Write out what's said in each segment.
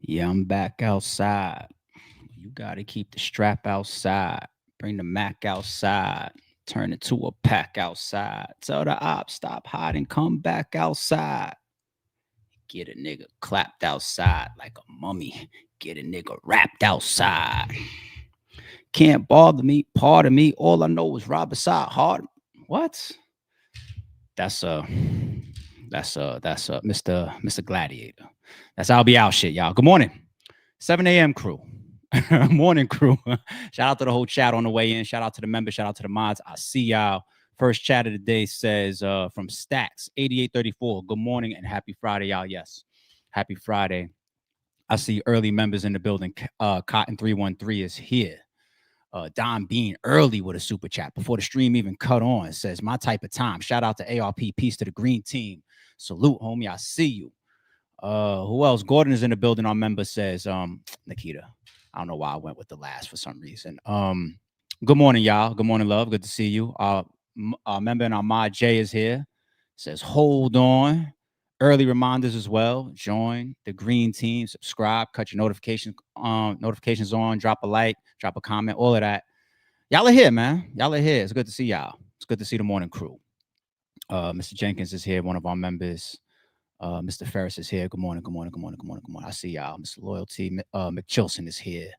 Yeah, I'm back outside. You got to keep the strap outside. Bring the Mac outside. Turn it to a pack outside. Tell the op, stop hiding, come back outside. Get a nigga clapped outside like a mummy. Get a nigga wrapped outside. Can't bother me, pardon me. All I know is rob beside hard. What? That's Mr. Gladiator. That's I'll be out shit, y'all. Good morning. 7 a.m. crew. Morning crew. Shout out to the whole chat on the way in. Shout out to the members. Shout out to the mods. I see y'all. First chat of the day says from Stacks 8834. Good morning and happy Friday, y'all. Yes. Happy Friday. I see early members in the building. Cotton 313 is here. Don Bean early with a super chat before the stream even cut on. Says my type of time. Shout out to ARP. Peace to the green team. Salute, homie. I see you. Who else? Gordon is in the building. Our member says, Nikita. I don't know why I went with the last for some reason. Good morning, y'all. Good morning, love. Good to see you. Our member in our mod Jay is here. Says, hold on. Early reminders as well. Join the green team. Subscribe. Cut your notifications on. Drop a like. Drop a comment. All of that. Y'all are here, man. Y'all are here. It's good to see y'all. It's good to see the morning crew. Mr. Jenkins is here. One of our members. Mr. Ferris is here. Good morning. Good morning. Good morning. Good morning. Good morning. I see y'all. Mr. Loyalty. McChilson is here.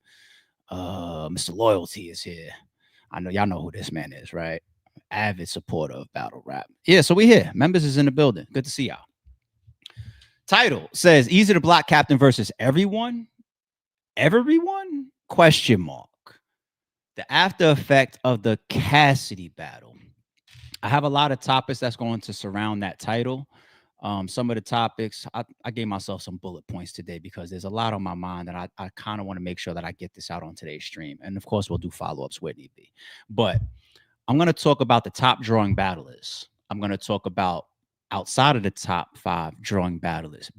Mr. Loyalty is here. I know y'all know who this man is, right? Avid supporter of battle rap. Yeah, so we here. Members is in the building. Good to see y'all. Title says Eazy The Block Captain versus everyone. Everyone? Question mark. The after effect of the Cassidy battle. I have a lot of topics that's going to surround that title. Some of the topics, I gave myself some bullet points today because there's a lot on my mind, and I kind of want to make sure that I get this out on today's stream. And of course, we'll do follow-ups where need be. But I'm going to talk about the top drawing battlers. I'm going to talk about outside of the top 5 drawing battlers,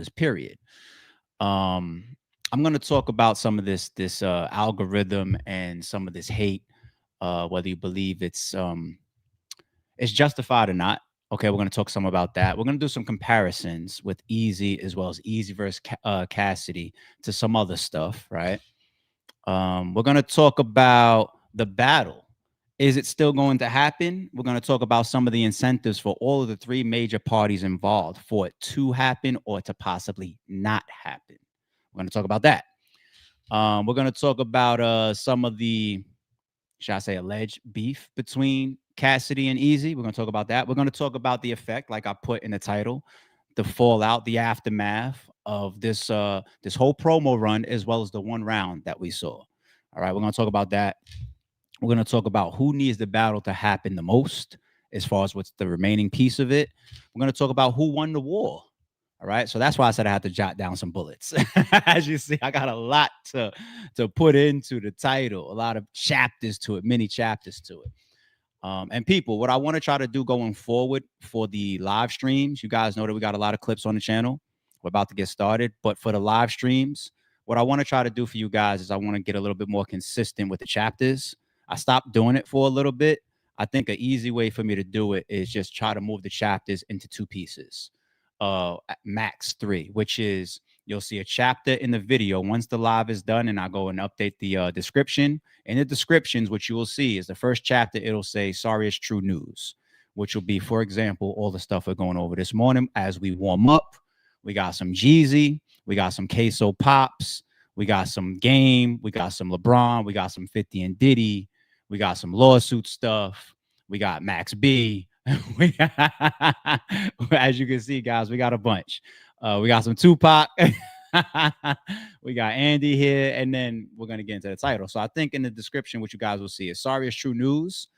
period. I'm going to talk about some of this algorithm and some of this hate, whether you believe it's justified or not. Okay, we're going to talk some about that. We're going to do some comparisons with Eazy as well as Eazy versus Cassidy to some other stuff, right? We're going to talk about the battle. Is it still going to happen? We're going to talk about some of the incentives for all of the 3 major parties involved for it to happen or to possibly not happen. We're going to talk about that. We're going to talk about some of the, should I say, alleged beef between Cassidy and Eazy. We're going to talk about that. We're going to talk about the effect, like I put in the title, the fallout, the aftermath of this this whole promo run, as well as the one round that we saw. All right, we're going to talk about that. We're going to talk about who needs the battle to happen the most, as far as what's the remaining piece of it. We're going to talk about who won the war. All right, so that's why I said I had to jot down some bullets. As you see, I got a lot to put into the title, a lot of chapters to it, many chapters to it. And people, what I want to try to do going forward for the live streams, you guys know that we got a lot of clips on the channel. We're about to get started, but for the live streams, what I want to try to do for you guys is I want to get a little bit more consistent with the chapters. I stopped doing it for a little bit. I think an easy way for me to do it is just try to move the chapters into 2 pieces. Max 3, which is you'll see a chapter in the video once the live is done, and I'll go and update the description. In the descriptions, what you will see is the first chapter, it'll say sorry it's true news, which will be, for example, all the stuff we're going over this morning as we warm up. We got some Jeezy, we got some Queso Pops, we got some Game, we got some LeBron, we got some 50 and Diddy, we got some lawsuit stuff, we got Max B. As you can see, guys, we got a bunch. We got some Tupac. We got Andy here, and then we're going to get into the title. So I think in the description, what you guys will see is sorry it's true news,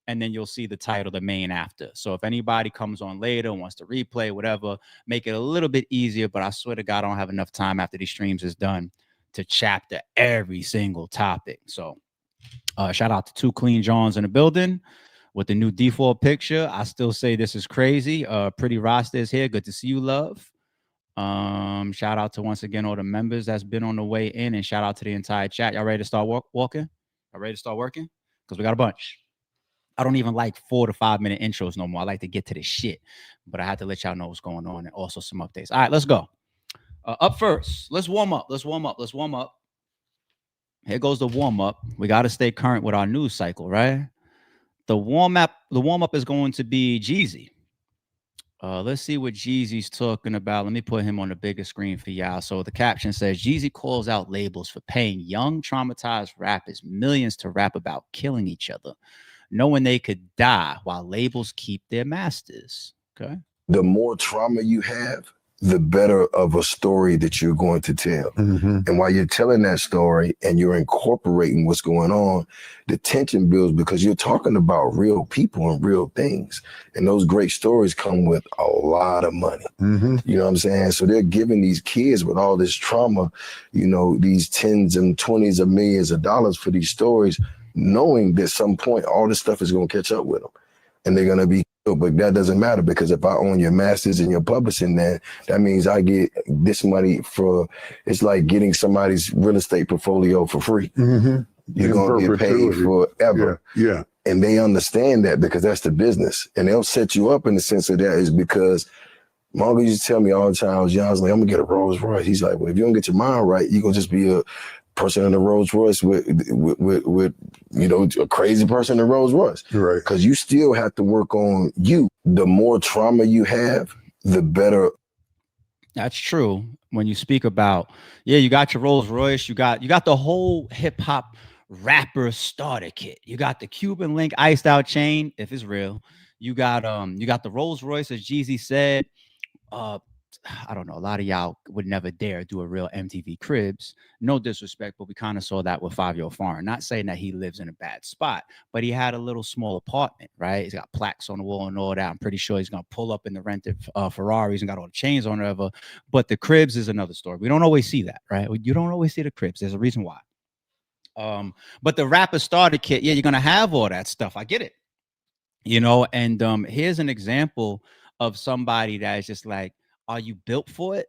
and then you'll see the title, the main after. So if anybody comes on later and wants to replay, whatever, make it a little bit easier. But I swear to God, I don't have enough time after these streams is done to chapter every single topic. So shout out to 2 Clean Johns in the building with the new default picture. I still say this is crazy. Pretty Rasta is here. Good to see you, love. Shout out to once again all the members that's been on the way in, and shout out to the entire chat. Y'all ready to start walking? Y'all ready to start working? Because we got a bunch. I don't even like 4 to 5 minute intros no more. I like to get to the shit, but I had to let y'all know what's going on and also some updates. All right, let's go. Up first, let's warm up. Let's warm up. Let's warm up. Here goes the warm up. We got to stay current with our news cycle, right? The warm up is going to be Jeezy. Let's see what Jeezy's talking about. Let me put him on the bigger screen for y'all. So the caption says Jeezy calls out labels for paying young traumatized rappers millions to rap about killing each other, knowing they could die while labels keep their masters. Okay. The more trauma you have, the better of a story that you're going to tell. And while you're telling that story and you're incorporating what's going on, the tension builds because you're talking about real people and real things. And those great stories come with a lot of money. You know what I'm saying? So they're giving these kids with all this trauma, you know, these tens and 20s of millions of dollars for these stories, knowing that at some point all this stuff is going to catch up with them. And they're going to be killed. But that doesn't matter because if I own your masters and your publishing, then that means I get this money for, it's like getting somebody's real estate portfolio for free. You're going to get paid forever. Yeah. And they understand that because that's the business. And they'll set you up in the sense of that is because my uncle used to tell me all the time, I was young, I was like, I'm going to get a Rolls Royce. He's like, well, if you don't get your mind right, you're going to just be a person in a Rolls Royce with you know, a crazy person in a Rolls Royce. Right. Because you still have to work on you. The more trauma you have, the better. That's true. When you speak about, yeah, you got your Rolls Royce, you got the whole hip hop rapper starter kit. You got the Cuban link iced out chain, if it's real. You got the Rolls Royce, as Jeezy said. Uh, I don't know. A lot of y'all would never dare do a real MTV Cribs. No disrespect, but we kind of saw that with 5 Year Foreign. Not saying that he lives in a bad spot, but he had a little small apartment, right? He's got plaques on the wall and all that. I'm pretty sure he's gonna pull up in the rented Ferraris and got all the chains on whatever. But the Cribs is another story. We don't always see that, right? You don't always see the Cribs. There's a reason why. But the rapper starter kit, yeah, you're gonna have all that stuff. I get it, you know. And here's an example of somebody that is just like, are you built for it?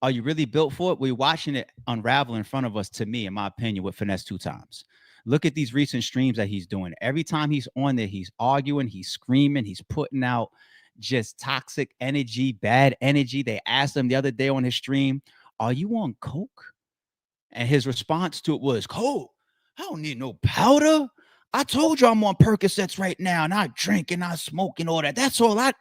Are you really built for it? We're watching it unravel in front of us, to me, in my opinion, with Finesse 2 Times. Look at these recent streams that he's doing. Every time he's on there, he's arguing, he's screaming, he's putting out just toxic energy, bad energy. They asked him the other day on his stream, are you on coke? And his response to it was, coke? I don't need no powder. I told you I'm on Percocets right now, not drinking, not smoking, all that. That's all I.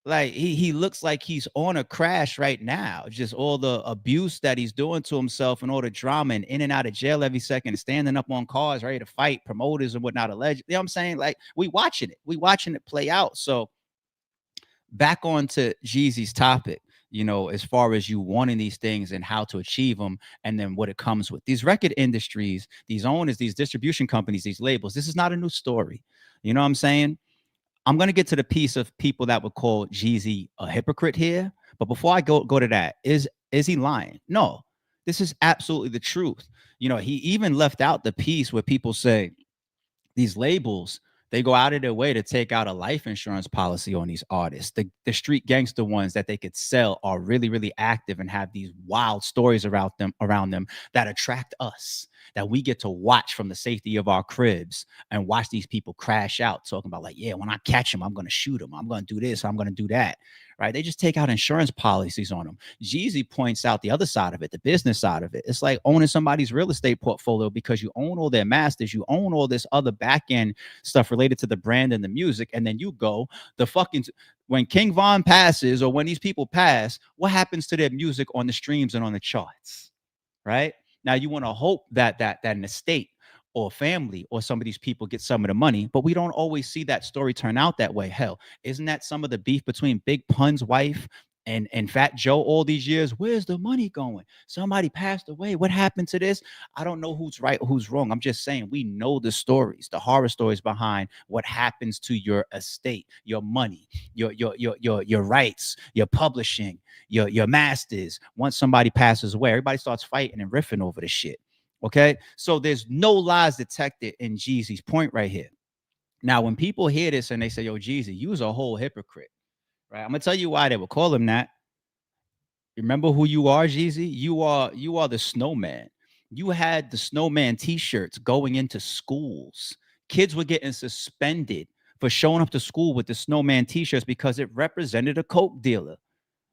Like he looks like he's on a crash right now. Just all the abuse that he's doing to himself and all the drama and in and out of jail every second, standing up on cars, ready to fight promoters and whatnot. Alleged, you know what I'm saying? Like we watching it play out. So back on to Jeezy's topic, you know, as far as you wanting these things and how to achieve them, and then what it comes with. These record industries, these owners, these distribution companies, these labels, this is not a new story. You know what I'm saying? I'm going to get to the piece of people that would call Jeezy a hypocrite here. But before I go to that, is he lying? No, this is absolutely the truth. You know, he even left out the piece where people say these labels, they go out of their way to take out a life insurance policy on these artists. The street gangster ones that they could sell are really, really active and have these wild stories around them that attract us, that we get to watch from the safety of our cribs and watch these people crash out, talking about like, yeah, when I catch him, I'm going to shoot him. I'm going to do this. I'm going to do that. Right? They just take out insurance policies on them. Jeezy points out the other side of it, the business side of it. It's like owning somebody's real estate portfolio because you own all their masters, you own all this other back end stuff related to the brand and the music, and then you go the fucking when King Von passes or when these people pass, what happens to their music on the streams and on the charts? Right? Now you want to hope that an estate or family or some of these people get some of the money, but we don't always see that story turn out that way. Hell, isn't that some of the beef between Big Pun's wife and Fat Joe all these years? Where's the money going? Somebody passed away. What happened to this? I don't know who's right, who's wrong. I'm just saying we know the stories, the horror stories behind what happens to your estate, your money, your rights, your publishing, your masters. Once somebody passes away, everybody starts fighting and riffing over the shit. Okay, so there's no lies detected in Jeezy's point right here. Now, when people hear this and they say, "Yo, Jeezy, you was a whole hypocrite," right? I'm gonna tell you why they would call him that. Remember who you are, Jeezy? You are the snowman. You had the snowman T-shirts going into schools. Kids were getting suspended for showing up to school with the snowman T-shirts because it represented a coke dealer.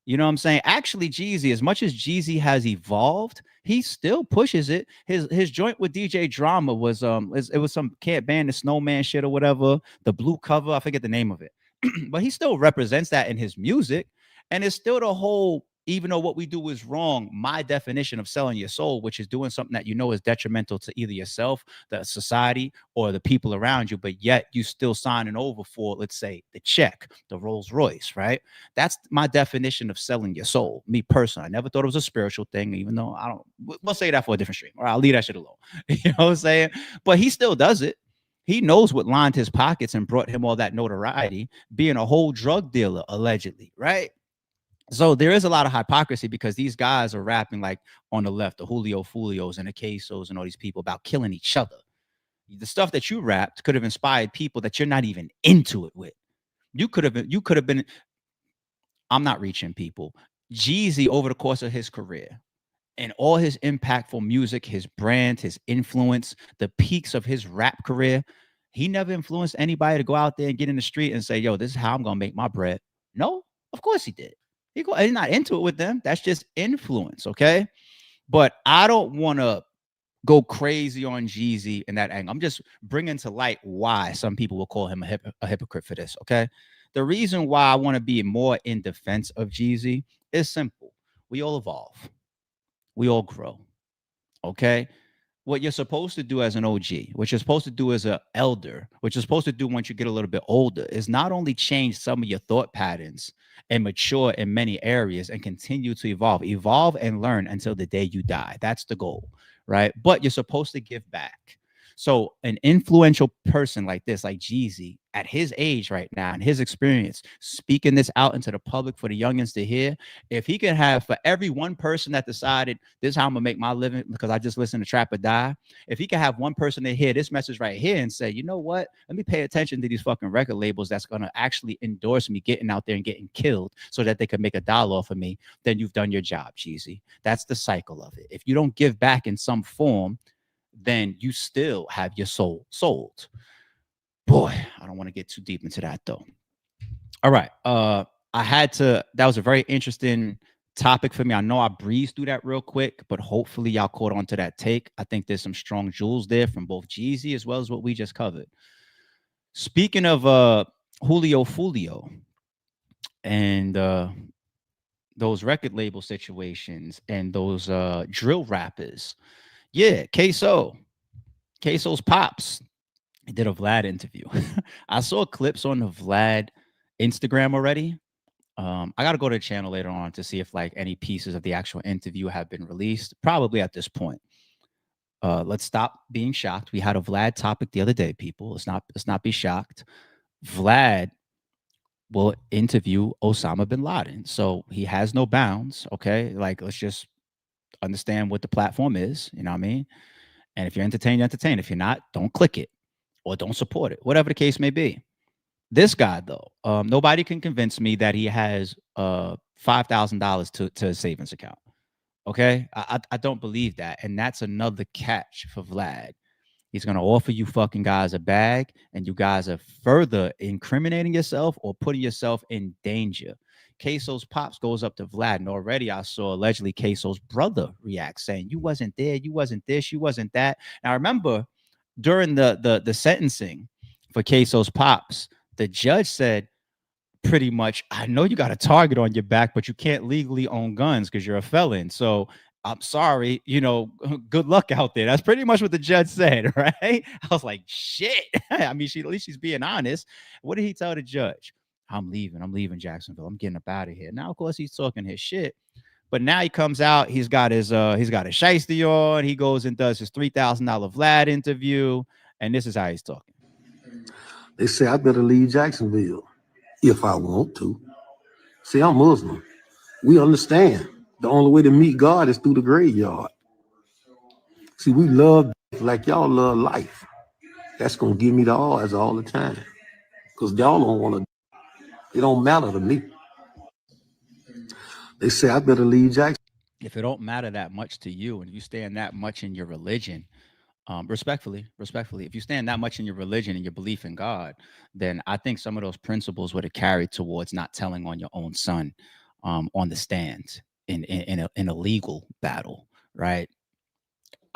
You know what I'm saying? Actually, Jeezy, as much as Jeezy has evolved, he still pushes it. His joint with DJ Drama was it was some Can't Ban the Snowman shit or whatever. The blue cover, I forget the name of it. But he still represents that in his music. And it's still the whole, even though what we do is wrong, my definition of selling your soul, which is doing something that you know is detrimental to either yourself, the society, or the people around you, but yet you still signing over for, let's say, the check, the Rolls Royce, right? That's my definition of selling your soul. Me personally, I never thought it was a spiritual thing, even though I don't. We'll say that for a different stream, or I'll leave that shit alone. You know what I'm saying? But he still does it. He knows what lined his pockets and brought him all that notoriety, being a whole drug dealer, allegedly, right? So there is a lot of hypocrisy because these guys are rapping like on the left, the Julio Fulios and the Quesos and all these people about killing each other. The stuff that you rapped could have inspired people that you're not even into it with. You could have been. I'm not reaching people. Jeezy over the course of his career and all his impactful music, his brand, his influence, the peaks of his rap career, he never influenced anybody to go out there and get in the street and say, yo, this is how I'm going to make my bread. No, of course he did. He's not into it with them. That's just influence. Okay. But I don't want to go crazy on Jeezy in that angle. I'm just bringing to light why some people will call him a hypocrite for this. Okay. The reason why I want to be more in defense of Jeezy is simple. We all evolve, we all grow. Okay. What you're supposed to do as an OG, what you're supposed to do as an elder, what you're supposed to do once you get a little bit older is not only change some of your thought patterns and mature in many areas and continue to evolve and learn until the day you die. That's the goal, right? But you're supposed to give back. So an influential person like this, like Jeezy, at his age right now and his experience, speaking this out into the public for the youngins to hear, if he could have for every one person that decided this is how I'm gonna make my living because I just listened to Trap or Die, if he could have one person to hear this message right here and say, you know what, let me pay attention to these fucking record labels that's gonna actually endorse me getting out there and getting killed so that they can make $1 off of me, then you've done your job, Jeezy. That's the cycle of it. If you don't give back in some form, then you still have your soul sold. Boy, I don't want to get too deep into that though. All right. That was a very interesting topic for me. I know I breezed through that real quick, but hopefully y'all caught on to that take. I think there's some strong jewels there from both Jeezy as well as what we just covered. Speaking of Julio Fulio and those record label situations and those drill rappers. Yeah, Queso's pops did a Vlad interview. I saw clips on the Vlad Instagram already. I got to go to the channel later on to see if like any pieces of the actual interview have been released. Probably at this point. Let's stop being shocked. We had a Vlad topic the other day, people. Let's not be shocked. Vlad will interview Osama bin Laden, so he has no bounds. Okay, like let's just understand what the platform is. You know what I mean? And if you're entertained, entertain. If you're not, don't click it or don't support it, whatever the case may be. This guy, though, nobody can convince me that he has $5,000 to his savings account. Okay, I don't believe that, and that's another catch for Vlad. He's gonna offer you fucking guys a bag, and you guys are further incriminating yourself or putting yourself in danger. Queso's pops goes up to Vlad, and already I saw allegedly Queso's brother react, saying, "You wasn't there, you wasn't this, you wasn't that." Now remember, during the sentencing for Queso's pops, the judge said pretty much, I know you got a target on your back, but you can't legally own guns because you're a felon. So I'm sorry, good luck out there. That's pretty much what the judge said, right? I was like, shit. I mean, at least she's being honest. What did he tell the judge? I'm leaving Jacksonville. I'm getting up out of here. Now, of course, he's talking his shit. But now he comes out, he's got his shiesty on, he goes and does his $3,000 Vlad interview, and this is how he's talking. They say I better leave Jacksonville if I want to. See, I'm Muslim. We understand the only way to meet God is through the graveyard. See, we love like y'all love life. That's gonna give me the odds all the time. Because y'all don't want to. It don't matter to me. They say I better leave Jackson. If it don't matter that much to you, and you stand that much in your religion, respectfully, if you stand that much in your religion and your belief in God, then I think some of those principles would have carried towards not telling on your own son. on the stand in a legal battle, right?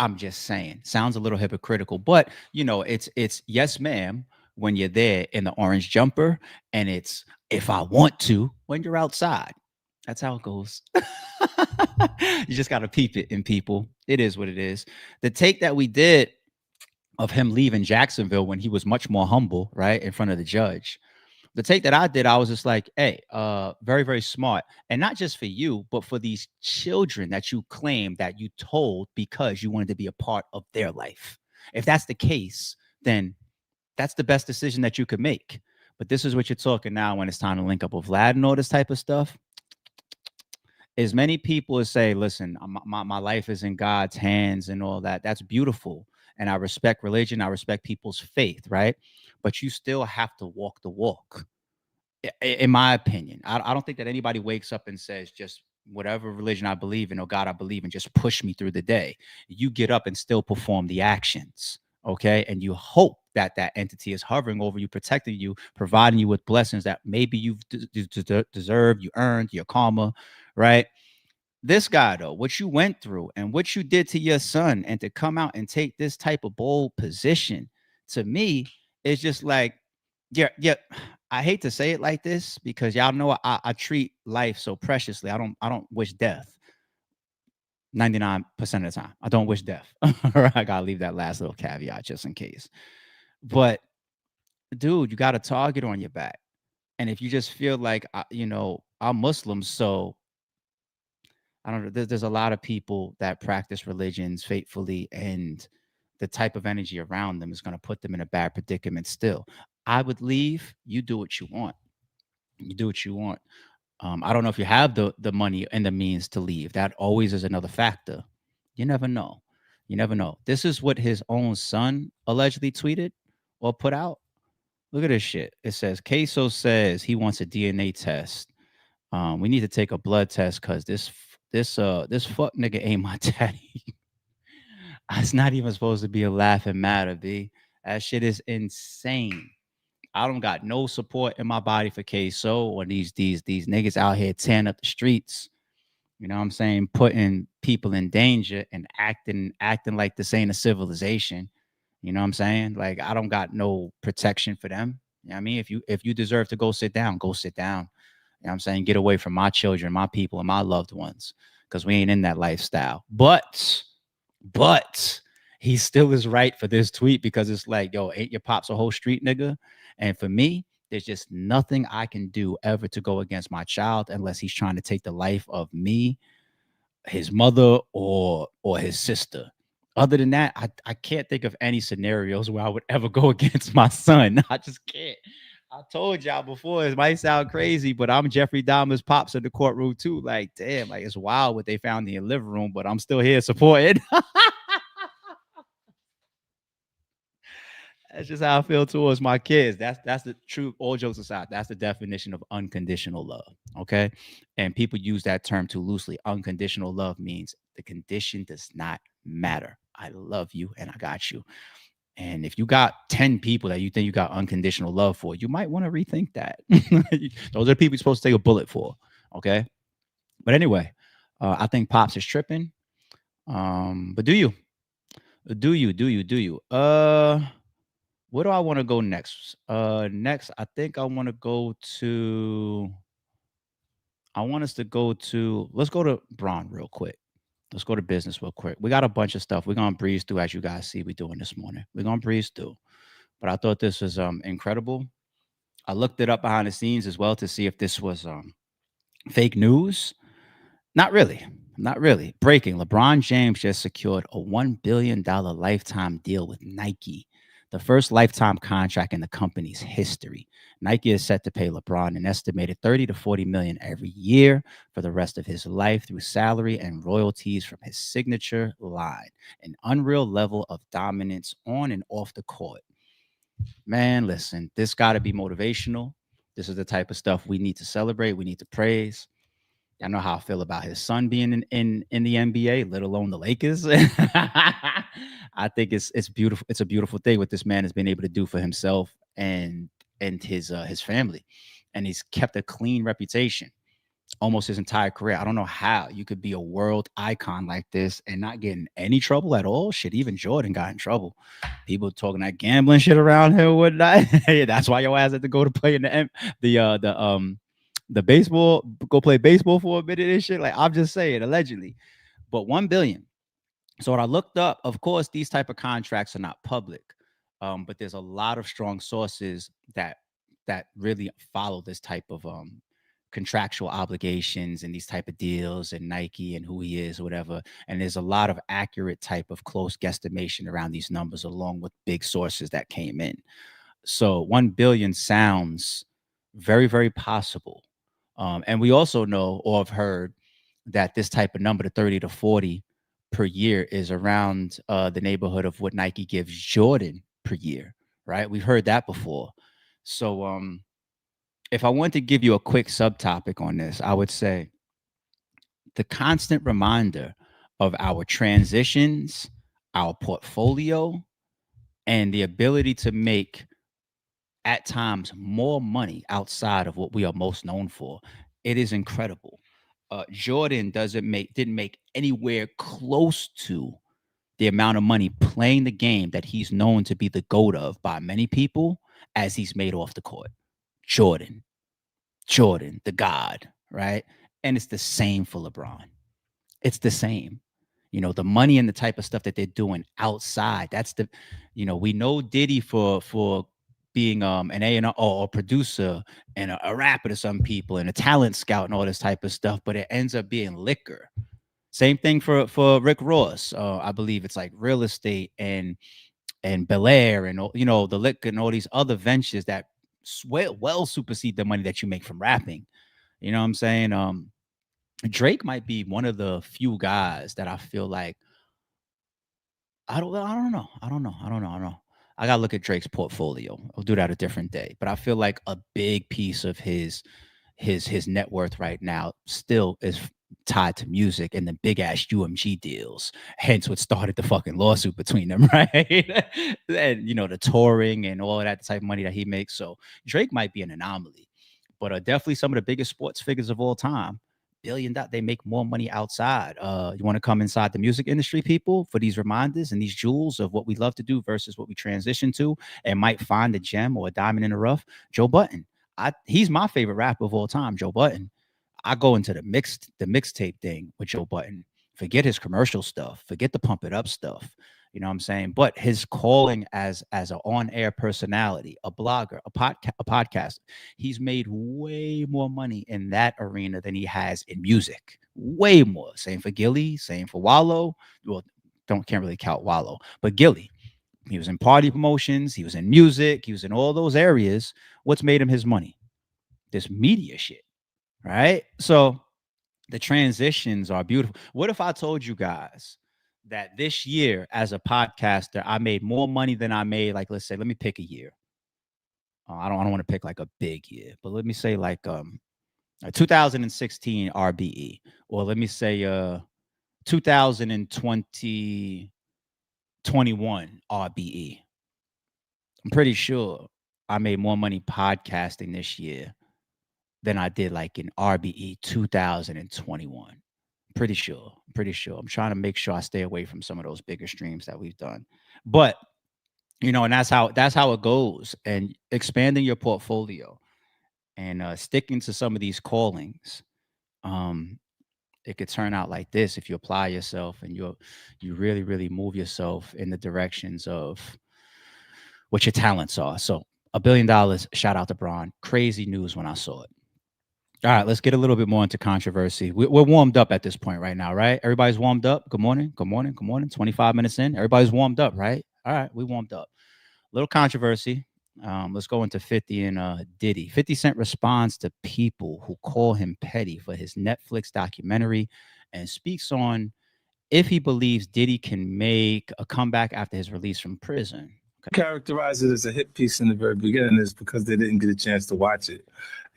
I'm just saying, sounds a little hypocritical, but it's yes, ma'am, when you're there in the orange jumper, and it's if I want to when you're outside. That's how it goes. You just gotta peep it in people. It is what it is. The take that we did of him leaving Jacksonville when he was much more humble, right, in front of the judge. The take that I did, I was just like, hey, very, very smart. And not just for you, but for these children that you claim that you told because you wanted to be a part of their life. If that's the case, then that's the best decision that you could make. But this is what you're talking now when it's time to link up with Vlad and all this type of stuff. As many people as say, listen, my life is in God's hands and all that. That's beautiful. And I respect religion. I respect people's faith, right? But you still have to walk the walk in my opinion. I don't think that anybody wakes up and says, just whatever religion I believe in or God I believe in, just push me through the day. You get up and still perform the actions. Okay. And you hope that that entity is hovering over you, protecting you, providing you with blessings that maybe you've deserved, you earned, your karma, right? This guy, though, what you went through and what you did to your son, and to come out and take this type of bold position, to me, is just like, yeah. I hate to say it like this because y'all know I treat life so preciously. I don't wish death 99% of the time. I don't wish death. I gotta leave that last little caveat just in case. But dude, you got a target on your back, and if you just feel like I'm Muslim, so I don't know. There's a lot of people that practice religions faithfully, and the type of energy around them is going to put them in a bad predicament still. I would leave. You do what you want. You do what you want. I don't know if you have the money and the means to leave. That always is another factor. You never know. You never know. This is what his own son allegedly tweeted or put out. Look at this shit. It says Queso says he wants a DNA test. We need to take a blood test because this fuck nigga ain't my daddy. It's not even supposed to be a laughing matter, B. That shit is insane. I don't got no support in my body for Queso or these niggas out here tearing up the streets. You know what I'm saying? Putting people in danger and acting like this ain't a civilization. You know what I'm saying? Like I don't got no protection for them. You know what I mean? If you deserve to go sit down, go sit down. You know what I'm saying? Get away from my children, my people, and my loved ones. Because we ain't in that lifestyle. But he still is right for this tweet because it's like, yo, ain't your pops a whole street nigga? And for me, there's just nothing I can do ever to go against my child unless he's trying to take the life of me, his mother, or his sister. Other than that, I can't think of any scenarios where I would ever go against my son. I just can't. I told y'all before, it might sound crazy, but I'm Jeffrey Dahmer's pops in the courtroom too. Like, damn, like it's wild what they found in the living room, but I'm still here supporting. That's just how I feel towards my kids. That's the true. All jokes aside, that's the definition of unconditional love. Okay, and people use that term too loosely. Unconditional love means the condition does not matter. I love you and I got you. And if you got 10 people that you think you got unconditional love for, you might want to rethink that. Those are the people you're supposed to take a bullet for. Okay. But anyway, I think Pops is tripping. But do you? Do you? Do you? Do you? Where do I want to go next? Next, I think I want to go to. I want us to go to. Let's go to Braun real quick. Let's go to business real quick. We got a bunch of stuff. We're gonna breeze through, as you guys see we doing this morning. We're gonna breeze through. But I thought this was incredible. I looked it up behind the scenes as well to see if this was fake news. Not really. Not really. Breaking. LeBron James just secured a $1 billion lifetime deal with Nike, the first lifetime contract in the company's history. Nike is set to pay LeBron an estimated 30 to 40 million every year for the rest of his life through salary and royalties from his signature line, an unreal level of dominance on and off the court. Man, listen, this got to be motivational. This is the type of stuff we need to celebrate. We need to praise. I know how I feel about his son being in the NBA, let alone the Lakers. I think it's beautiful. It's a beautiful thing what this man has been able to do for himself and his family, and he's kept a clean reputation. almost his entire career. I don't know how you could be a world icon like this and not get in any trouble at all. Shit, even Jordan got in trouble. People talking that gambling shit around here and whatnot. That's why your ass had to go to play in the baseball, go play baseball for a minute and shit. Like, I'm just saying, allegedly. But 1 billion. So what I looked up, of course, these type of contracts are not public, but there's a lot of strong sources that really follow this type of contractual obligations and these type of deals and Nike and who he is or whatever. And there's a lot of accurate type of close guesstimation around these numbers, along with big sources that came in. So 1 billion sounds very, very possible. And we also know or have heard that this type of number, the 30 to 40 per year, is around the neighborhood of what Nike gives Jordan per year, right? We've heard that before. So if I want to give you a quick subtopic on this, I would say the constant reminder of our transitions, our portfolio, and the ability to make at times more money outside of what we are most known for. It is incredible. Jordan didn't make anywhere close to the amount of money playing the game that he's known to be the GOAT of by many people as he's made off the court. Jordan, the God, right? And it's the same for LeBron. It's the same. You know, the money and the type of stuff that they're doing outside. That's the, you know, we know Diddy for being an A&R or a producer and a rapper to some people and a talent scout and all this type of stuff, but it ends up being liquor. Same thing for Rick Ross. I believe it's like real estate and Bel Air and you know, the liquor and all these other ventures that well supersede the money that you make from rapping. You know what I'm saying? Drake might be one of the few guys that I feel like I don't know. I gotta look at Drake's portfolio. I'll do that a different day. But I feel like a big piece of his net worth right now still is tied to music and the big ass UMG deals. Hence what started the fucking lawsuit between them, right? And you know, the touring and all of that type of money that he makes. So Drake might be an anomaly, but definitely some of the biggest sports figures of all time. They make more money outside. You want to come inside the music industry, people, for these reminders and these jewels of what we love to do versus what we transition to and might find a gem or a diamond in the rough. Joe Budden. He's my favorite rapper of all time, Joe Budden. I go into the mixtape thing with Joe Budden. Forget his commercial stuff. Forget the pump it up stuff. You know what I'm saying? But his calling as an on-air personality, a blogger, a podcaster, he's made way more money in that arena than he has in music. Way more. Same for Gilly, same for Wallow. Well, can't really count Wallow, but Gilly. He was in party promotions. He was in music. He was in all those areas. What's made him his money? This media shit, right? So the transitions are beautiful. What if I told you guys that this year as a podcaster, I made more money than I made, like, let's say, let me pick a year. I don't want to pick like a big year, but let me say like 2016 RBE, or let me say 2020 21 RBE. I'm pretty sure I made more money podcasting this year than I did like in RBE 2021. Pretty sure. I'm trying to make sure I stay away from some of those bigger streams that we've done. But you know, and that's how it goes. And expanding your portfolio and sticking to some of these callings. It could turn out like this if you apply yourself and you really, really move yourself in the directions of what your talents are. So $1 billion, shout out to Bron. Crazy news when I saw it. All right, let's get a little bit more into controversy. We're warmed up at this point right now, right? Everybody's warmed up. Good morning. 25 minutes in. Everybody's warmed up, right? All right, we warmed up. Little controversy. Let's go into 50 and Diddy. 50 Cent responds to people who call him petty for his Netflix documentary and speaks on if he believes Diddy can make a comeback after his release from prison. Characterize it as a hit piece in the very beginning is because they didn't get a chance to watch it,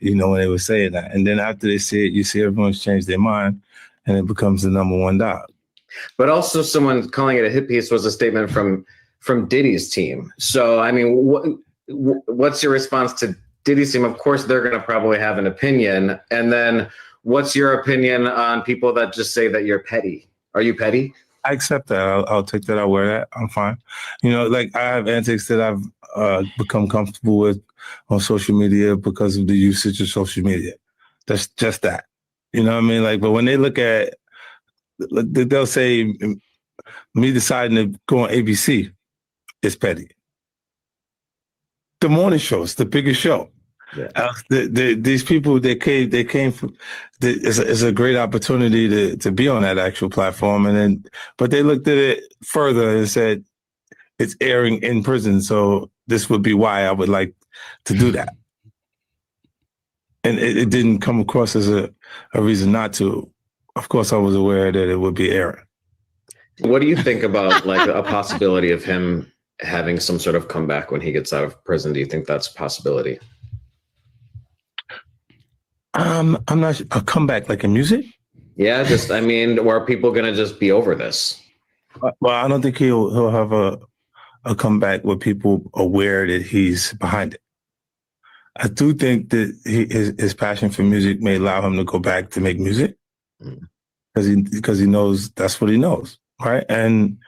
you know, when they were saying that. And then after they see it, you see everyone's changed their mind and it becomes the #1 dog. But also someone calling it a hit piece was a statement from Diddy's team. So, I mean, what's your response to Diddy's team? Of course, they're going to probably have an opinion. And then What's your opinion on people that just say that you're petty? Are you petty? I accept that. I'll take that. I'll wear that. I'm fine. You know, like I have antics that I've become comfortable with on social media because of the usage of social media. That's just that. You know what I mean? Like, but when they look at, they'll say me deciding to go on ABC is petty. The morning show is the biggest show. Yeah. These people, they came from. It's a great opportunity to be on that actual platform, and then, but they looked at it further and said it's airing in prison, so this would be why I would like to do that. And it didn't come across as a reason not to. Of course, I was aware that it would be airing. What do you think about like a possibility of him having some sort of comeback when he gets out of prison? Do you think that's a possibility? I'm not a comeback like in music. Yeah, just I mean, or are people gonna just be over this? Well, I don't think he'll have a comeback with people aware that he's behind it. I do think that his passion for music may allow him to go back to make music because he knows that's what he knows, right? And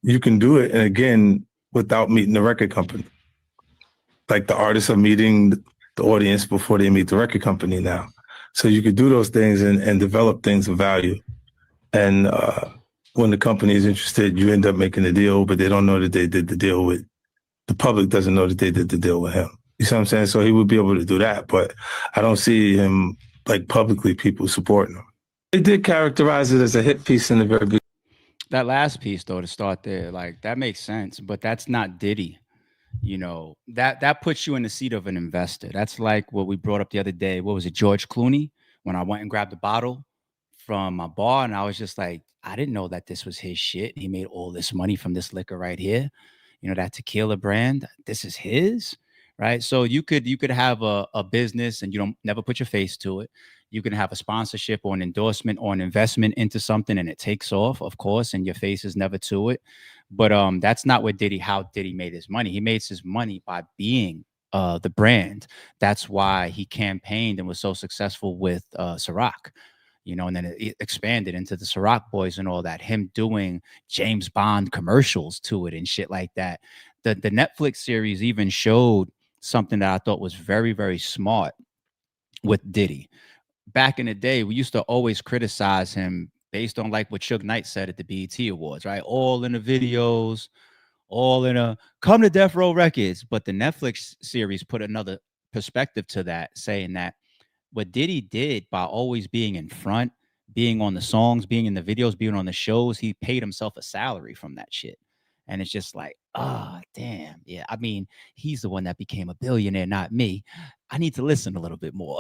you can do it, and again, without meeting the record company. Like the artists are meeting the audience before they meet the record company now. So you could do those things and develop things of value. And when the company is interested, you end up making a deal, but they don't know that they did the deal with, the public doesn't know that they did the deal with him. You see what I'm saying? So he would be able to do that, but I don't see him like publicly people supporting him. They did characterize it as a hit piece in the very beginning. That last piece though, to start there, like that makes sense, but that's not Diddy. You know, that puts you in the seat of an investor. That's like what we brought up the other day. What was it, George Clooney? When I went and grabbed a bottle from my bar, and I was just like, I didn't know that this was his shit. He made all this money from this liquor right here. You know, that tequila brand. This is his, right? So you could have a business and you don't never put your face to it. You can have a sponsorship or an endorsement or an investment into something and it takes off, of course, and your face is never to it. But that's not what how Diddy made his money. He made his money by being the brand. That's why he campaigned and was so successful with Ciroc, you know, and then it expanded into the Ciroc Boys and all that. Him doing James Bond commercials to it and shit like that. The Netflix series even showed something that I thought was very, very smart with Diddy. Back in the day, we used to always criticize him based on like what Suge Knight said at the BET Awards, right? All in the videos, all in a come to Death Row Records. But the Netflix series put another perspective to that, saying that what Diddy did by always being in front, being on the songs, being in the videos, being on the shows, he paid himself a salary from that shit. And it's just like, oh, damn. Yeah. I mean, he's the one that became a billionaire, not me. I need to listen a little bit more.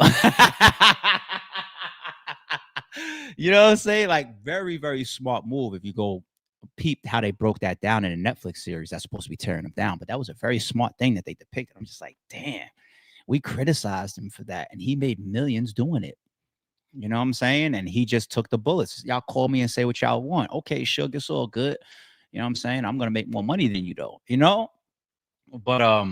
You know what I'm saying? Like, very, very smart move if you go peep how they broke that down in a Netflix series that's supposed to be tearing them down. But that was a very smart thing that they depicted. I'm just like, damn, we criticized him for that. And he made millions doing it. You know what I'm saying? And he just took the bullets. Y'all call me and say what y'all want. Okay, Suge, it's all good. You know what I'm saying? I'm gonna make more money than you though, you know? But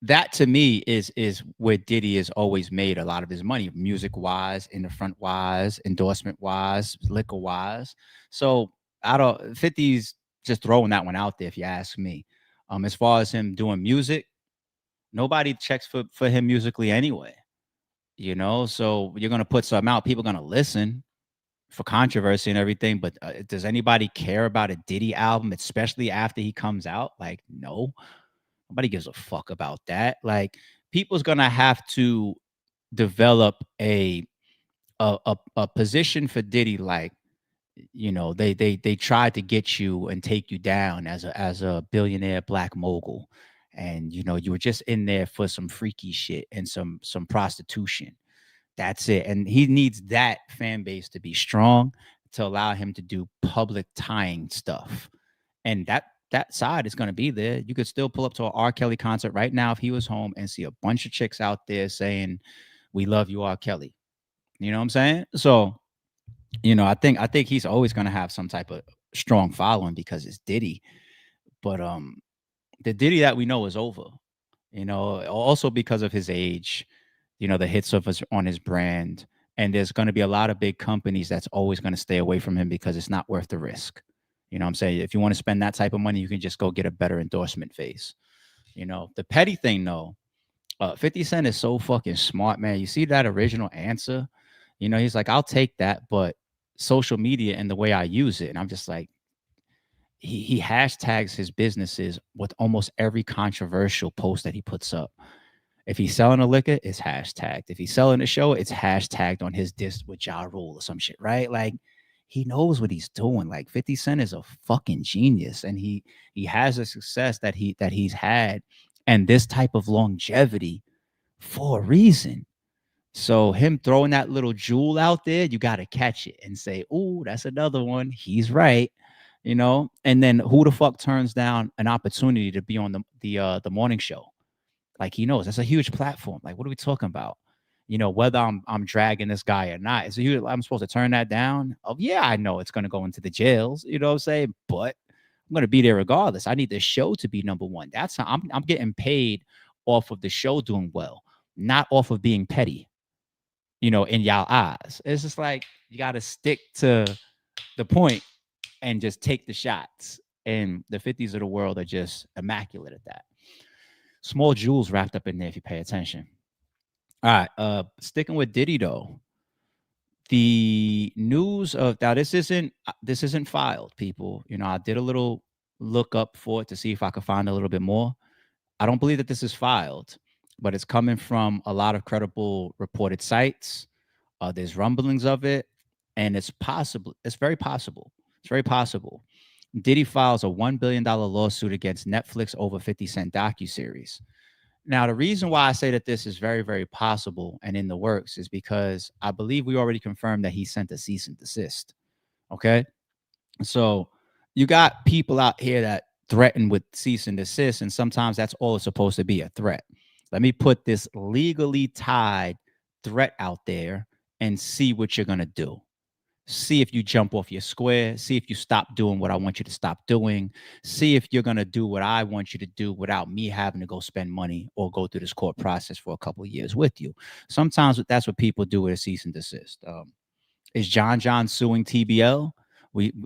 that to me is where Diddy has always made a lot of his money, music wise, in the front wise, endorsement wise, liquor wise. So I don't 50's just throwing that one out there if you ask me. As far as him doing music, nobody checks for him musically anyway. You know, so you're gonna put something out, people are gonna listen for controversy and everything. But does anybody care about a Diddy album, especially after he comes out? Like, no. Nobody gives a fuck about that. Like, people's gonna have to develop a position for Diddy. Like, you know, they tried to get you and take you down as a billionaire black mogul, and you know you were just in there for some freaky shit and some prostitution. That's it. And he needs that fan base to be strong to allow him to do public tying stuff. And that side is going to be there. You could still pull up to an R. Kelly concert right now if he was home and see a bunch of chicks out there saying, "We love you, R. Kelly." You know what I'm saying? So, you know, I think he's always going to have some type of strong following because it's Diddy. But the Diddy that we know is over. You know, also because of his age, you know, the hits of us on his brand And there's going to be a lot of big companies that's always going to stay away from him because it's not worth the risk. You know what I'm saying? If you want to spend that type of money, you can just go get a better endorsement face. You know, the petty thing though, 50 Cent is so fucking smart, man. You see that original answer? You know, he's like, I'll take that, but social media and the way I use it. And I'm just like, he hashtags his businesses with almost every controversial post that he puts up. If he's selling a liquor, it's hashtagged. If he's selling a show, it's hashtagged on his disc with Ja Rule or some shit, right? Like he knows what he's doing. Like 50 Cent is a fucking genius, and he has a success that he's had and this type of longevity for a reason. So him throwing that little jewel out there, you got to catch it and say, "Ooh, that's another one." He's right, you know. And then who the fuck turns down an opportunity to be on the morning show? Like he knows that's a huge platform. Like, what are we talking about? You know, whether I'm dragging this guy or not, it's a huge, I'm supposed to turn that down. Oh yeah, I know it's gonna go into the jails. You know what I'm saying? But I'm gonna be there regardless. I need the show to be number one. That's how I'm getting paid off of the show doing well, not off of being petty. You know, in y'all eyes, it's just like you got to stick to the point and just take the shots. And the 50s of the world are just immaculate at that. Small jewels wrapped up in there if you pay attention. All right, sticking with Diddy though. The news of now this isn't filed, people. You know, I did a little look up for it to see if I could find a little bit more. I don't believe that this is filed, but it's coming from a lot of credible reported sites. There's rumblings of it, and it's possible. It's very possible. It's very possible. Diddy files a $1 billion lawsuit against Netflix over 50 Cent docuseries. Now, the reason why I say that this is very, very possible and in the works is because I believe we already confirmed that he sent a cease and desist. Okay. So you got people out here that threaten with cease and desist, and sometimes that's all it's supposed to be, a threat. Let me put this legally tied threat out there and see what you're going to do. See if you jump off your square. See if you stop doing what I want you to stop doing. See if you're going to do what I want you to do without me having to go spend money or go through this court process for a couple of years with you. Sometimes that's what people do with a cease and desist. Is John suing TBL?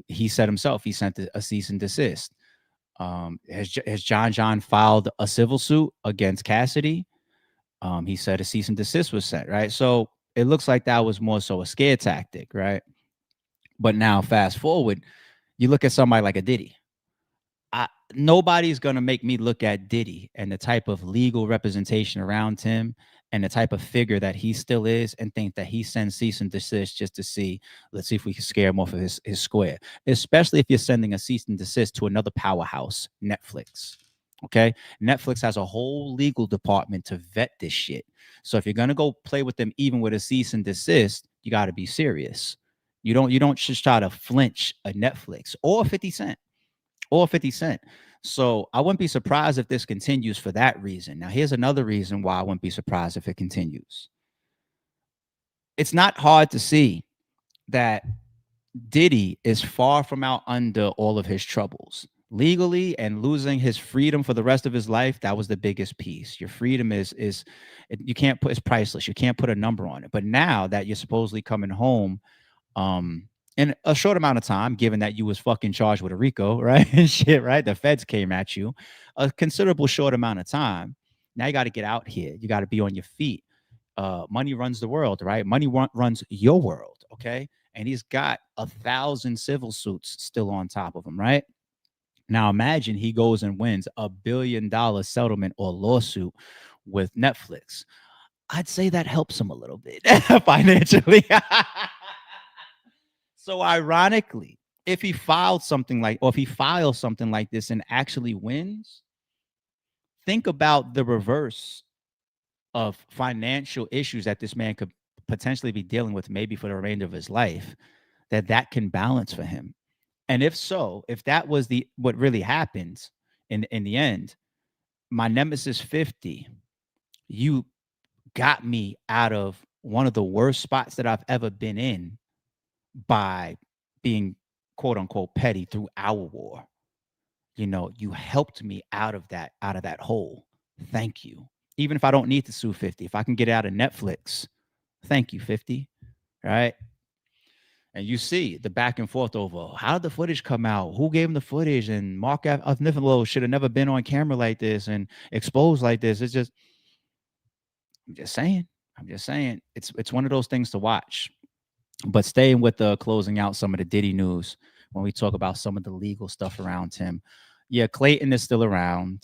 He said himself he sent a cease and desist. Has John filed a civil suit against Cassidy? He said a cease and desist was sent, right? So it looks like that was more so a scare tactic, right? But now fast forward, you look at somebody like a Diddy. Nobody's going to make me look at Diddy and the type of legal representation around him and the type of figure that he still is and think that he sends cease and desist just to see, let's see if we can scare him off of his square, especially if you're sending a cease and desist to another powerhouse, Netflix. Okay. Netflix has a whole legal department to vet this shit. So if you're going to go play with them, even with a cease and desist, you got to be serious. You don't just try to flinch a Netflix or 50 Cent. Or 50 Cent. So I wouldn't be surprised if this continues for that reason. Now, here's another reason why I wouldn't be surprised if it continues. It's not hard to see that Diddy is far from out under all of his troubles. Legally and losing his freedom for the rest of his life, that was the biggest piece. Your freedom is you can't put, it's priceless. You can't put a number on it. But now that you're supposedly coming home, in a short amount of time, given that you was fucking charged with a RICO, right? And shit, right? The feds came at you. A considerable short amount of time. Now you got to get out here. You got to be on your feet. Money runs the world, right? Money runs your world, okay? And he's got 1,000 civil suits still on top of him, right? Now imagine he goes and wins $1 billion settlement or lawsuit with Netflix. I'd say that helps him a little bit financially. So ironically, if he files something like this and actually wins, think about the reverse of financial issues that this man could potentially be dealing with maybe for the remainder of his life, that can balance for him. And if so, if that was what really happens in the end, my nemesis 50, you got me out of one of the worst spots that I've ever been in by being quote unquote petty through our war. You know, you helped me out of that hole. Thank you. Even if I don't need to sue 50, if I can get out of Netflix, thank you, 50. right? And you see the back and forth over how did the footage come out? Who gave him the footage? And Mark Niflo should have never been on camera like this and exposed like this. It's just, I'm just saying. I'm just saying. It's one of those things to watch. But staying with the closing out some of the Diddy news when we talk about some of the legal stuff around him. Yeah, Clayton is still around.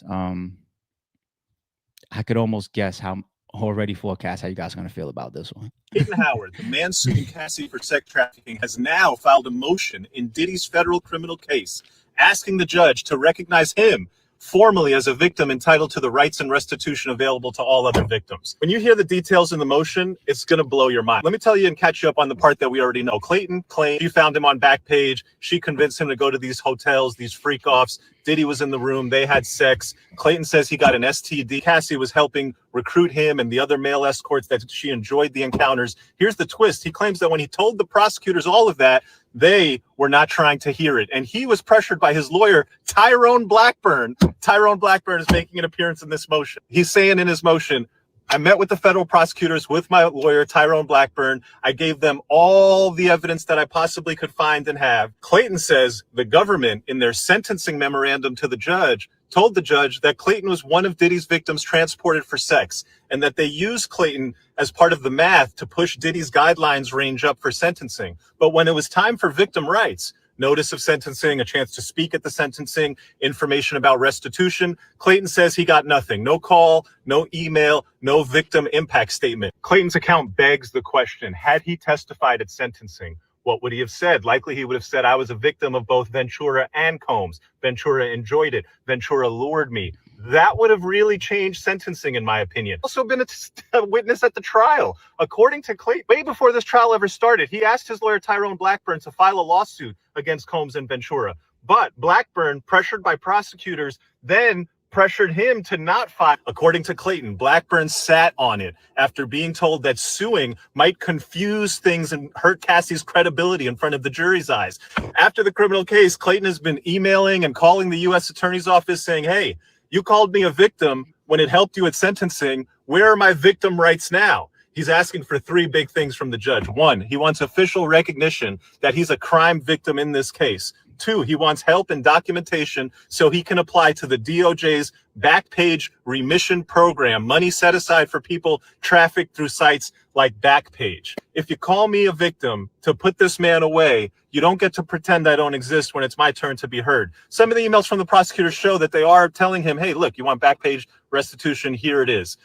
I could almost guess how already forecast how you guys are going to feel about this one. Clayton Howard, the man suing Cassidy for sex trafficking, has now filed a motion in Diddy's federal criminal case, asking the judge to recognize him formally as a victim entitled to the rights and restitution available to all other victims. When you hear the details in the motion, it's going to blow your mind. Let me tell you and catch you up on the part that we already know. Clayton claimed she found him on Backpage. She convinced him to go to these hotels, these freak-offs. Diddy was in the room. They had sex. Clayton says he got an STD. Cassie was helping recruit him and the other male escorts, that she enjoyed the encounters. Here's the twist. He claims that when he told the prosecutors all of that, they were not trying to hear it. And he was pressured by his lawyer, Tyrone Blackburn. Tyrone Blackburn is making an appearance in this motion. He's saying in his motion, I met with the federal prosecutors with my lawyer, Tyrone Blackburn. I gave them all the evidence that I possibly could find and have. Clayton says the government, in their sentencing memorandum to the judge, told the judge that Clayton was one of Diddy's victims transported for sex, and that they used Clayton as part of the math to push Diddy's guidelines range up for sentencing. But when it was time for victim rights, notice of sentencing, a chance to speak at the sentencing, information about restitution, Clayton says he got nothing. No call, no email, no victim impact statement. Clayton's account begs the question, had he testified at sentencing, what would he have said? Likely he would have said, I was a victim of both Ventura and Combs. Ventura enjoyed it. Ventura lured me. That would have really changed sentencing, in my opinion. Also been a witness at the trial. According to Clayton, way before this trial ever started, he asked his lawyer, Tyrone Blackburn, to file a lawsuit against Combs and Ventura. But Blackburn, pressured by prosecutors, then pressured him to not file. According to Clayton, Blackburn sat on it after being told that suing might confuse things and hurt Cassie's credibility in front of the jury's eyes. After the criminal case, Clayton has been emailing and calling the U.S. Attorney's Office saying, hey, you called me a victim when it helped you at sentencing. Where are my victim rights now? He's asking for three big things from the judge. One, he wants official recognition that he's a crime victim in this case. Two, he wants help and documentation so he can apply to the DOJ's Backpage remission program, money set aside for people trafficked through sites like Backpage. If you call me a victim to put this man away, you don't get to pretend I don't exist when it's my turn to be heard. Some of the emails from the prosecutors show that they are telling him, hey, look, you want Backpage restitution? Here it is.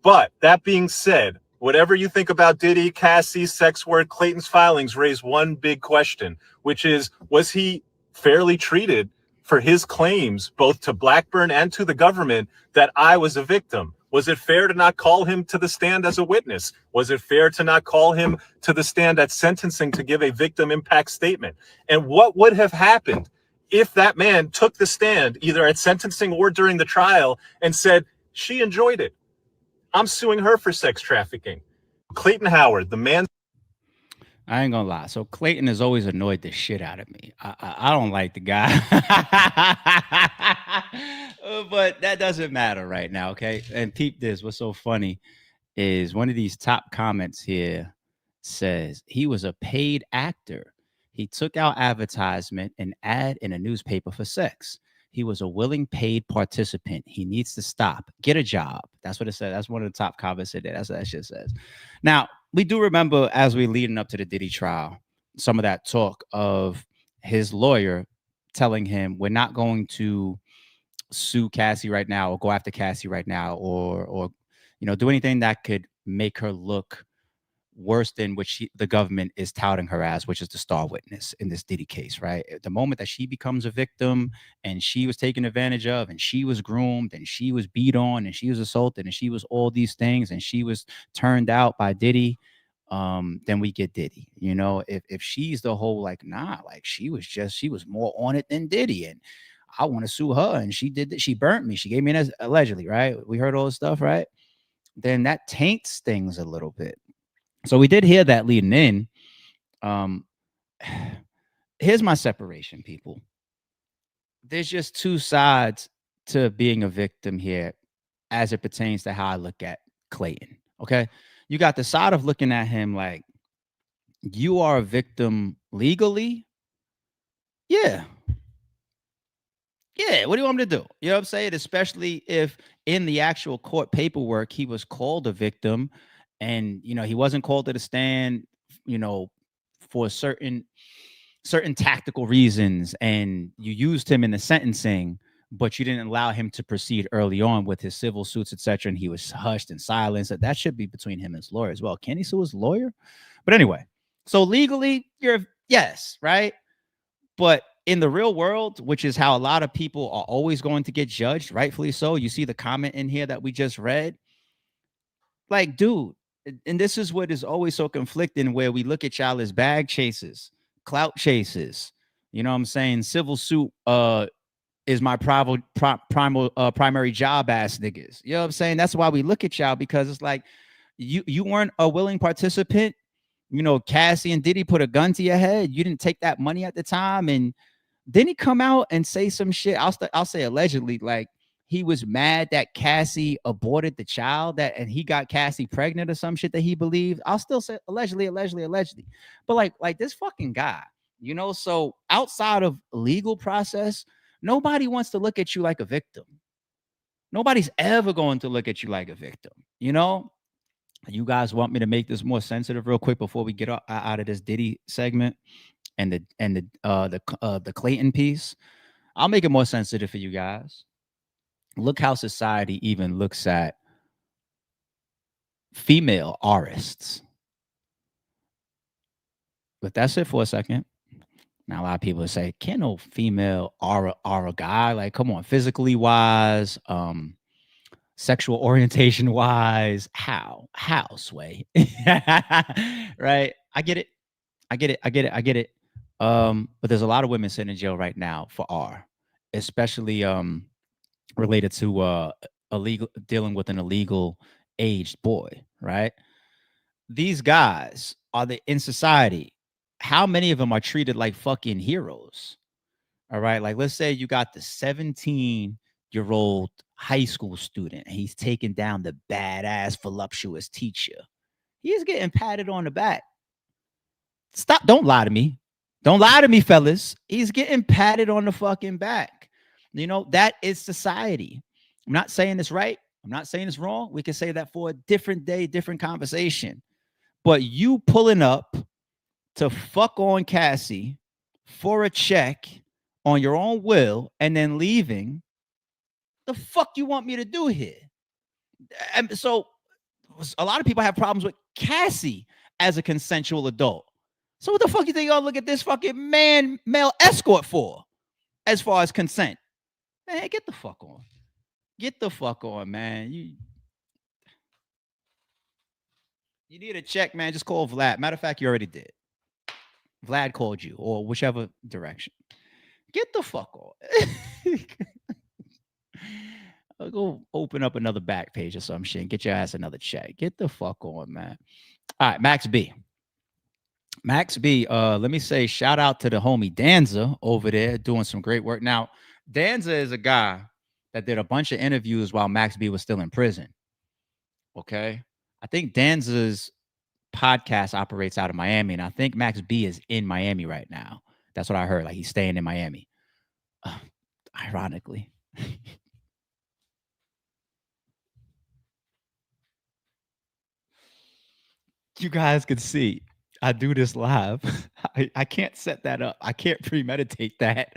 But that being said, whatever you think about Diddy, Cassie, sex work, Clayton's filings raise one big question, which is, was he fairly treated for his claims, both to Blackburn and to the government, that I was a victim? Was it fair to not call him to the stand as a witness? Was it fair to not call him to the stand at sentencing to give a victim impact statement? And what would have happened if that man took the stand either at sentencing or during the trial and said, she enjoyed it, I'm suing her for sex trafficking? Clayton Howard, the man. I ain't gonna lie. So Clayton has always annoyed the shit out of me. I don't like the guy, but that doesn't matter right now, okay? And peep this. What's so funny is one of these top comments here says he was a paid actor. He took out advertisement and ad in a newspaper for sex. He was a willing paid participant. He needs to stop. Get a job. That's what it said. That's one of the top comments it did. That's what that shit says. Now, we do remember as we leading up to the Diddy trial, some of that talk of his lawyer telling him, we're not going to sue Cassie right now or go after Cassie right now or you know, do anything that could make her look worse than what the government is touting her as, which is the star witness in this Diddy case, right? At the moment that she becomes a victim and she was taken advantage of and she was groomed and she was beat on and she was assaulted and she was all these things and she was turned out by Diddy, then we get Diddy. You know, if she's the whole like, nah, like she was more on it than Diddy and I want to sue her and she did that, she burnt me, she gave me an allegedly, right? We heard all this stuff, right? Then that taints things a little bit. So we did hear that leading in. Here's my separation, people. There's just two sides to being a victim here as it pertains to how I look at Clayton, okay? You got the side of looking at him like, you are a victim legally, yeah. Yeah, what do you want me to do? You know what I'm saying? Especially if in the actual court paperwork he was called a victim and he wasn't called to the stand, you know, for certain tactical reasons, and you used him in the sentencing, but you didn't allow him to proceed early on with his civil suits, etc. And he was hushed and silenced. That should be between him and his lawyer as well. Can he sue his lawyer? But anyway, so legally, yes, right? But in the real world, which is how a lot of people are always going to get judged, rightfully so. You see the comment in here that we just read. Like, dude, and this is what is always so conflicting, where we look at y'all as bag chasers, clout chasers. You know what I'm saying? Civil suit is my primary job ass niggas. You know what I'm saying? That's why we look at y'all, because it's like you weren't a willing participant. Cassie and Diddy put a gun to your head. You didn't take that money at the time, and then he come out and say some shit. I'll say allegedly, like he was mad that Cassie aborted the child, and he got Cassie pregnant or some shit that he believed. I'll still say allegedly. But like this fucking guy, so outside of legal process, nobody wants to look at you like a victim. Nobody's ever going to look at you like a victim. You guys want me to make this more sensitive real quick before we get out of this Diddy segment and the Clayton piece? I'll make it more sensitive for you guys. Look how society even looks at female artists. But that's it for a second. Now, a lot of people say, can no female are a guy? Like, come on, physically wise, sexual orientation wise, how Sway? Right? I get it. But there's a lot of women sitting in jail right now for R, especially related to dealing with an illegal aged boy, right? These guys are in society. How many of them are treated like fucking heroes? All right. Like, let's say you got the 17-year-old high school student, and he's taking down the badass, voluptuous teacher. He's getting patted on the back. Stop. Don't lie to me. Don't lie to me, fellas. He's getting patted on the fucking back. That is society. I'm not saying it's right. I'm not saying it's wrong. We can say that for a different day, different conversation. But you pulling up to fuck on Cassie for a check on your own will and then leaving, the fuck you want me to do here? And so a lot of people have problems with Cassie as a consensual adult. So what the fuck you think y'all look at this fucking male escort for as far as consent? Man, get the fuck on. Get the fuck on, man. You need a check, man. Just call Vlad. Matter of fact, you already did. Vlad called you, or whichever direction. Get the fuck on. I'll go open up another back page or some shit and get your ass another check. Get the fuck on, man. All right, Max B. Let me say shout out to the homie Danza over there doing some great work. Now, Danza is a guy that did a bunch of interviews while Max B was still in prison. Okay. I think Danza's podcast operates out of Miami, and I think Max B is in Miami right now. That's what I heard. Like, he's staying in Miami. Ironically. You guys can see I do this live. I can't set that up. I can't premeditate that.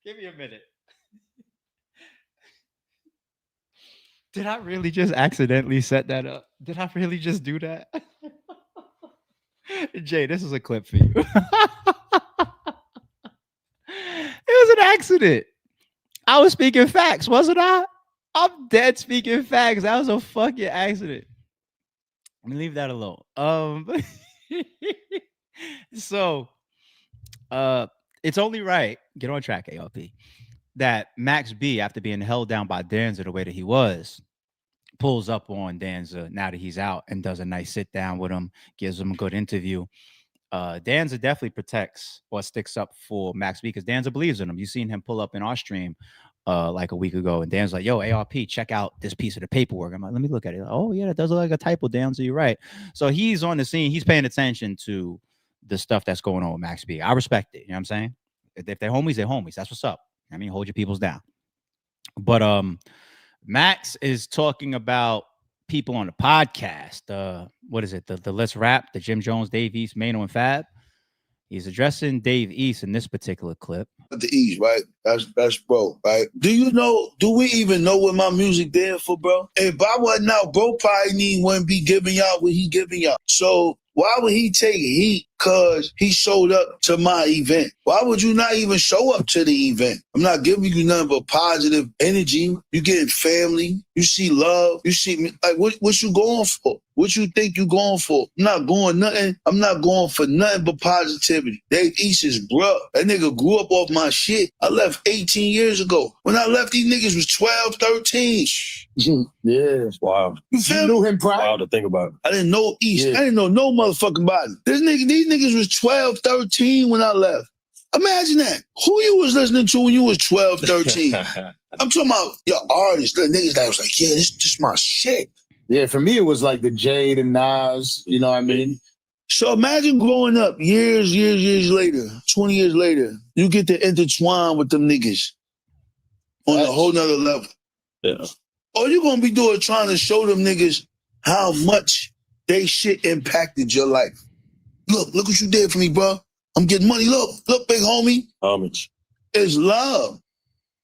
Give me a minute. Did I really just accidentally set that up? Did I really just do that? Jay, this is a clip for you. It was an accident. I was speaking facts, wasn't I? I'm dead speaking facts. That was a fucking accident. Let me leave that alone. So it's only right, get on track, ALP, that Max B, after being held down by Danza the way that he was, pulls up on Danza now that he's out and does a nice sit down with him, gives him a good interview. Danza definitely protects or sticks up for Max B because Danza believes in him. You've seen him pull up in our stream like a week ago, and Dan's like, "Yo, ARP, check out this piece of the paperwork." I'm like, "Let me look at it." Oh yeah, that does look like a typo, Dan. So you're right. So he's on the scene. He's paying attention to the stuff that's going on with Max B. I respect it. You know what I'm saying? If they're homies, they're homies. That's what's up. I mean, hold your peoples down. But Max is talking about people on the podcast. What is it? The Let's Rap, the Jim Jones, Dave East, Mano, and Fab. He's addressing Dave East in this particular clip. The East, right? That's bro, right? Do we even know what my music there for, bro? If I wasn't out, bro probably wouldn't be giving y'all what he giving y'all. So why would he take heat? Cause he showed up to my event. Why would you not even show up to the event? I'm not giving you nothing but positive energy. You getting family. You see love. You see me. Like what you going for? What you think you going for? I'm not going nothing. I'm not going for nothing but positivity. Dave East is bruh. That nigga grew up off my shit. I left 18 years ago. When I left, these niggas was 12, 13. Yeah, it's wild. You feel knew me? him prior. Wild to think about. I didn't know East. Yeah. I didn't know no motherfucking body. These niggas was 12, 13 when I left. Imagine that. Who you was listening to when you was 12, 13? I'm talking about your artists, the niggas that was like, yeah, this my shit. Yeah, for me, it was like the Jade and Nas, you know what I mean? So imagine growing up years later, 20 years later, you get to intertwine with them niggas on a whole nother level. Yeah. All you gonna be doing trying to show them niggas how much they shit impacted your life. Look what you did for me, bro. I'm getting money. Look, big homie. Homage. It's love.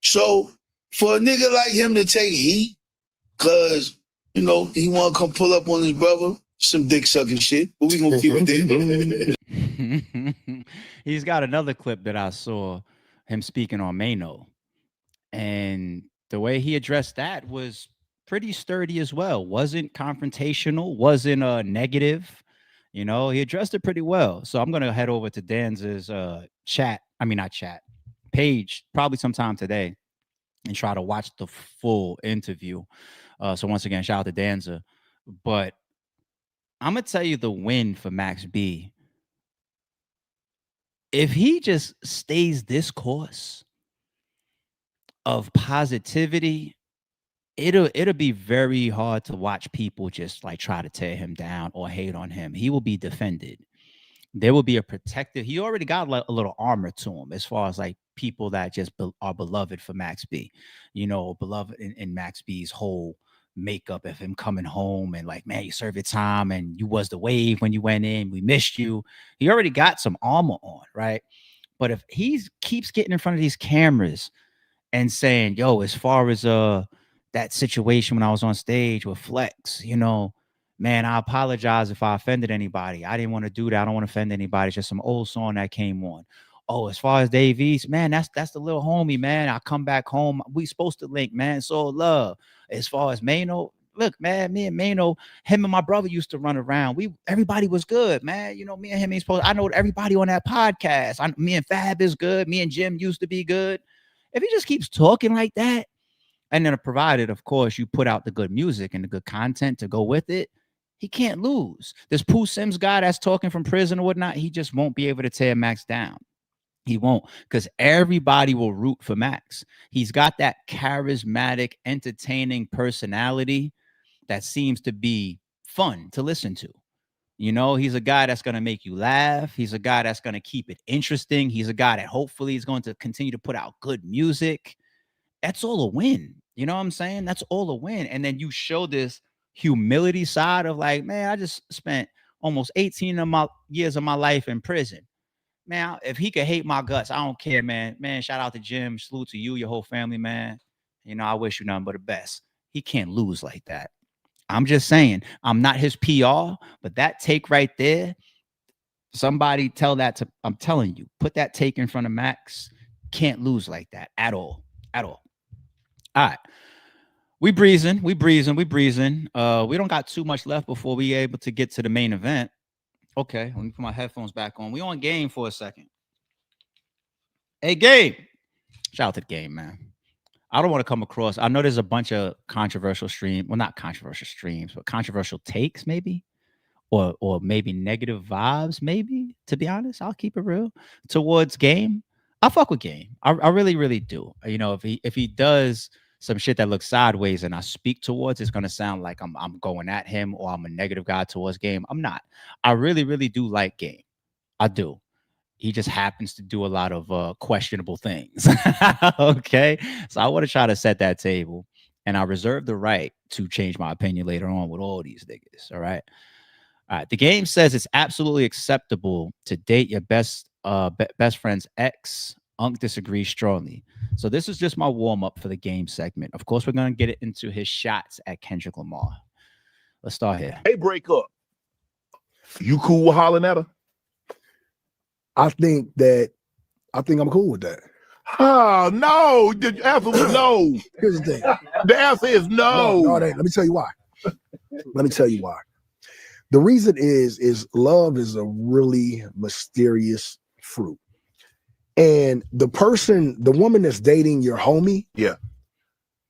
So for a nigga like him to take heat, cause he wanna come pull up on his brother, some dick sucking shit, but we gonna keep it there. He's got another clip that I saw him speaking on Mano, and the way he addressed that was pretty sturdy as well. Wasn't confrontational, wasn't negative. You know, he addressed it pretty well. So I'm gonna head over to Dan's page probably sometime today and try to watch the full interview. So once again, shout out to Danza. But I'm gonna tell you the win for Max B. If he just stays this course of positivity, it'll be very hard to watch people just like try to tear him down or hate on him. He will be defended. There will be a protective. He already got like a little armor to him as far as like people that just are beloved for Max B, beloved in Max B's whole makeup of him coming home and like, man, you served your time and you was the wave when you went in. We missed you. He already got some armor on, right? But if he keeps getting in front of these cameras and saying, yo, as far as that situation when I was on stage with Flex, man, I apologize if I offended anybody. I didn't want to do that. I don't want to offend anybody. It's just some old song that came on. Oh, as far as Dave East, man, that's the little homie, man. I come back home. We supposed to link, man. So love. As far as Mano, look, man, me and Mano, him and my brother used to run around. Everybody was good, man. Me and him ain't supposed. I know everybody on that podcast. Me and Fab is good. Me and Jim used to be good. If he just keeps talking like that, and then provided, of course, you put out the good music and the good content to go with it, he can't lose. This Pooh Sims guy that's talking from prison or whatnot, he just won't be able to tear Max down. He won't, because everybody will root for Max. He's got that charismatic, entertaining personality that seems to be fun to listen to. He's a guy that's going to make you laugh. He's a guy that's going to keep it interesting. He's a guy that hopefully is going to continue to put out good music. That's all a win. You know what I'm saying? That's all a win. And then you show this humility side of like, man, I just spent almost 18 of my years of my life in prison. Man, if he could hate my guts, I don't care, man. Man, shout out to Jim. Salute to you, your whole family, man. I wish you nothing but the best. He can't lose like that. I'm just saying, I'm not his PR, but that take right there, somebody tell that to, I'm telling you, put that take in front of Max. Can't lose like that at all. At all. All right. We breezing. We don't got too much left before we able to get to the main event. Okay, let me put my headphones back on. We on Game for a second. Hey, Game. Shout out to the Game, man. I don't want to come across. I know there's a bunch of controversial streams. Well, not controversial streams, but controversial takes, maybe. Or maybe negative vibes, maybe. To be honest, I'll keep it real. Towards Game. I fuck with Game. I really, really do. You know, if he does some shit that looks sideways and I speak towards, it's gonna sound like I'm going at him or I'm a negative guy towards Game. I'm not. I really, really do like Game. I do. He just happens to do a lot of questionable things. Okay. So I want to try to set that table. And I reserve the right to change my opinion later on with all these niggas. All right. All right. The game says it's absolutely acceptable to date your best friend's ex. Unc disagrees strongly. So this is just my warm up for the game segment. Of course, we're gonna get it into his shots at Kendrick Lamar. Let's start here. They break up. You cool with hollering at her? I think I'm cool with that. Oh no, the answer was no. Here's the thing. The answer is no. No, it ain't. Let me tell you why. Let me tell you why. The reason is love is a really mysterious fruit. And the woman that's dating your homie, Yeah.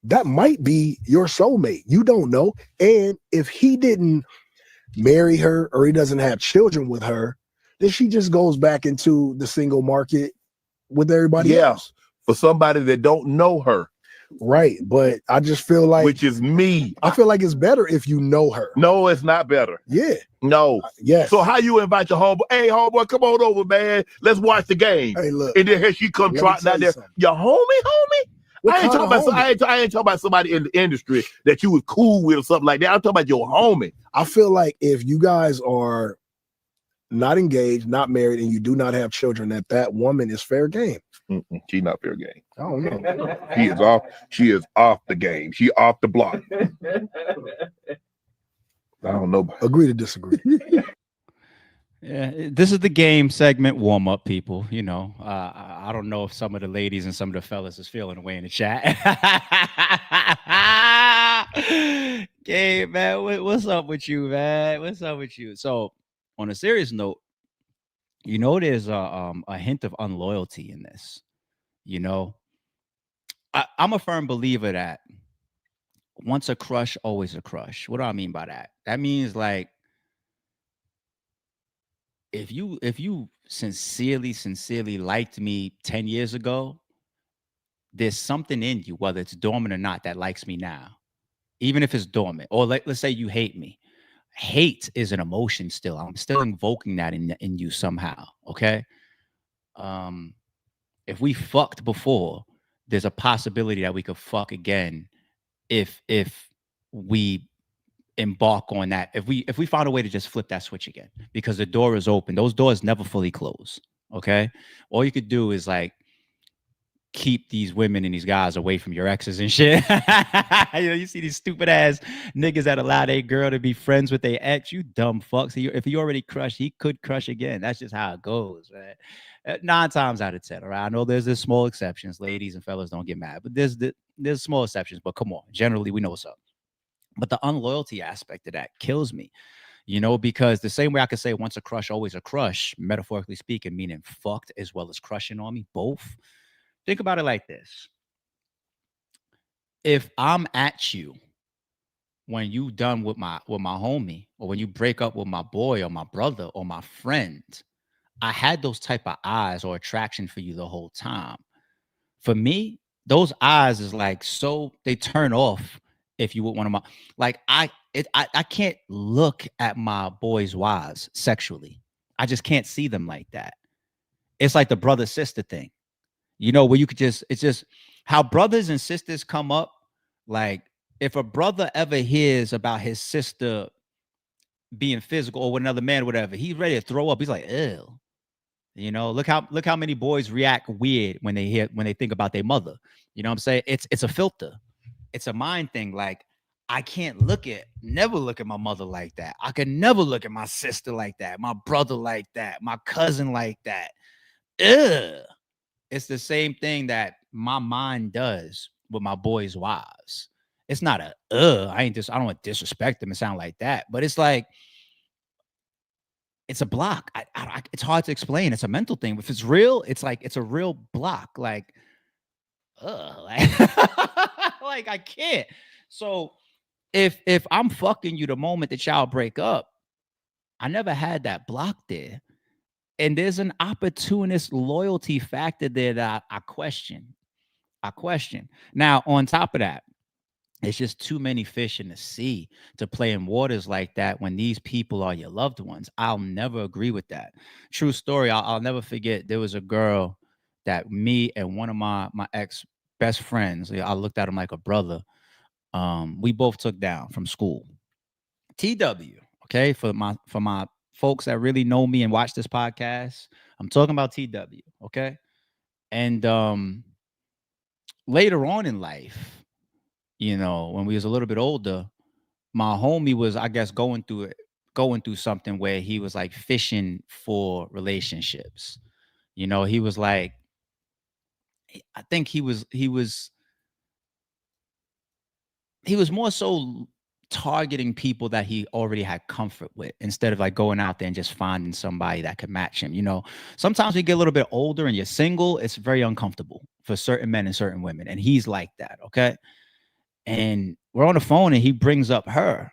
that might be your soulmate. You don't know. And if he didn't marry her or he doesn't have children with her, then she just goes back into the single market with everybody else. For somebody that don't know her. Right. But I just feel like, which is me. I feel like it's better if you know her. No, it's not better. Yeah. No. Yes. So how you invite your homeboy? Hey, homeboy, come on over, man. Let's watch the game. Hey, look. And then here she come trotting out there. Your homie? I ain't talking about somebody in the industry that you was cool with or something like that. I'm talking about your homie. I feel like if you guys are not engaged, not married, and you do not have children, that woman is fair game. She's not fair game. I don't know. She is off the game. She off the block. I don't know. Agree to disagree. Yeah, this is the game segment warm up, people. You know, I don't know if some of the ladies and some of the fellas is feeling away in the chat. Game, man, what's up with you, man? What's up with you? So, on a serious note, you know, there's a hint of unloyalty in this. You know, I'm a firm believer that once a crush, always a crush. What do I mean by that? That means like, if you sincerely liked me 10 years ago, there's something in you, whether it's dormant or not, that likes me now, even if it's dormant. Or let's say you hate me. Hate is an emotion still. I'm still invoking that in you somehow. Okay. If we fucked before, there's a possibility that we could fuck again if we embark on that. If we found a way to just flip that switch again, because the door is open. Those doors never fully close. Okay. All you could do is like keep these women and these guys away from your exes and shit. You know, you see these stupid ass niggas that allow their girl to be friends with their ex. You dumb fucks. If he already crushed, he could crush again. That's just how it goes, right? 9 times out of 10. All right. I know there's small exceptions. Ladies and fellas, don't get mad, but there's small exceptions. But come on, generally we know what's up. But the unloyalty aspect of that kills me, you know, because the same way I could say once a crush, always a crush, metaphorically speaking, meaning fucked as well as crushing on me, both. Think about it like this. If I'm at you when you done with my homie, or when you break up with my boy or my brother or my friend, I had those type of eyes or attraction for you the whole time. For me, those eyes is like, so they turn off if you would one of my, like, I can't look at my boys' wives sexually. I just can't see them like that. It's like the brother sister thing, you know, where you could just, it's just how brothers and sisters come up. Like if a brother ever hears about his sister being physical or with another man, whatever, he's ready to throw up. He's like, ew. You know, look how many boys react weird when they think about their mother. You know what I'm saying? It's a filter. It's a mind thing. Like I can't never look at my mother like that. I can never look at my sister like that, my brother like that, my cousin like that. Ugh. It's the same thing that my mind does with my boys' wives. It's not I don't want to disrespect them and sound like that, but it's like, it's a block. It's hard to explain. It's a mental thing. If it's real, it's like, it's a real block. Like, like, like I can't. So if I'm fucking you the moment that y'all break up, I never had that block there. And there's an opportunist loyalty factor there that I question. Now, on top of that, it's just too many fish in the sea to play in waters like that when these people are your loved ones. I'll never agree with that. True story. I'll never forget. There was a girl that me and one of my ex best friends, I looked at him like a brother. We both took down from school. TW. Okay, for my folks that really know me and watch this podcast, I'm talking about TW. Okay, and later on in life, when we was a little bit older, my homie was, I guess, going through something where he was like fishing for relationships. He was like, I think he was more so targeting people that he already had comfort with instead of like going out there and just finding somebody that could match him. Sometimes we get a little bit older and you're single, it's very uncomfortable for certain men and certain women. And he's like that. Okay. And we're on the phone and he brings up her.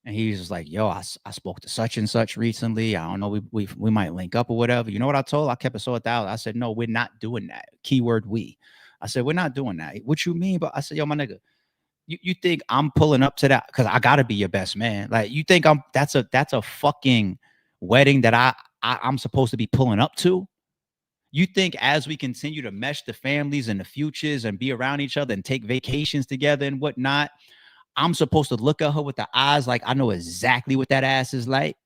And he's just like, yo, I spoke to such and such recently. I don't know, we might link up or whatever. You know what I told? I kept it so 1,000. I said, no, we're not doing that. Keyword we. I said, we're not doing that. What you mean? But I said, yo, my nigga, you think I'm pulling up to that because I gotta be your best man? Like, you think that's a fucking wedding that I'm supposed to be pulling up to? You think as we continue to mesh the families and the futures and be around each other and take vacations together and whatnot, I'm supposed to look at her with the eyes like I know exactly what that ass is like?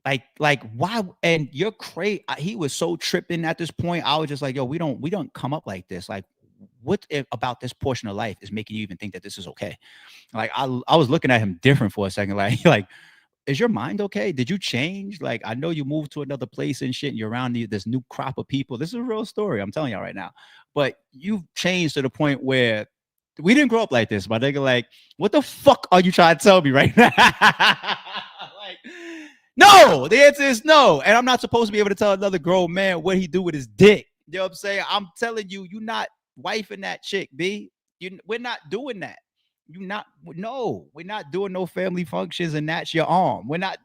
Like why? And you're crazy. He was so tripping at this point. I was just like, yo, we don't come up like this. Like, what about this portion of life is making you even think that this is okay? Like, I was looking at him different for a second. Like, is your mind okay? Did you change? Like, I know you moved to another place and shit, and you're around this new crop of people. This is a real story. I'm telling y'all right now. But you've changed to the point where we didn't grow up like this, my nigga. Like, what the fuck are you trying to tell me right now? Like, no, the answer is no. And I'm not supposed to be able to tell another grown man what he do with his dick. You know what I'm saying? I'm telling you, you're not wifing that chick, B. We're not doing that. We're not doing no family functions and that's your arm. We're not.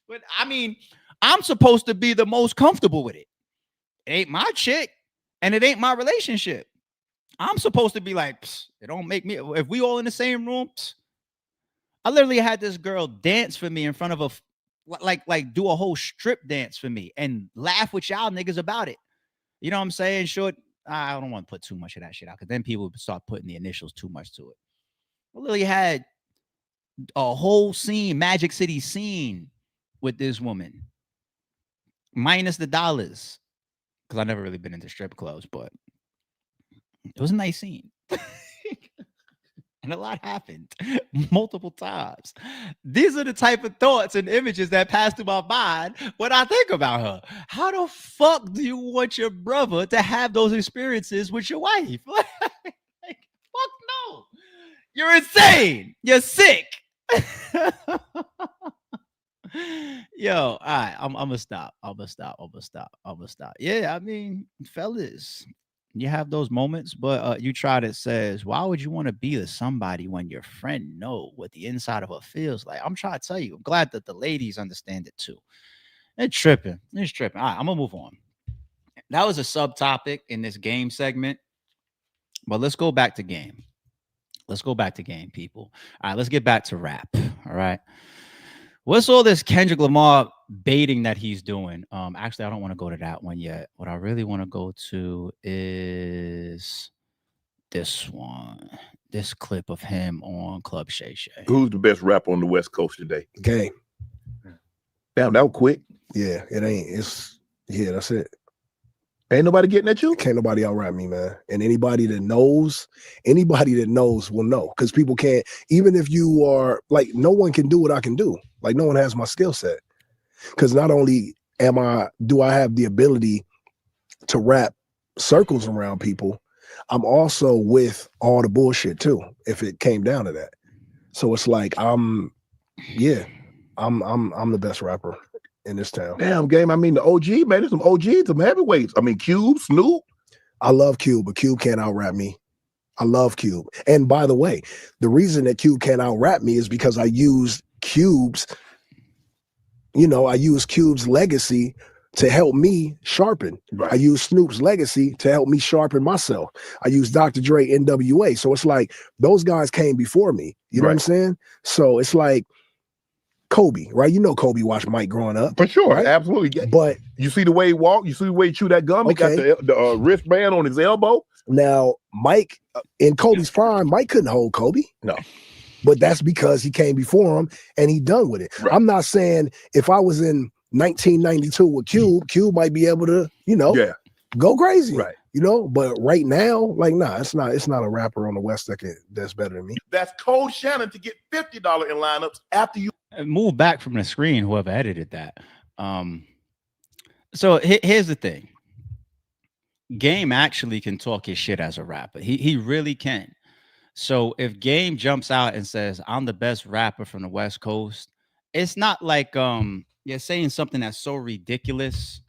But I mean, I'm supposed to be the most comfortable with it. It ain't my chick and it ain't my relationship. I'm supposed to be like, it don't make me, if we all in the same room. I literally had this girl dance for me in front of like do a whole strip dance for me and laugh with y'all niggas about it. You know what I'm saying? Short, I don't want to put too much of that shit out because then people start putting the initials too much to it. I literally had a whole scene, Magic City scene with this woman, minus the dollars, because I've never really been into strip clubs, but it was a nice scene. And a lot happened multiple times. These are the type of thoughts and images that pass through my mind when I think about her. How the fuck do you want your brother to have those experiences with your wife? Like, fuck no. You're insane. You're sick. Yo, all right. I'm gonna stop. Yeah, I mean, fellas, you have those moments, but you tried it says, why would you want to be with somebody when your friend know what the inside of her feels like? I'm trying to tell you, I'm glad that the ladies understand it too. It's tripping. All right, I'm gonna move on. That was a subtopic in this game segment, but let's go back to game. People. All right, let's get back to rap. All right. What's all this Kendrick Lamar baiting that he's doing? Actually, I don't want to go to that one yet. What I really want to go to is this one. This clip of him on Club Shay Shay. Who's the best rapper on the West Coast today? Game. Damn, that was quick. Yeah, it ain't. That's it. Ain't nobody getting at you? Can't nobody out rap me, man. And anybody that knows will know. Because people can't, even if you are like, no one can do what I can do. Like, no one has my skill set. Because not only do I have the ability to wrap circles around people, I'm also with all the bullshit too, if it came down to that. So it's like I'm the best rapper in this town. Damn, Game. I mean, the OG, man, there's some OGs, some heavyweights. I mean, Cube, Snoop. I love Cube, but Cube can't out-rap me. I love Cube. And by the way, the reason that Cube can't out-rap me is because I used Cube's you know, I use Cube's legacy to help me sharpen. Right. I use Snoop's legacy to help me sharpen myself. I use Dr. Dre, NWA. So it's like those guys came before me. You know what I'm saying? So it's like Kobe, right? You know Kobe watched Mike growing up. For sure, right? absolutely. But you see the way he walked, you see the way he chew that gum, he got the wristband on his elbow. Now, Mike, in Kobe's prime, Mike couldn't hold Kobe. No. But that's because he came before him and he done with it. Right. I'm not saying if I was in 1992 with Cube might be able to, you know, go crazy. Right. You know, but right now, like, nah, it's not a rapper on the West that's better than me. That's Cole Shannon to get $50 in lineups after you move back from the screen, whoever edited that. So here's the thing. Game actually can talk his shit as a rapper. He really can. So if Game jumps out and says, I'm the best rapper from the West Coast, it's not like you're saying something that's so ridiculous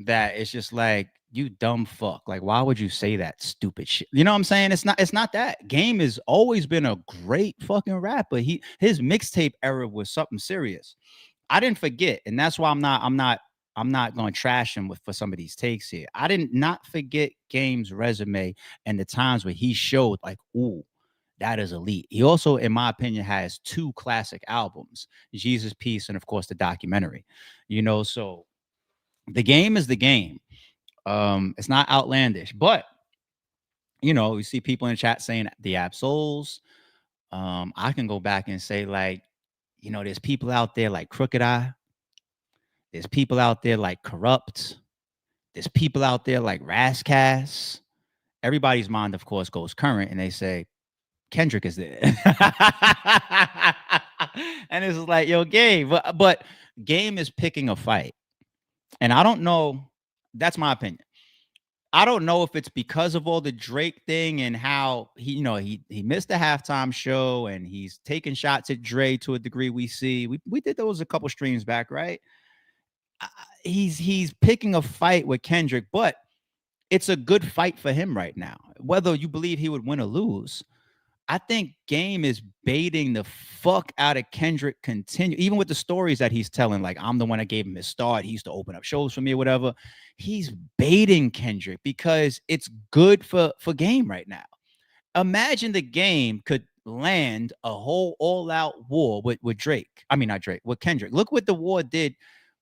that it's just like, you dumb fuck. Like, why would you say that stupid shit? You know what I'm saying? It's not that. Game has always been a great fucking rapper. His mixtape era was something serious. I didn't forget, and that's why I'm not going to trash him for some of these takes here. I did not forget Game's resume and the times where he showed like, ooh, that is elite. He also, in my opinion, has 2 classic albums, Jesus Peace and of course the documentary. You know, so the game is the game. It's not outlandish, but you know, you see people in the chat saying the Absols. I can go back and say, like, you know, there's people out there like Crooked Eye. There's people out there like Corrupt. There's people out there like Rascass. Everybody's mind, of course, goes current, and they say Kendrick is there. And it's like, yo, Game, but Game is picking a fight, and I don't know. That's my opinion. I don't know if it's because of all the Drake thing and how he missed the halftime show and he's taking shots at Dre to a degree. We did those a couple streams back, right? He's picking a fight with Kendrick, but it's a good fight for him right now. Whether you believe he would win or lose, I think Game is baiting the fuck out of Kendrick even with the stories that he's telling, like, I'm the one that gave him his start. He used to open up shows for me or whatever. He's baiting Kendrick because it's good for Game right now. Imagine the Game could land a whole all-out war with Drake. I mean, not Drake, with Kendrick. Look what the war did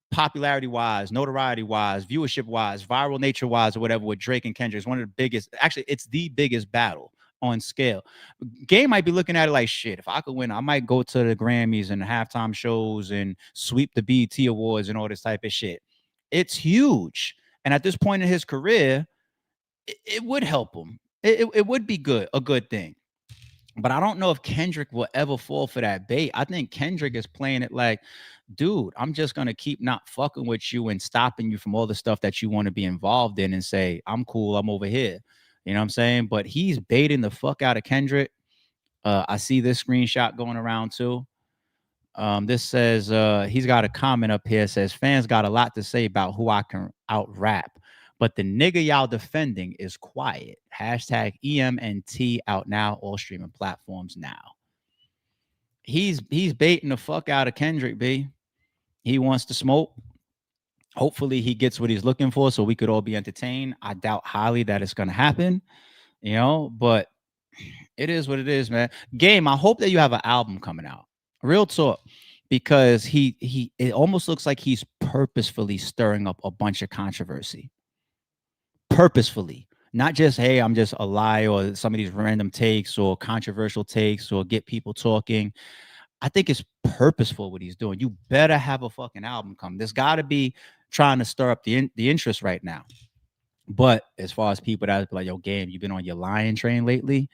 popularity-wise, notoriety-wise, viewership-wise, viral nature-wise, or whatever with Drake and Kendrick. It's one of the biggest, actually, it's the biggest battle on scale. Game might be looking at it like, shit, if I could win, I might go to the Grammys and the halftime shows and sweep the BET Awards and all this type of shit. It's huge. And at this point in his career, it would help him. It would be a good thing. But I don't know if Kendrick will ever fall for that bait. I think Kendrick is playing it like, dude, I'm just going to keep not fucking with you and stopping you from all the stuff that you want to be involved in and say, I'm cool, I'm over here. You know what I'm saying? But he's baiting the fuck out of Kendrick. I see this screenshot going around too. This says, he's got a comment up here. Says, fans got a lot to say about who I can out rap, but the nigga y'all defending is quiet. Hashtag EMNT out now, all streaming platforms now. He's baiting the fuck out of Kendrick, B. He wants to smoke. Hopefully he gets what he's looking for so we could all be entertained. I doubt highly that it's going to happen, you know, but it is what it is, man. Game, I hope that you have an album coming out. Real talk, because it almost looks like he's purposefully stirring up a bunch of controversy. Purposefully. Not just, hey, I'm just a lie or some of these random takes or controversial takes or get people talking. I think it's purposeful what he's doing. You better have a fucking album come. There's got to be trying to stir up the interest right now. But as far as people that like, yo, Game, you've been on your lion train lately.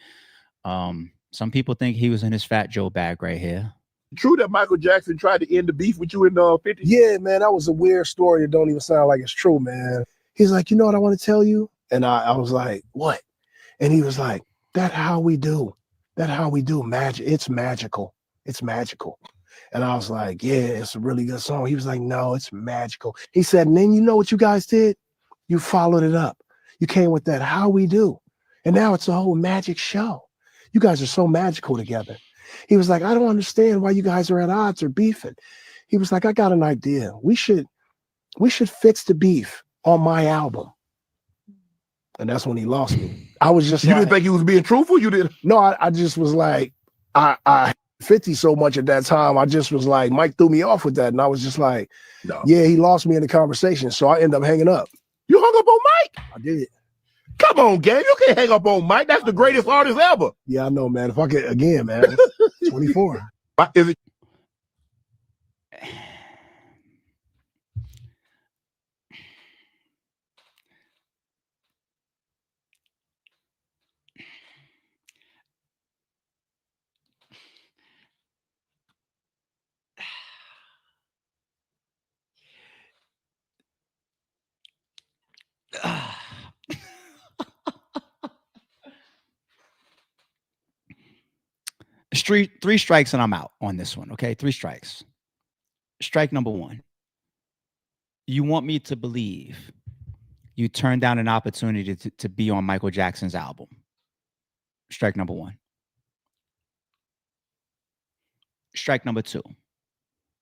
Some people think he was in his Fat Joe bag right here. True that Michael Jackson tried to end the beef with you in 50? Yeah, man, that was a weird story. It don't even sound like it's true, man. He's like, you know what I want to tell you? And I was like, what? And he was like, that's how we do. That's how we do magic. It's magical. It's magical. And I was like, yeah, it's a really good song. He was like, no, it's magical. He said, and then you know what you guys did? You followed it up. You came with that how we do. And now it's a whole magic show. You guys are so magical together. He was like, I don't understand why you guys are at odds or beefing. He was like, I got an idea. We should fix the beef on my album. And that's when he lost me. I was just You didn't think he was being truthful? You didn't? No, I just was like, I 50 so much at that time. I just was like, Mike threw me off with that. And I was just like, No. yeah, he lost me in the conversation. So I ended up hanging up. You hung up on Mike? I did. Come on, gang. You can't hang up on Mike. That's the greatest artist ever. Yeah, I know, man. If I could, again, man, 24. Is it? Three strikes and I'm out on this one. Okay, 3 strikes. Strike number 1. You want me to believe you turned down an opportunity to be on Michael Jackson's album. Strike number 1. Strike number 2.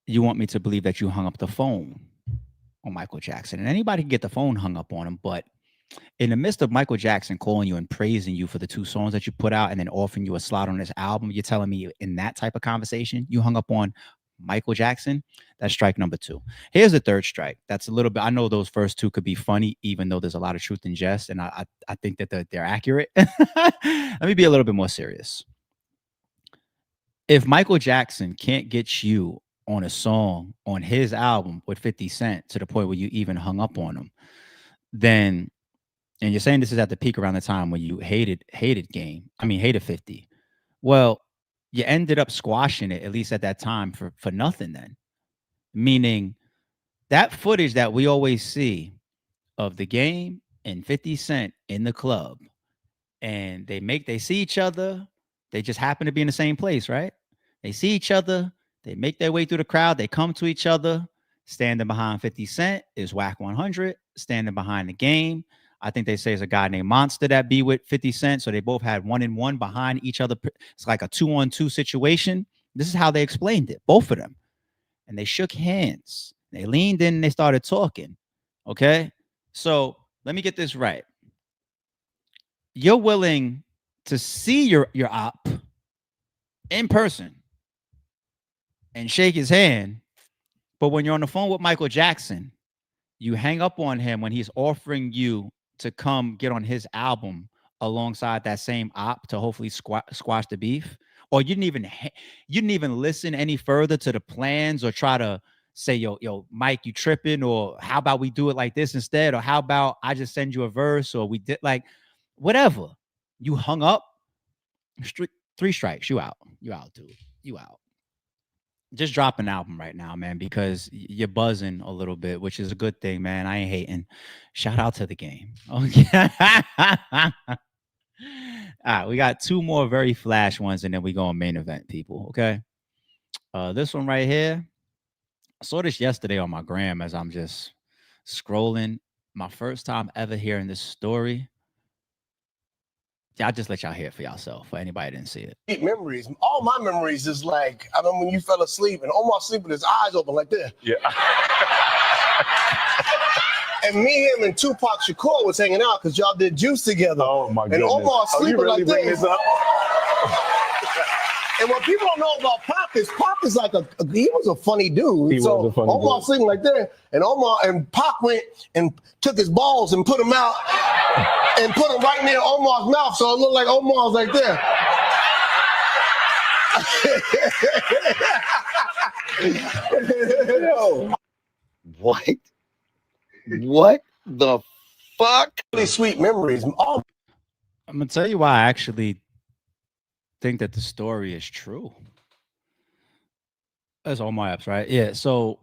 You want me to believe that you hung up the phone on Michael Jackson. And anybody can get the phone hung up on him, but in the midst of Michael Jackson calling you and praising you for the 2 songs that you put out and then offering you a slot on this album, you're telling me in that type of conversation, you hung up on Michael Jackson? That's strike number 2. Here's the 3rd strike. That's a little bit, I know those first 2 could be funny, even though there's a lot of truth in jest, and I think that they're accurate. Let me be a little bit more serious. If Michael Jackson can't get you on a song on his album with 50 Cent to the point where you even hung up on him, then, and you're saying this is at the peak around the time when you hated Game. I mean, hated 50. Well, you ended up squashing it, at least at that time, for nothing then. Meaning that footage that we always see of the Game and 50 Cent in the club, and they see each other. They just happen to be in the same place, right? They see each other. They make their way through the crowd. They come to each other. Standing behind 50 Cent is Whack 100. Standing behind the Game, I think they say it's a guy named Monster that be with 50 Cent. So they both had 1-1 behind each other. It's like a 2-on-2 situation. This is how they explained it, both of them. And they shook hands. They leaned in and they started talking. Okay? So let me get this right. You're willing to see your op in person and shake his hand, but when you're on the phone with Michael Jackson, you hang up on him when he's offering you to come get on his album alongside that same op to hopefully squash the beef. Or you didn't even listen any further to the plans or try to say, yo, Mike, you tripping? Or how about we do it like this instead? Or how about I just send you a verse? Or we did like whatever. You hung up. 3 strikes. You out. You out, dude. You out. Just drop an album right now, man, because you're buzzing a little bit, which is a good thing, man. I ain't hating. Shout out to the Game. Okay. All right, we got 2 more very flash ones, and then we go on main event, people. Okay. This one right here. I saw this yesterday on my gram as I'm just scrolling. My first time ever hearing this story. I'll just let y'all hear it for yourself. For anybody that didn't see it. Memories. All my memories is like, I remember when you fell asleep and Omar sleep with his eyes open like this. Yeah. And me, him, and Tupac Shakur was hanging out because y'all did Juice together. Oh my goodness. And Omar sleeping really like this. And what people don't know about Pac is like he was a funny dude. Omar sleeping like that, and Omar and Pac went and took his balls and put them out and put them right near Omar's mouth, so it looked like Omar's like that. Yo. What the fuck? Really sweet memories. I'm gonna tell you why I actually think that the story is true. That's Omar Epps, right? Yeah. So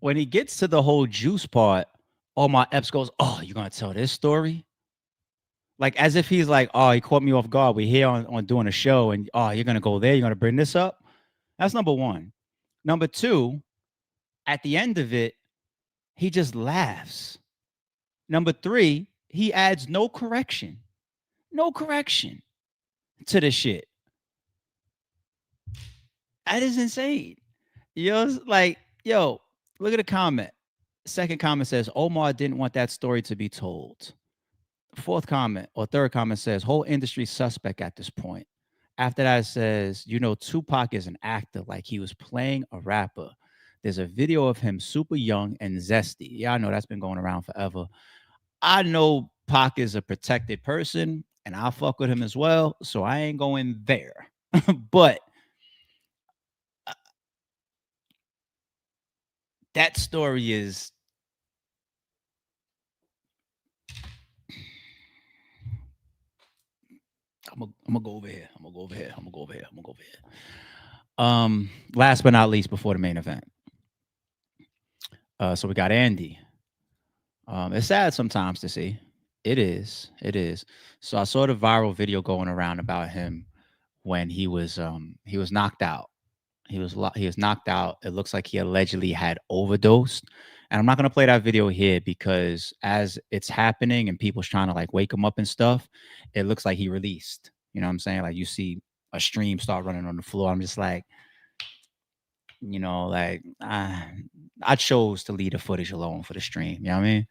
when he gets to the whole Juice part, Omar Epps goes, "Oh, you're gonna tell this story?" Like as if he's like, "Oh, he caught me off guard. We're here on doing a show, and oh, you're gonna go there. You're gonna bring this up." That's number 1. Number 2, at the end of it, he just laughs. Number 3, he adds no correction to the shit. That is insane. You know, like Yo, look at the comment. Second comment says Omar didn't want that story to be told. Fourth comment or third comment says whole industry suspect at this point. After that, it says, you know, Tupac is an actor, like he was playing a rapper. There's a video of him super young and zesty. Yeah, I know that's been going around forever. I know Pac is a protected person and I'll fuck with him as well. So I ain't going there. But that story is I'm gonna go over here. I'm gonna go over here. I'm gonna go over here. I'm gonna go over here. Last but not least, before the main event. So we got Andy. It's sad sometimes to see. It is. It is. So I saw the viral video going around about him when he was knocked out. He was knocked out. It looks like he allegedly had overdosed. And I'm not gonna play that video here because as it's happening and people's trying to like wake him up and stuff, it looks like he released. You know what I'm saying? Like you see a stream start running on the floor. I'm just like, you know, like I chose to leave the footage alone for the stream. You know what I mean?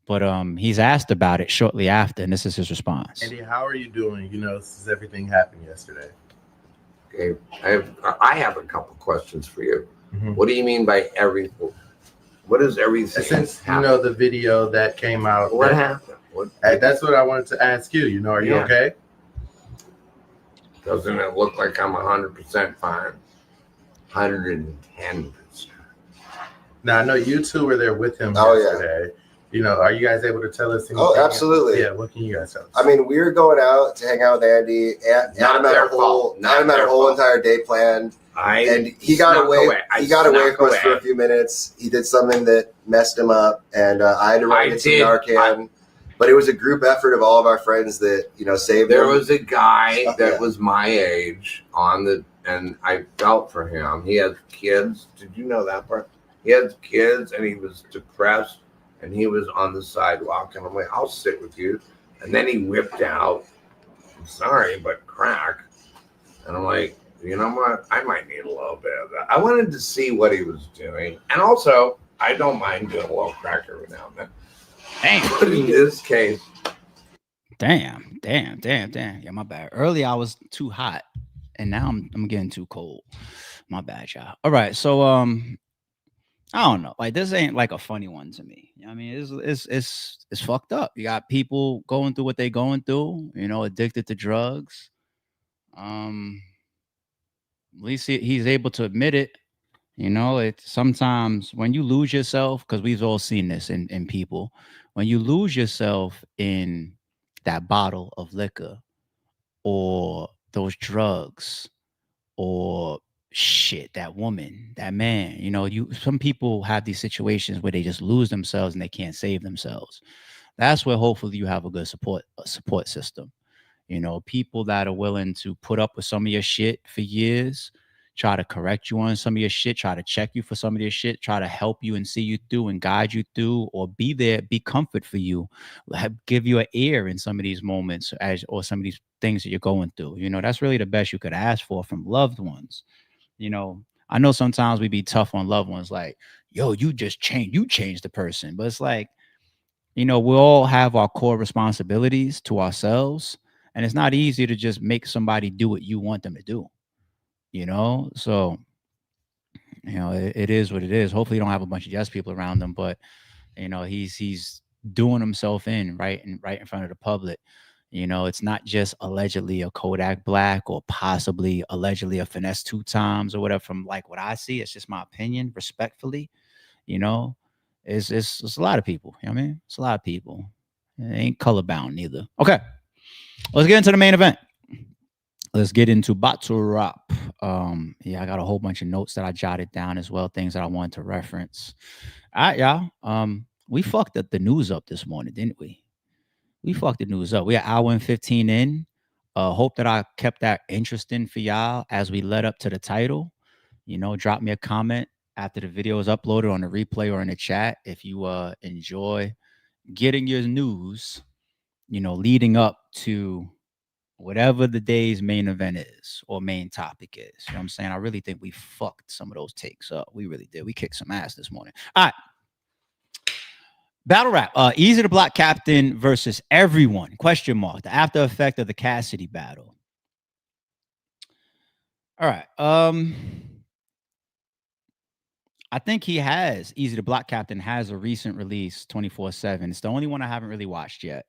But he's asked about it shortly after, and this is his response. Andy, how are you doing? You know, since everything happened yesterday. Okay, I have a couple questions for you. What do you mean by everything? What is everything? Since you know the video that came out. What happened? That's what I wanted to ask you. You know, are you okay? Doesn't it look like I'm 100% fine? 110%. Now I know you two were there with him yesterday. You know, are you guys able to tell us anything? Oh, absolutely. Yeah, what can you guys tell us? I mean, we were going out to hang out with Andy. Adam had a whole entire day planned. And he got away. He got away from us for a few minutes. He did something that messed him up, and I had to run into Narcan. But it was a group effort of all of our friends that saved him. There was a guy that was my age and I felt for him. He has kids. Did you know that part? He has kids, and he was depressed. And he was on the sidewalk, and I'm like, I'll sit with you. And then he whipped out, I'm sorry, but crack. And I'm like, you know what? I might need a little bit of that. I wanted to see what he was doing. And also, I don't mind doing a little crack every now and then. Damn. But in this case. Damn. Yeah, my bad. Earlier I was too hot, and now I'm getting too cold. My bad, y'all. All right, so I don't know. Like this ain't like a funny one to me. You know what I mean, it's fucked up. You got people going through what they going through. You know, addicted to drugs. At least he's able to admit it. You know, it's sometimes when you lose yourself, because we've all seen this in people. When you lose yourself in that bottle of liquor, or those drugs, or shit, that woman, that man, some people have these situations where they just lose themselves and they can't save themselves. That's where hopefully you have a good support system. People that are willing to put up with some of your shit for years, try to correct you on some of your shit, try to check you for some of your shit, try to help you and see you through and guide you through, or be there, be comfort for you, give you an ear in some of these moments or some of these things that you're going through. That's really the best you could ask for from loved ones. I know sometimes we be tough on loved ones, like, yo, you changed the person. But it's like, we all have our core responsibilities to ourselves, and it's not easy to just make somebody do what you want them to do. So, it is what it is. Hopefully you don't have a bunch of yes people around them, but he's doing himself right in front of the public. It's not just allegedly a Kodak Black or possibly allegedly a Finesse 2 times or whatever. From like what I see, it's just my opinion, respectfully. It's a lot of people. You know what I mean? It's a lot of people. It ain't colorbound neither. Okay, let's get into the main event. Let's get into Battle Rap. I got a whole bunch of notes that I jotted down as well, things that I wanted to reference. All right, y'all. We fucked up the news up this morning, didn't we? We fucked the news up. We are hour and 15 in. Hope that I kept that interesting for y'all as we led up to the title. Drop me a comment after the video is uploaded on the replay or in the chat if you enjoy getting your news, leading up to whatever the day's main event is or main topic is. You know what I'm saying? I really think we fucked some of those takes up. We really did. We kicked some ass this morning. All right. Battle rap. Eazy the Block Captain versus everyone. Question mark. The after effect of the Cassidy battle. All right. I think Eazy the Block Captain has a recent release 24/7. It's the only one I haven't really watched yet.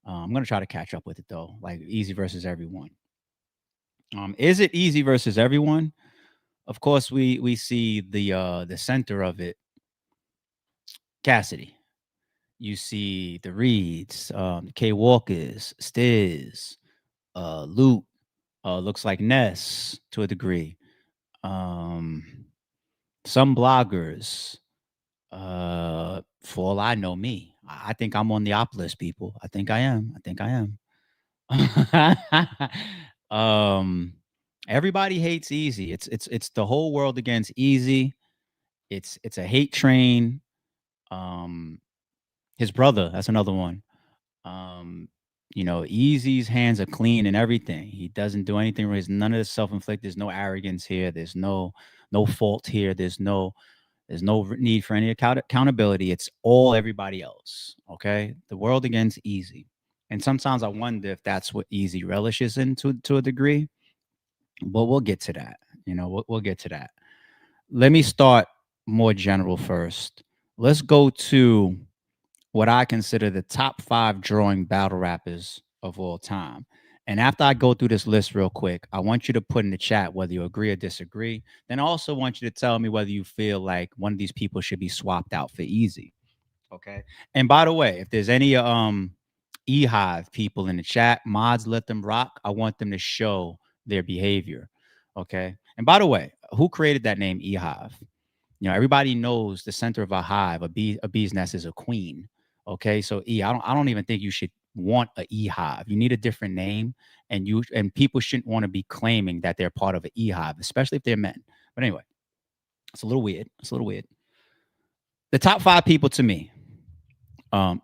I'm gonna try to catch up with it though, like Eazy versus everyone. Is it Eazy versus everyone? Of course, we see the center of it, Cassidy. You see the Reeds, K Walkers, Stiz, Loot, looks like Ness to a degree. Some bloggers, for all I know, me. I think I'm on the op list, people. I think I am. Everybody hates Eazy. It's the whole world against Eazy. It's a hate train. His brother, that's another one. You know, Eazy's hands are clean and everything. He doesn't do anything wrong. None of this self-inflicted. There's no arrogance here. There's no fault here. There's no need for any accountability. It's all everybody else. Okay, the world against Eazy. And sometimes I wonder if that's what Eazy relishes in to a degree. But we'll get to that. You know, we'll get to that. Let me start more general first. Let's go to what I consider the top 5 drawing battle rappers of all time. And after I go through this list real quick, I want you to put in the chat whether you agree or disagree. Then I also want you to tell me whether you feel like one of these people should be swapped out for Eazy. Okay. And by the way, if there's any E-Hive people in the chat, mods, let them rock. I want them to show their behavior. Okay. And by the way, who created that name E-Hive? You know, everybody knows the center of a hive, a bee's nest is a queen. Okay. So I don't even think you should want a E-Hive. You need a different name, and people shouldn't want to be claiming that they're part of an E-Hive, especially if they're men. But anyway, it's a little weird. The top 5 people to me: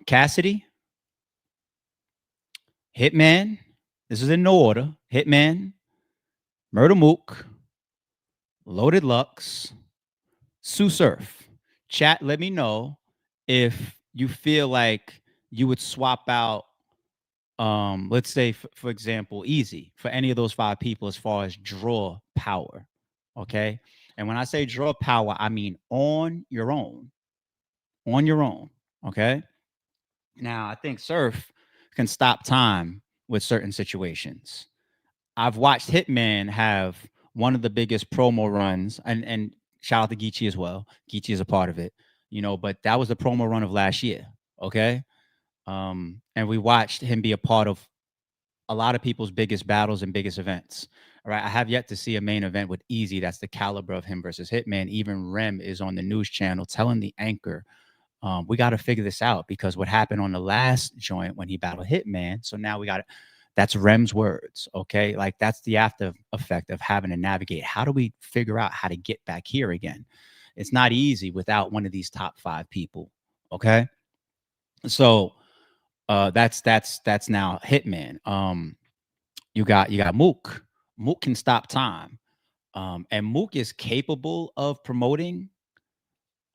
Cassidy, Hitman. This is in no order. Hitman, Murder Mook, Loaded Lux, Sue Surf. Chat, let me know if you feel like you would swap out, let's say, for example, Eazy for any of those 5 people as far as draw power. Okay. And when I say draw power, I mean on your own. Okay. Now, I think Surf can stop time with certain situations. I've watched Hitman have one of the biggest promo runs, and shout out to Geechee as well. Geechee is a part of it, you know, but that was the promo run of last year. Okay. And we watched him be a part of a lot of people's biggest battles and biggest events. All right. I have yet to see a main event with Eazy that's the caliber of him versus Hitman. Even Rem is on the news channel telling the anchor, we got to figure this out, because what happened on the last joint when he battled Hitman. So now we got it. That's Rem's words. Okay. Like, that's the after effect of having to navigate. How do we figure out how to get back here again? It's not easy without one of these top 5 people. Okay. So that's now Hitman. You got Mook. Mook can stop time. And Mook is capable of promoting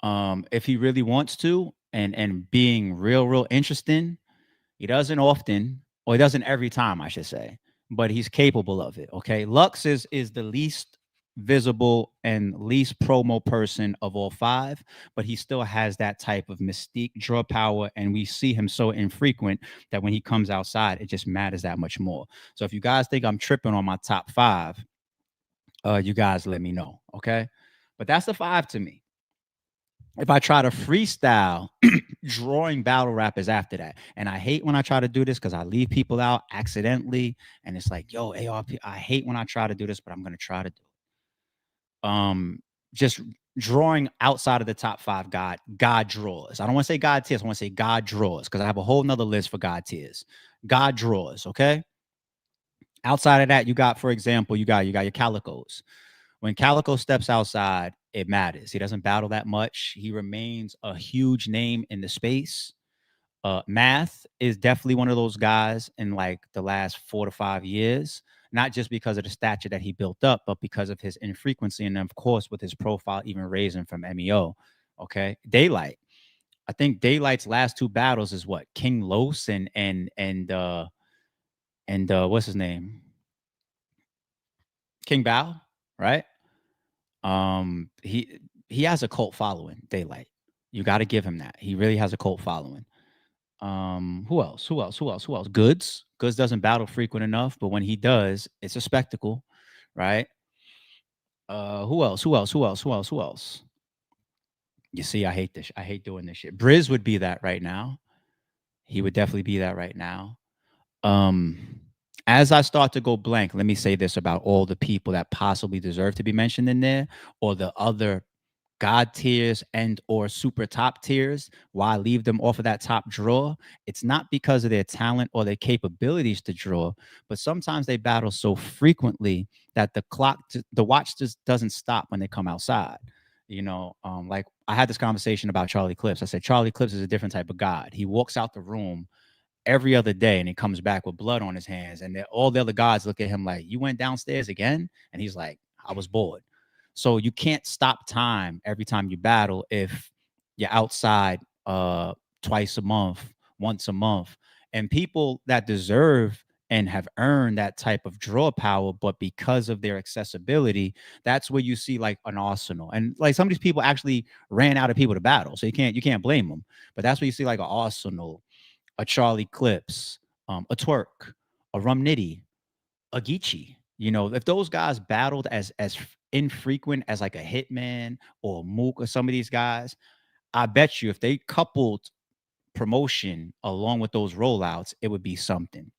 if he really wants to, and being real interesting. He doesn't often, or he doesn't every time, I should say, but he's capable of it. Okay. Lux is the least visible and least promo person of all 5, but he still has that type of mystique, draw power, and we see him so infrequent that when he comes outside, it just matters that much more. So if you guys think I'm tripping on my top 5, you guys let me know. Okay. But that's the 5 to me. If I try to freestyle drawing battle rappers after that, and I hate when I try to do this because I leave people out accidentally, and it's like, yo, ARP, I hate when I try to do this, but I'm going to try to do it. Just drawing outside of the top 5 God draws. I don't want to say God tiers. I want to say God draws, because I have a whole nother list for God tiers. God draws. Okay. Outside of that, you got, for example, you got your Calicos. When Calico steps outside, it matters. He doesn't battle that much. He remains a huge name in the space. Math is definitely one of those guys in like the last 4 to 5 years, not just because of the stature that he built up, but because of his infrequency and of course with his profile even raising from MEO. Okay, Daylight. I think Daylight's last 2 battles is what, King Los and what's his name, King Bao, right? He has a cult following, Daylight. You got to give him that. He really has a cult following. Who else? Who else? Who else? Who else? Goods. Goods doesn't battle frequent enough, but when he does, it's a spectacle, right? Who else? Who else? Who else? Who else? Who else? You see, I hate this. I hate doing this shit. Briz would be that right now. He would definitely be that right now. As I start to go blank, let me say this about all the people that possibly deserve to be mentioned in there, or the other God tiers and or super top tiers. Why leave them off of that top draw? It's not because of their talent or their capabilities to draw, but sometimes they battle so frequently that the watch just doesn't stop when they come outside. You know, like I had this conversation about Charlie Clips. I said Charlie Clips is a different type of God. He walks out the room every other day and he comes back with blood on his hands, and all the other gods look at him like, you went downstairs again? And he's like, I was bored. So you can't stop time every time you battle if you're outside twice a month, once a month. And people that deserve and have earned that type of draw power, but because of their accessibility, that's where you see like an Arsenal. And like some of these people actually ran out of people to battle. So you can't blame them. But that's where you see like an Arsenal, a Charlie Clips, a Twerk, a Rum Nitty, a Geechee. You know, if those guys battled as infrequent as like a Hitman or Mook or some of these guys, I bet you if they coupled promotion along with those rollouts, it would be something.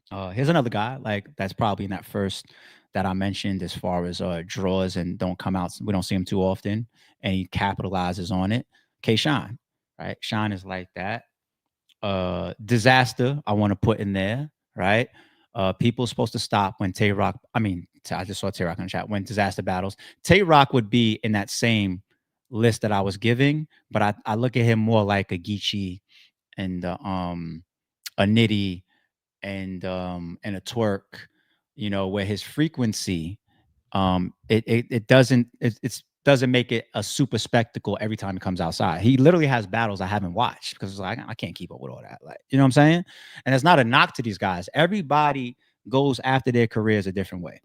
Here's another guy like that's probably in that first that I mentioned as far as draws and don't come out. We don't see him too often, and he capitalizes on it. K-Shine, right? Shine is like that. Disaster, I want to put in there, right? People supposed to stop when Tay-Rock, I just saw Tay-Rock in the chat, when Disaster battles. Tay-Rock would be in that same list that I was giving, but I look at him more like a Geechee and a Nitty and a Twerk, you know, where his frequency, it doesn't make it a super spectacle every time he comes outside. He literally has battles I haven't watched because it's like I can't keep up with all that. Like, you know what I'm saying? And it's not a knock to these guys. Everybody goes after their careers a different way.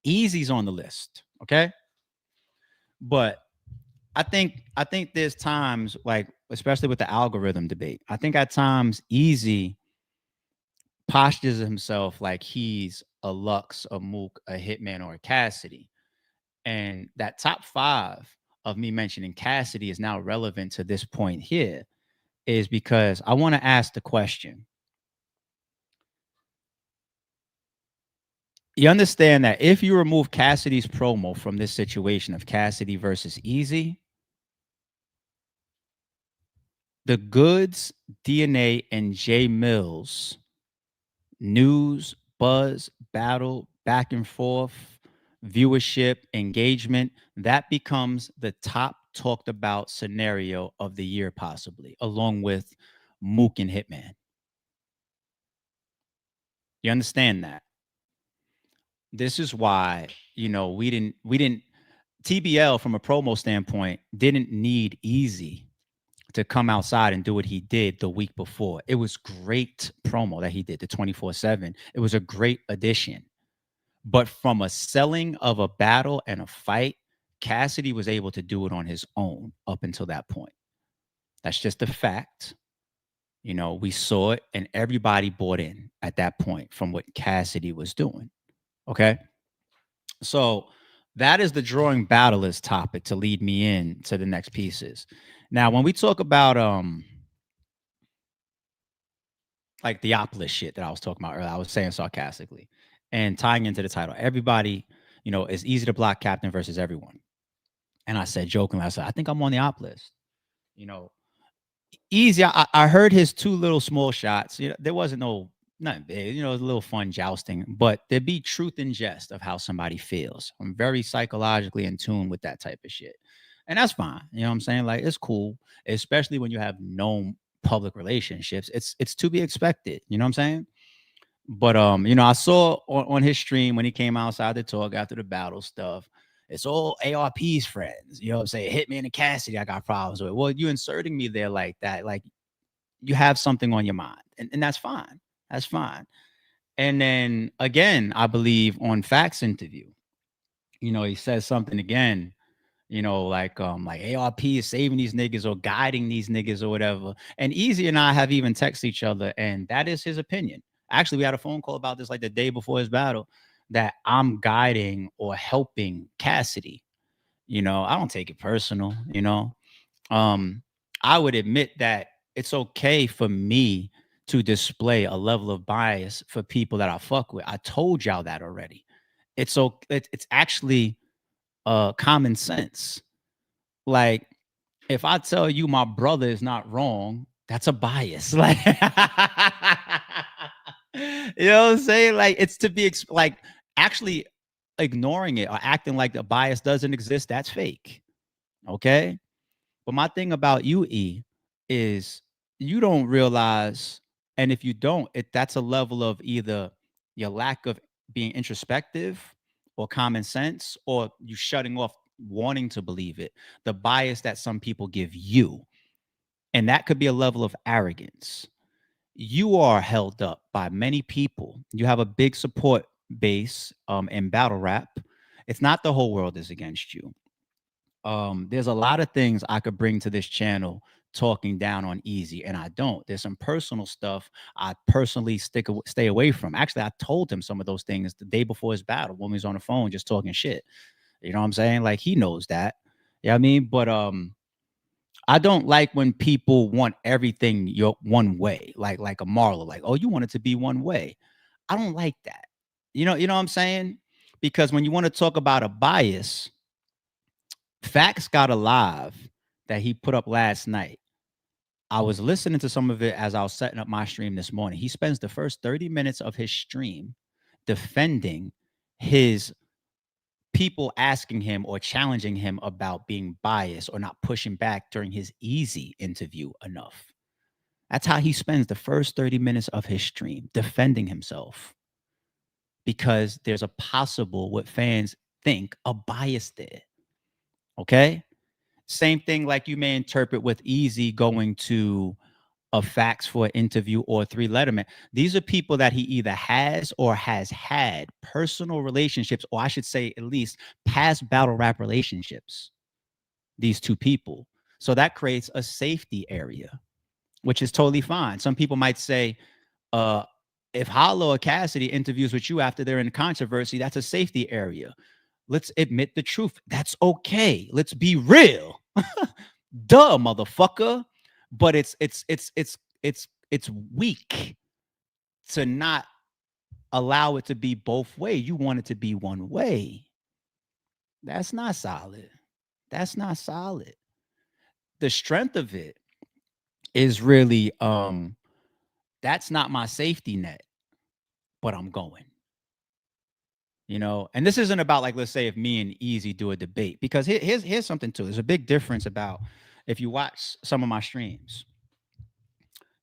Eazy's on the list, okay? But I think there's times like, especially with the algorithm debate, I think at times Eazy postures himself like he's a Lux, a Mook, a Hitman, or a Cassidy. And that top 5 of me mentioning Cassidy is now relevant to this point here is because I want to ask the question. You understand that if you remove Cassidy's promo from this situation of Cassidy versus Eazy, the Goods, DNA, and J Mills news, buzz, battle, back and forth, viewership, engagement, that becomes the top talked about scenario of the year, possibly, along with Mook and Hitman. You understand that? This is why, you know, we didn't TBL from a promo standpoint didn't need Eazy to come outside and do what he did the week before. It was great promo that he did, the 24/7. It was a great addition. But from a selling of a battle and a fight, Cassidy was able to do it on his own up until that point. That's just a fact. You know, we saw it and everybody bought in at that point from what Cassidy was doing. Okay. So that is the drawing battlers topic to lead me in to the next pieces. Now, when we talk about like the Theopolis shit that I was talking about earlier, I was saying sarcastically and tying into the title, everybody, you know, is Eazy the Block Captain versus everyone. And I said jokingly, I said, I think I'm on the op list. You know, Eazy, I heard his 2 little small shots. You know, there wasn't nothing big, you know, it was a little fun jousting, but there'd be truth and jest of how somebody feels. I'm very psychologically in tune with that type of shit. And that's fine. You know what I'm saying? Like, it's cool, especially when you have known public relationships. It's to be expected. You know what I'm saying? But you know, I saw on his stream when he came outside to talk after the battle stuff. It's all ARP's friends. You know what I'm saying? Hit me in the Cassidy, I got problems with. Well, you inserting me there like that, like you have something on your mind, and that's fine. That's fine. And then again, I believe on Facts interview, you know, he says something again, you know, like ARP is saving these niggas or guiding these niggas or whatever. And Eazy and I have even texted each other, and that is his opinion. Actually, we had a phone call about this like the day before his battle, that I'm guiding or helping Cassidy. You know, I don't take it personal, you know. I would admit that it's okay for me to display a level of bias for people that I fuck with. I told y'all that already. It's actually common sense. Like, if I tell you my brother is not wrong, that's a bias. Like, you know what I'm saying? Like, it's to be like actually ignoring it or acting like the bias doesn't exist. That's fake. Okay. But my thing about you, E, is you don't realize, and if you don't, that's a level of either your lack of being introspective or common sense, or you shutting off wanting to believe it, the bias that some people give you. And that could be a level of arrogance. You are held up by many people. You have a big support base in battle rap. It's not the whole world is against you. There's a lot of things I could bring to this channel talking down on Eazy, and I don't. There's some personal stuff I personally stay away from. Actually, I told him some of those things the day before his battle when we was on the phone just talking shit. You know what I'm saying? Like, he knows that. Yeah, you know I mean, but I don't like when people want everything your one way, like a Marla, like, oh, you want it to be one way. I don't like that. You know what I'm saying? Because when you want to talk about a bias, Facts got a live that he put up last night. I was listening to some of it as I was setting up my stream this morning. He spends the first 30 minutes of his stream defending his people asking him or challenging him about being biased or not pushing back during his Eazy interview enough. That's how he spends the first 30 minutes of his stream defending himself, because there's a possible, what fans think, a bias there. Okay? Same thing like you may interpret with Eazy going to a Facts for an interview or 3 Letterman. These are people that he either has or has had personal relationships, or I should say at least past battle rap relationships, these two people. So that creates a safety area, which is totally fine. Some people might say, if Hollow or Cassidy interviews with you after they're in controversy, that's a safety area. Let's admit the truth. That's okay. Let's be real. Duh, motherfucker. But it's weak to not allow it to be both way. You want it to be one way. That's not solid. That's not solid. The strength of it is really that's not my safety net, but I'm going. You know, and this isn't about, like, let's say if me and Eazy do a debate, because here's something too. There's a big difference about if you watch some of my streams.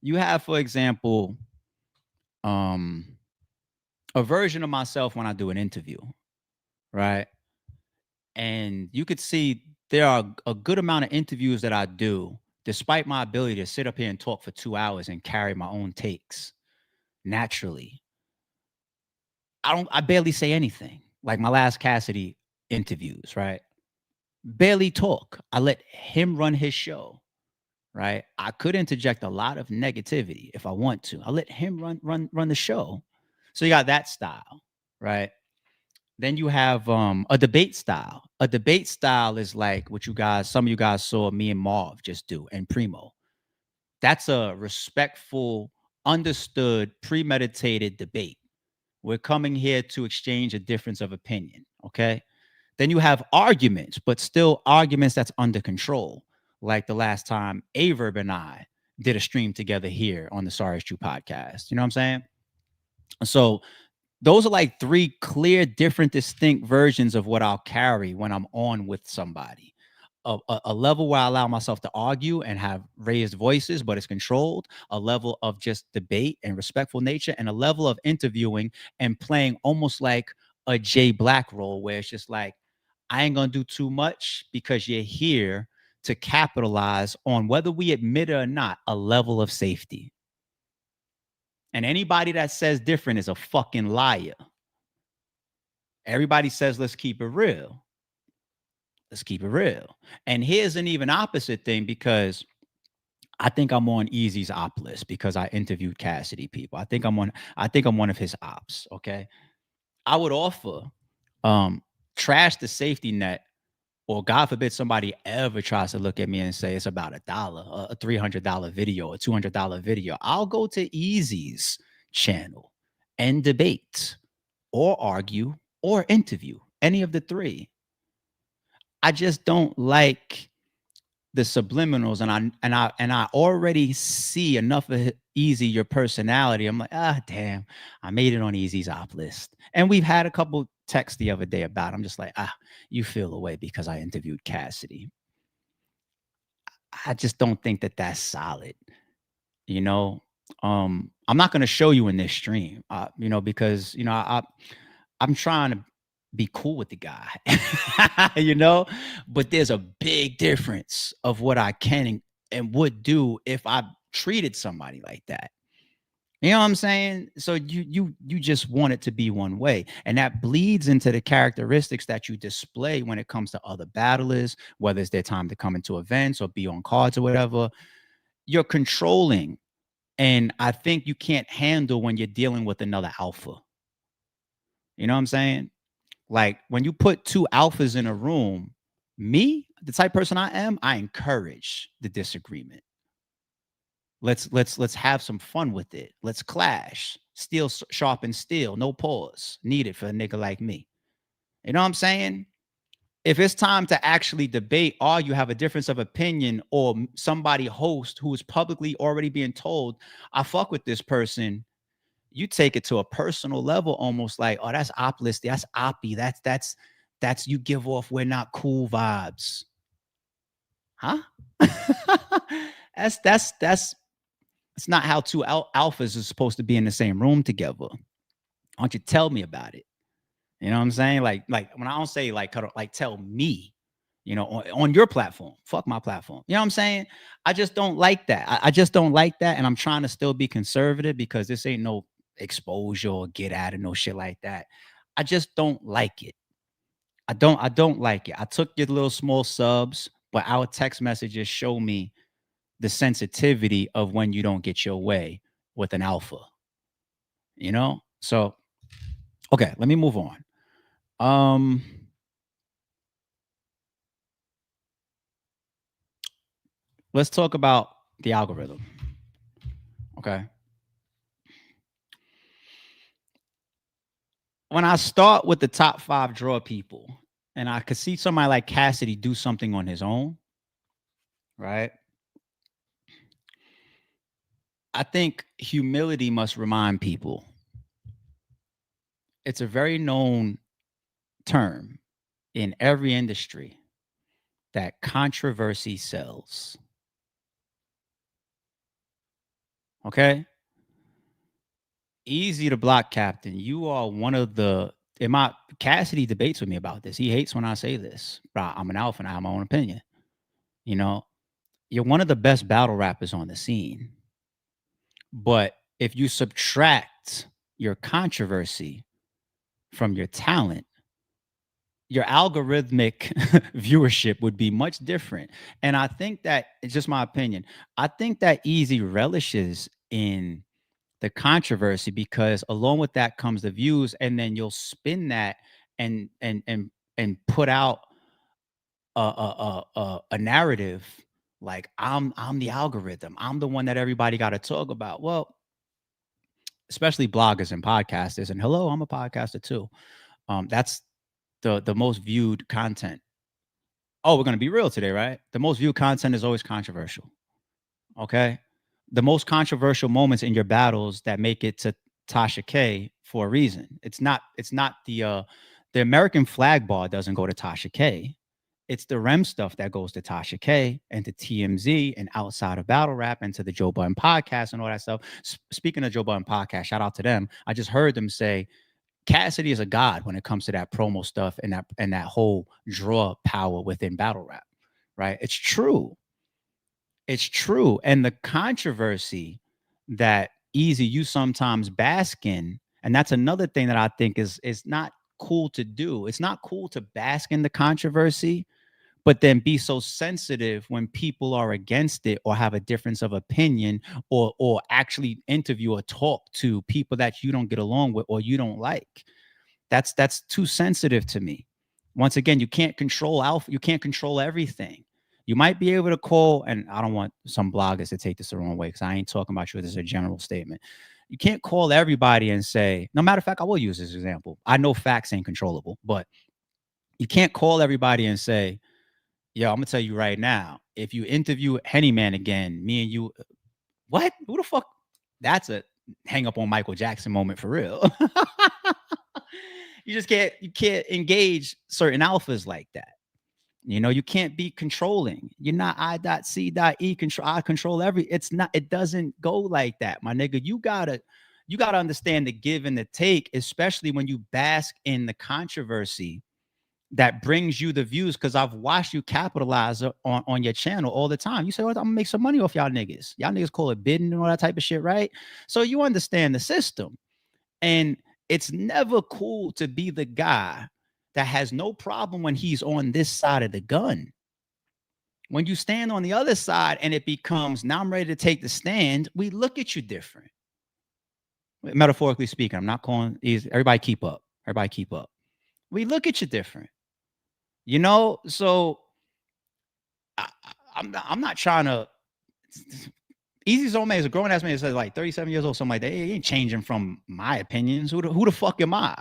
You have, for example, a version of myself when I do an interview, right? And you could see there are a good amount of interviews that I do, despite my ability to sit up here and talk for 2 hours and carry my own takes naturally. I barely say anything. Like my last Cassidy interviews, right? Barely talk. I let him run his show, right? I could interject a lot of negativity if I want to. I let him run the show. So you got that style, right? Then you have a debate style. A debate style is like what some of you guys saw me and Marv just do, and Primo. That's a respectful, understood, premeditated debate. We're coming here to exchange a difference of opinion, okay? Then you have arguments, but still arguments that's under control. Like the last time Averb and I did a stream together here on the Sorry It's True podcast. You know what I'm saying? So those are like 3 clear, different, distinct versions of what I'll carry when I'm on with somebody. a level where I allow myself to argue and have raised voices, but it's controlled, a level of just debate and respectful nature, and a level of interviewing and playing almost like a Jay Black role, where it's just like, I ain't gonna do too much because you're here to capitalize on, whether we admit it or not, a level of safety. And anybody that says different is a fucking liar. Everybody says, let's keep it real. Let's keep it real. And here's an even opposite thing, because I think I'm on Eazy's op list because I interviewed Cassidy people. I think I'm one of his ops. Okay. I would offer trash the safety net, or God forbid somebody ever tries to look at me and say it's about $1, a $300 video, a $200 video. I'll go to Eazy's channel and debate or argue or interview, any of the three. I just don't like the subliminals, and I already see enough of Eazy, your personality. I'm like, damn, I made it on Eazy's op list. And we've had a couple texts the other day about it. I'm just like, you feel away because I interviewed Cassidy. I just don't think that that's solid. You know, I'm not going to show you in this stream, you know, because, you know, I'm trying to be cool with the guy, you know, but there's a big difference of what I can and would do if I treated somebody like that. You know what I'm saying? So you just want it to be one way, and that bleeds into the characteristics that you display when it comes to other battlers, whether it's their time to come into events or be on cards or whatever. You're controlling, and I think you can't handle when you're dealing with another alpha. You know what I'm saying? Like, when you put two alphas in a room, me, the type of person I am, I encourage the disagreement. Let's have some fun with it. Let's clash. Steel sharpen steel. No pause needed for a nigga like me. You know what I'm saying? If it's time to actually debate, or you have a difference of opinion, or somebody host who is publicly already being told, I fuck with this person, you take it to a personal level, almost like, oh, that's op list, that's oppy, that's you give off we're not cool vibes. Huh? That's not how two alphas are supposed to be in the same room together. Why don't you tell me about it? You know what I'm saying? Like when I don't say like tell me, you know, on your platform. Fuck my platform. You know what I'm saying? I just don't like that. I just don't like that. And I'm trying to still be conservative, because this ain't no exposure or get at it, no shit like that. I just don't like it. I don't like it. I took your little small subs, but our text messages show me the sensitivity of when you don't get your way with an alpha. You know? So, okay, let me move on. Let's talk about the algorithm. Okay. When I start with the top 5 draw people, and I could see somebody like Cassidy do something on his own, right? I think humility must remind people. It's a very known term in every industry that controversy sells. Okay? Eazy the Block Captain, you are one of the, Cassidy debates with me about this. He hates when I say this, but I'm an alpha and I have my own opinion. You know, you're one of the best battle rappers on the scene. But if you subtract your controversy from your talent, your algorithmic viewership would be much different. And I think that, it's just my opinion, I think that Eazy relishes in the controversy, because along with that comes the views, and then you'll spin that and put out a narrative like, I'm the algorithm, I'm the one that everybody got to talk about. Well, especially bloggers and podcasters, and hello, I'm a podcaster too. That's the most viewed content. Oh, we're gonna be real today, right? The most viewed content is always controversial. Okay. The most controversial moments in your battles that make it to Tasha K for a reason. It's not the American flag bar doesn't go to Tasha K. It's the REM stuff that goes to Tasha K and to TMZ and outside of battle rap and to the Joe Budden podcast and all that stuff. Speaking of Joe Budden podcast, shout out to them. I just heard them say Cassidy is a god when it comes to that promo stuff and that whole draw power within battle rap, right? It's true. It's true. And the controversy that Eazy you sometimes bask in, and that's another thing that I think is not cool to do. It's not cool to bask in the controversy, but then be so sensitive when people are against it or have a difference of opinion or actually interview or talk to people that you don't get along with or you don't like. That's too sensitive to me. Once again, you can't control alpha. You can't control everything. You might be able to call, and I don't want some bloggers to take this the wrong way because I ain't talking about you. This is a general statement. You can't call everybody and say, no matter of fact, I will use this example. I know facts ain't controllable, but you can't call everybody and say, yo, I'm gonna tell you right now, if you interview Henny Man again, me and you, what? Who the fuck? That's a hang up on Michael Jackson moment for real. You can't engage certain alphas like that. You know, you can't be controlling. You're not I.C.E control. I control it doesn't go like that, my nigga. You gotta understand the give and the take, especially when you bask in the controversy that brings you the views. Because I've watched you capitalize on your channel all the time. You say, well, I'm gonna make some money off y'all niggas. Y'all niggas call it bidding and all that type of shit, right? So you understand the system. And it's never cool to be the guy that has no problem when he's on this side of the gun. When you stand on the other side and it becomes, now I'm ready to take the stand, we look at you different. Metaphorically speaking, I'm not calling these, everybody keep up. Everybody keep up. We look at you different. You know, so I'm not trying to. Eazy's old man is a grown ass man. Says like 37 years old, something like that. He ain't changing from my opinions. Who the fuck am I,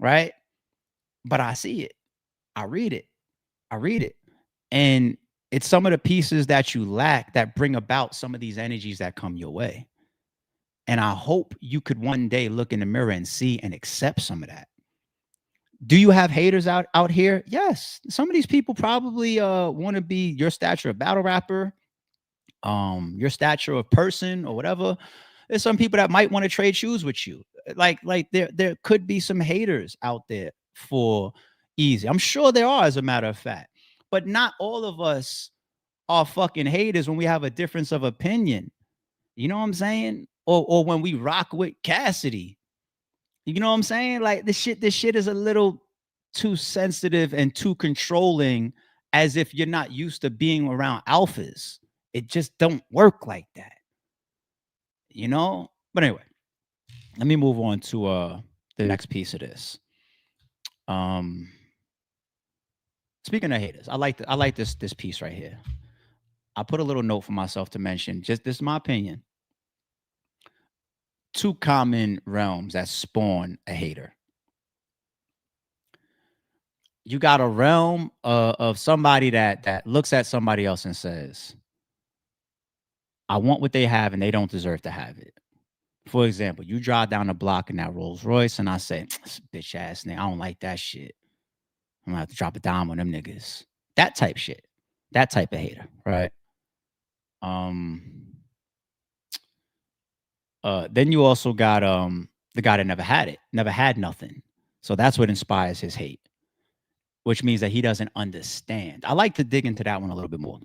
right? But I see it, I read it, and it's some of the pieces that you lack that bring about some of these energies that come your way. And I hope you could one day look in the mirror and see and accept some of that. Do you have haters out here? Yes. Some of these people probably want to be your stature of battle rapper, your stature of person or whatever. There's some people that might want to trade shoes with you. Like there could be some haters out there for Eazy. I'm sure there are, as a matter of fact. But not all of us are fucking haters when we have a difference of opinion. You know what I'm saying? Or when we rock with Cassidy. You know what I'm saying? Like this shit is a little too sensitive and too controlling, as if you're not used to being around alphas. It just don't work like that. You know? But anyway, let me move on to the next piece of this. Speaking of haters, I like this piece right here. I put a little note for myself to mention. Just this is my opinion. 2 common realms that spawn a hater. You got a realm of somebody that looks at somebody else and says, I want what they have and they don't deserve to have it. For example, you drive down the block in that Rolls Royce and I say, bitch ass nigga, I don't like that shit. I'm gonna have to drop a dime on them niggas. That type shit. That type of hater, right? Then you also got the guy that never had it, never had nothing. So that's what inspires his hate, which means that he doesn't understand. I like to dig into that one a little bit more.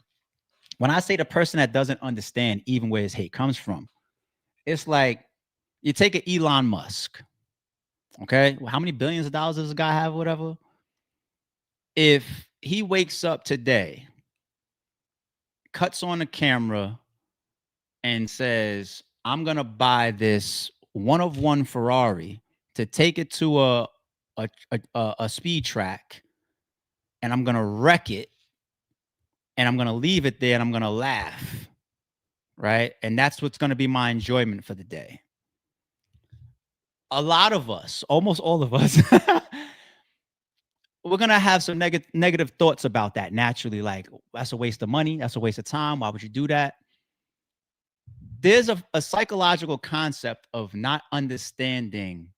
When I say the person that doesn't understand even where his hate comes from, it's like you take an Elon Musk. Okay, well, how many billions of dollars does this guy have, or whatever? If he wakes up today, cuts on the camera, and says, I'm gonna buy this one-of-one Ferrari to take it to a speed track, and I'm gonna wreck it, and I'm gonna leave it there, and I'm gonna laugh, right? And that's what's gonna be my enjoyment for the day. A lot of us, almost all of us, we're gonna have some negative thoughts about that naturally. Like, that's a waste of money. That's a waste of time. Why would you do that? There's a psychological concept of not understanding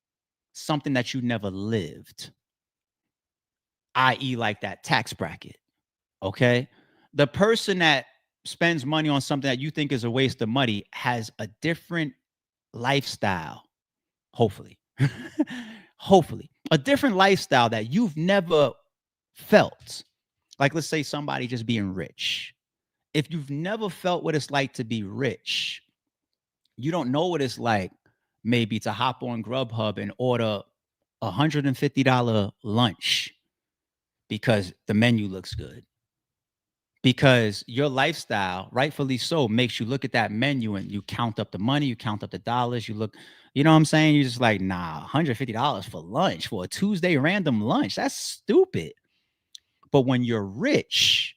something that you never lived, i.e. like that tax bracket. Okay. The person that spends money on something that you think is a waste of money has a different lifestyle. Hopefully, hopefully, a different lifestyle that you've never felt. Like, let's say somebody just being rich. If you've never felt what it's like to be rich, you don't know what it's like maybe to hop on Grubhub and order $150 lunch because the menu looks good. Because your lifestyle, rightfully so, makes you look at that menu and you count up the money, you count up the dollars, you look, you know what I'm saying? You're just like, nah, $150 for lunch, for a Tuesday random lunch. That's stupid. But when you're rich,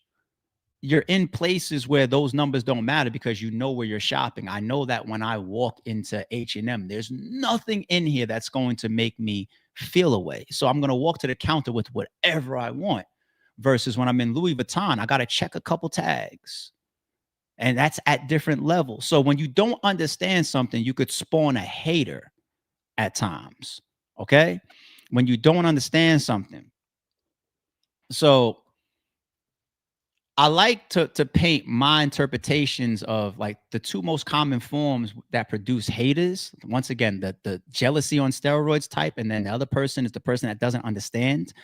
you're in places where those numbers don't matter because you know where you're shopping. I know that when I walk into H&M, there's nothing in here that's going to make me feel away. So I'm going to walk to the counter with whatever I want. Versus when I'm in Louis Vuitton, I got to check a couple tags. And that's at different levels. So when you don't understand something, you could spawn a hater at times. Okay? When you don't understand something. So I like to paint my interpretations of like the two most common forms that produce haters. Once again, the jealousy on steroids type, and then the other person is the person that doesn't understand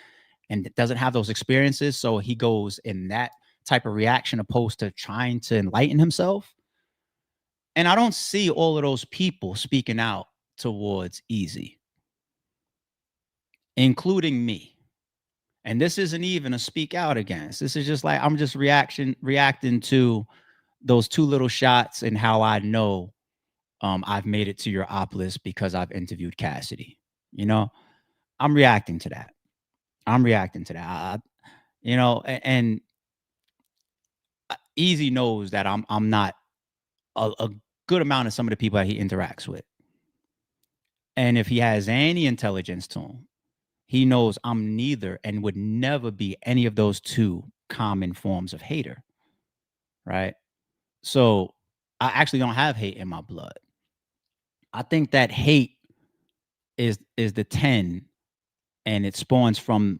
and doesn't have those experiences. So he goes in that type of reaction opposed to trying to enlighten himself. And I don't see all of those people speaking out towards Eazy, including me. And this isn't even a speak out against. This is just like, I'm just reacting to those two little shots and how I know I've made it to your op list because I've interviewed Cassidy. You know, I'm reacting to that. I'm reacting to that. You know, and Eazy knows that I'm not a good amount of some of the people that he interacts with. And if he has any intelligence to him, he knows I'm neither and would never be any of those two common forms of hater. Right? So I actually don't have hate in my blood. I think that hate is the 10 and it spawns from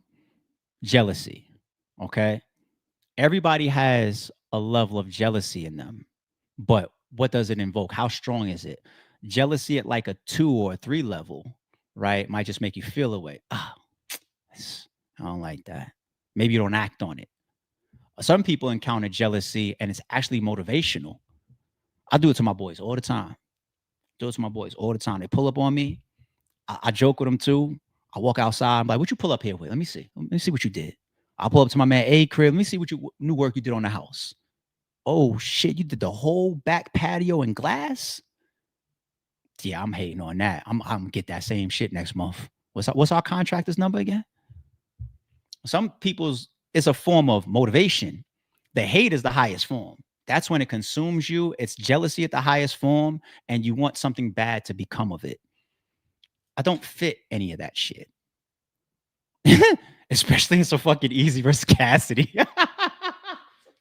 jealousy. Okay? Everybody has a level of jealousy in them. But what does it invoke? How strong is it? Jealousy at like a 2 or a 3 level, right? Might just make you feel away. Ah, I don't like that. Maybe you don't act on it. Some people encounter jealousy and it's actually motivational. I do it to my boys all the time. Do it to my boys all the time. They pull up on me. I joke with them too. I walk outside. I'm like, what you pull up here with? Let me see. Let me see what you did. I pull up to my man A crib. Let me see what new work you did on the house. Oh shit, you did the whole back patio in glass? Yeah, I'm hating on that. I'm gonna get that same shit next month. What's our contractor's number again? Some people's, it's a form of motivation. The hate is the highest form. That's when it consumes you. It's jealousy at the highest form, and you want something bad to become of it. I don't fit any of that shit. Especially in so fucking Eazy versus Cassidy.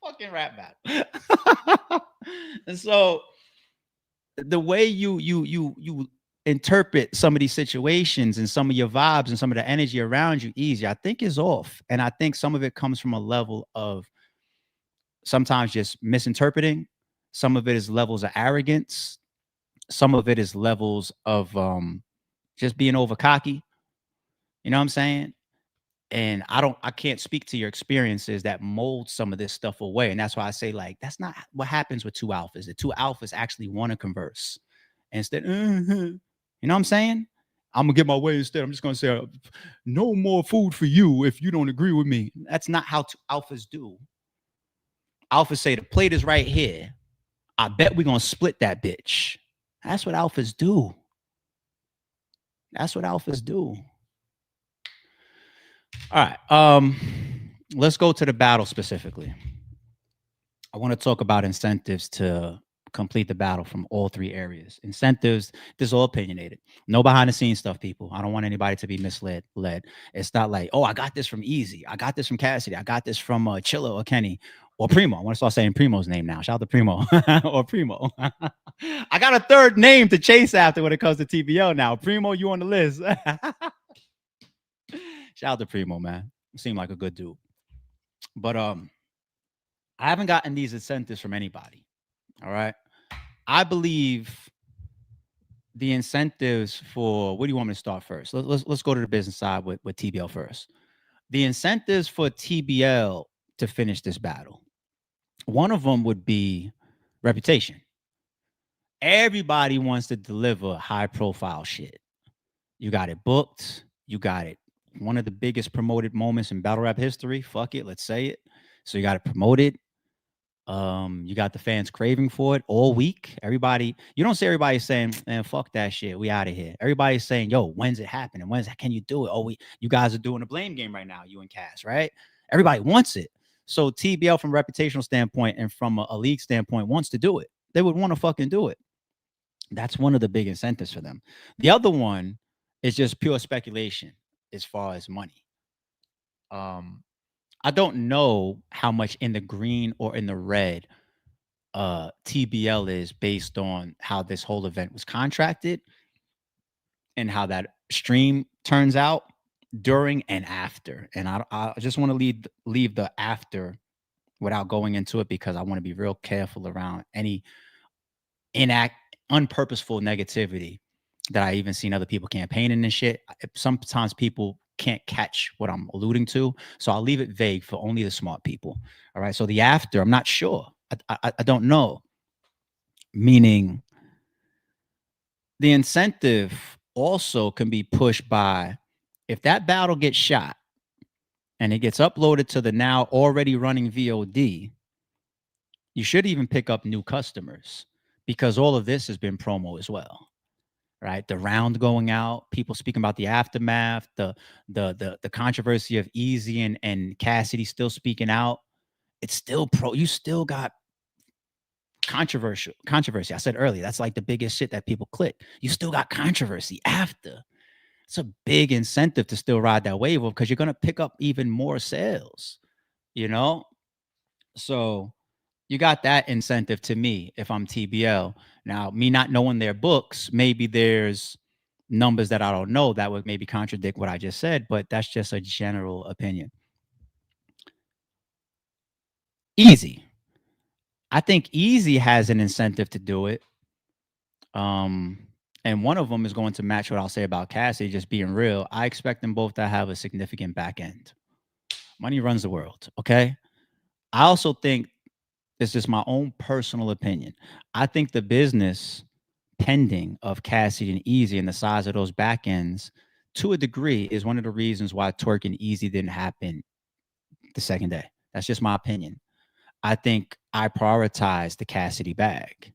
Fucking rap battle. And so the way you interpret some of these situations and some of your vibes and some of the energy around you, Eazy, I think is off. And I think some of it comes from a level of sometimes just misinterpreting. Some of it is levels of arrogance. Some of it is levels of just being over cocky. You know what I'm saying? And I can't speak to your experiences that mold some of this stuff away. And that's why I say, like, that's not what happens with two alphas. The two alphas actually want to converse. Instead, you know what I'm saying? I'm gonna get my way instead. I'm just gonna say, no more food for you if you don't agree with me. That's not how two alphas do. Alphas say the plate is right here. I bet we're gonna split that bitch. That's what alphas do. That's what alphas do. All right. Let's go to the battle specifically. I want to talk about incentives to complete the battle from all 3 areas. Incentives, this is all opinionated. No behind the scenes stuff, people. I don't want anybody to be misled. It's not like, oh, I got this from Eazy. I got this from Cassidy. I got this from Chilla or Kenny or Primo. I want to start saying Primo's name now. Shout out to Primo or Primo. I got a 3rd name to chase after when it comes to TBL now. Primo, you on the list. Shout out to Primo, man. Seemed like a good dude. But I haven't gotten these incentives from anybody. All right. I believe the incentives for, what do you want me to start first? Let's go to the business side with TBL first. The incentives for TBL to finish this battle. One of them would be reputation. Everybody wants to deliver high profile shit. You got it booked. You got it. One of the biggest promoted moments in battle rap history. Fuck it. Let's say it. So you got it promoted. You got the fans craving for it all week. Everybody, you don't see everybody saying, man, fuck that shit. We out of here. Everybody's saying, yo, when's it happening? Can you do it? Oh, you guys are doing a blame game right now, you and Cass, right? Everybody wants it. So TBL from a reputational standpoint and from a league standpoint wants to do it. They would want to fucking do it. That's one of the big incentives for them. The other one is just pure speculation as far as money. I don't know how much in the green or in the red TBL is based on how this whole event was contracted and how that stream turns out during and after. And I just want to leave the after without going into it, because I want to be real careful around any unpurposeful negativity that I even seen other people campaigning and shit. Sometimes people can't catch what I'm alluding to, so I'll leave it vague for only the smart people. All right. So the after, I'm not sure. I don't know. Meaning, the incentive also can be pushed by, if that battle gets shot and it gets uploaded to the now already running VOD, you should even pick up new customers, because all of this has been promo as well. Right, the round going out, people speaking about the aftermath, the controversy of Eazy and Cassidy still speaking out. It's still you still got controversy. I said earlier, that's like the biggest shit that people click. You still got controversy after. It's a big incentive to still ride that wave, because you're gonna pick up even more sales. So you got that incentive to me if I'm TBL. Now, me not knowing their books, maybe there's numbers that I don't know that would maybe contradict what I just said, but that's just a general opinion. Eazy. I think Eazy has an incentive to do it. And one of them is going to match what I'll say about Cassidy, just being real. I expect them both to have a significant back end. Money runs the world, okay? I also think, it's just my own personal opinion, I think the business pending of Cassidy and Eazy and the size of those back ends, to a degree, is one of the reasons why Twerk and Eazy didn't happen the second day. That's just my opinion. I think I prioritize the Cassidy bag.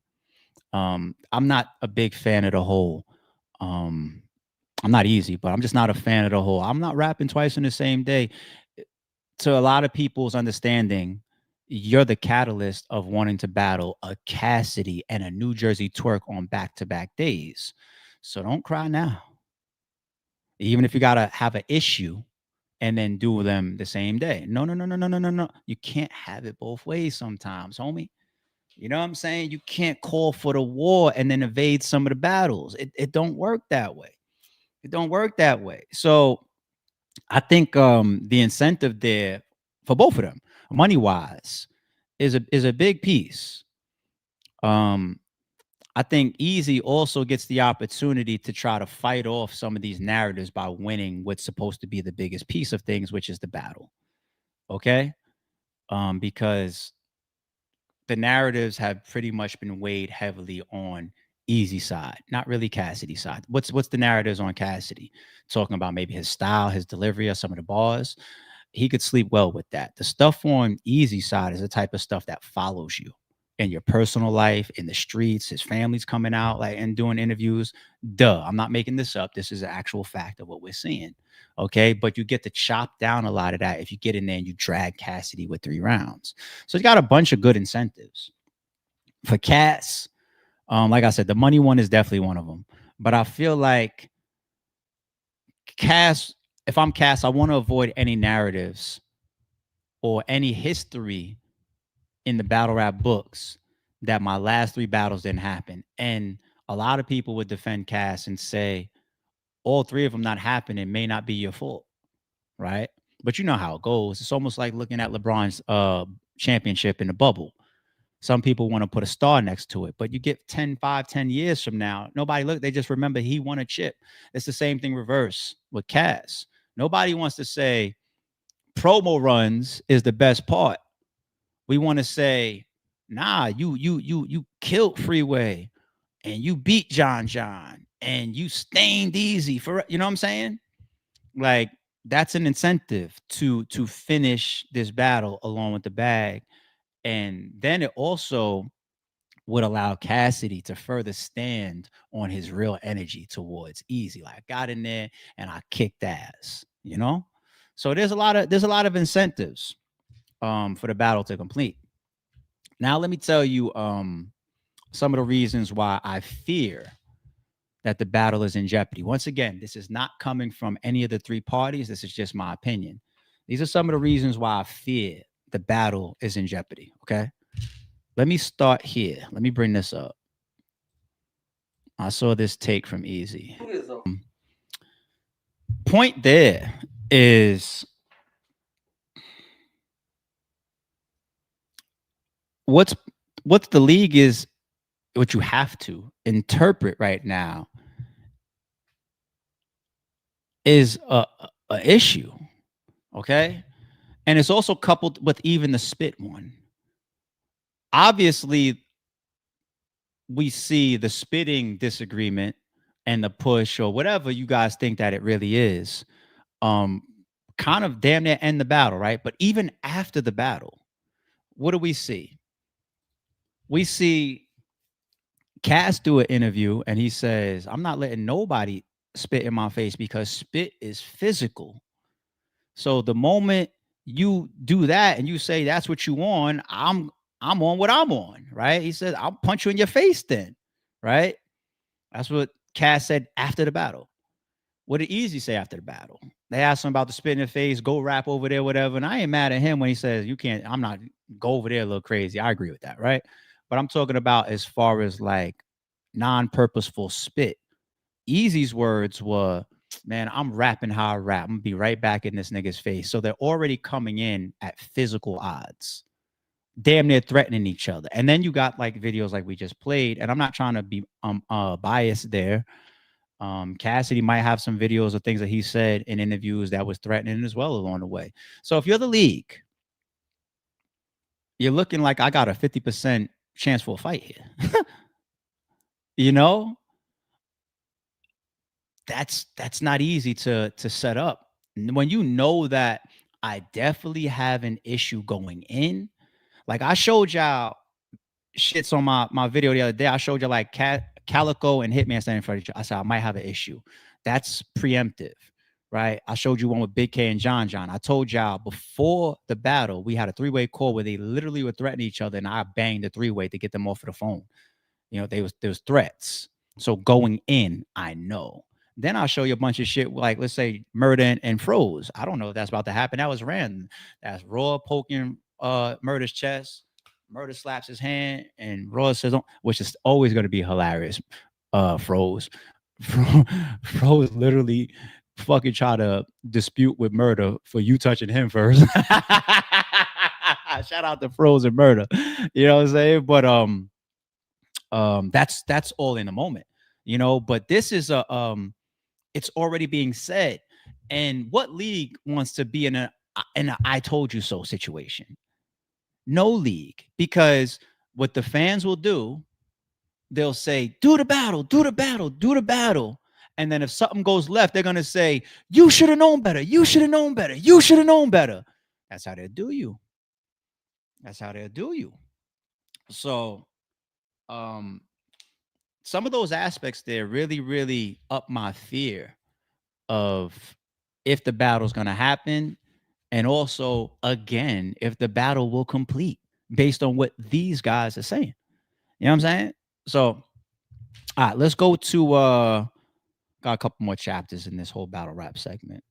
I'm not a big fan of the whole, I'm not Eazy, but I'm just not a fan of the whole, I'm not rapping twice in the same day. To a lot of people's understanding, you're the catalyst of wanting to battle a Cassidy and a New Jersey Twerk on back-to-back days. So don't cry now. Even if you got to have an issue and then do them the same day. No. You can't have it both ways sometimes, homie. You know what I'm saying? You can't call for the war and then evade some of the battles. It don't work that way. It don't work that way. So I think the incentive there for both of them, money-wise, is a big piece. I think Eazy also gets the opportunity to try to fight off some of these narratives by winning what's supposed to be the biggest piece of things, which is the battle. Okay? Because the narratives have pretty much been weighed heavily on Eazy side, not really Cassidy side. What's the narratives on Cassidy? Talking about maybe his style, his delivery, or some of the bars. He could sleep well with that. The stuff on Eazy side is the type of stuff that follows you in your personal life, in the streets. His family's coming out and doing interviews. Duh, I'm not making this up. This is an actual fact of what we're seeing. Okay, but you get to chop down a lot of that if you get in there and you drag Cassidy with 3 rounds. So he's got a bunch of good incentives. For Cass, like I said, the money one is definitely one of them. But I feel like Cass, if I'm Cass, I want to avoid any narratives or any history in the battle rap books that my last 3 battles didn't happen. And a lot of people would defend Cass and say, all 3 of them not happening may not be your fault, right? But you know how it goes. It's almost like looking at LeBron's championship in the bubble. Some people want to put a star next to it, but you get 10 years from now, nobody look, they just remember he won a chip. It's the same thing reverse with Cass. Nobody wants to say promo runs is the best part. We want to say, nah, you killed Freeway and you beat John and you stained Eazy for, you know what I'm saying? Like, that's an incentive to finish this battle along with the bag. And then it also would allow Cassidy to further stand on his real energy towards Eazy. Like, I got in there and I kicked ass, you know? So there's a lot of incentives for the battle to complete. Now let me tell you some of the reasons why I fear that the battle is in jeopardy. Once again, this is not coming from any of the three parties. This is just my opinion. These are some of the reasons why I fear the battle is in jeopardy, okay? Let me start here. Let me bring this up. I saw this take from Eazy. Point there is what's the league is, what you have to interpret right now is a issue, okay? And it's also coupled with even the spit one. Obviously, we see the spitting disagreement and the push or whatever you guys think that it really is, kind of damn near end the battle, right? But even after the battle, what do we see? We see Cass do an interview and he says, I'm not letting nobody spit in my face because spit is physical. So the moment you do that and you say that's what you on, I'm on what I'm on, right? He said, I'll punch you in your face then, right? That's what Cass said after the battle. What did Eazy say after the battle? They asked him about the spit in the face, go rap over there, whatever. And I ain't mad at him when he says, you can't, I'm not, go over there a little crazy. I agree with that, right? But I'm talking about as far as like non-purposeful spit. Eazy's words were, man, I'm rapping how I rap. I'm gonna be right back in this nigga's face. So they're already coming in at physical odds, damn near threatening each other. And then you got like videos like we just played, and I'm not trying to be biased there. Cassidy might have some videos of things that he said in interviews that was threatening as well along the way. So if you're the league, you're looking like I got a 50% chance for a fight here. You know? That's not easy to set up. When you know that I definitely have an issue going in, like I showed y'all shits on my video the other day. I showed you like Calico and Hitman standing in front of each other. I said I might have an issue. That's preemptive, right? I showed you one with Big K and John. I told y'all before the battle, we had a three-way call where they literally would threaten each other, and I banged the three-way to get them off of the phone. You know, there was threats. So going in, I know. Then I'll show you a bunch of shit like, let's say, Murder and Froze. I don't know if that's about to happen. That was random. That's Raw poking Murder's chest. Murder slaps his hand, and Raw says, which is always going to be hilarious. Froze literally fucking try to dispute with Murder for you touching him first. Shout out to Froze and Murder. You know what I'm saying? But that's all in the moment, you know. But this is it's already being said. And what league wants to be in a I told you so situation? No league, because what the fans will do, they'll say, do the battle, do the battle, do the battle. And then if something goes left, they're going to say, you should have known better. You should have known better. You should have known better. That's how they'll do you. That's how they'll do you. So, some of those aspects there really, really up my fear of if the battle's going to happen. And also, again, if the battle will complete based on what these guys are saying. You know what I'm saying? So, all right, let's go to got a couple more chapters in this whole battle rap segment.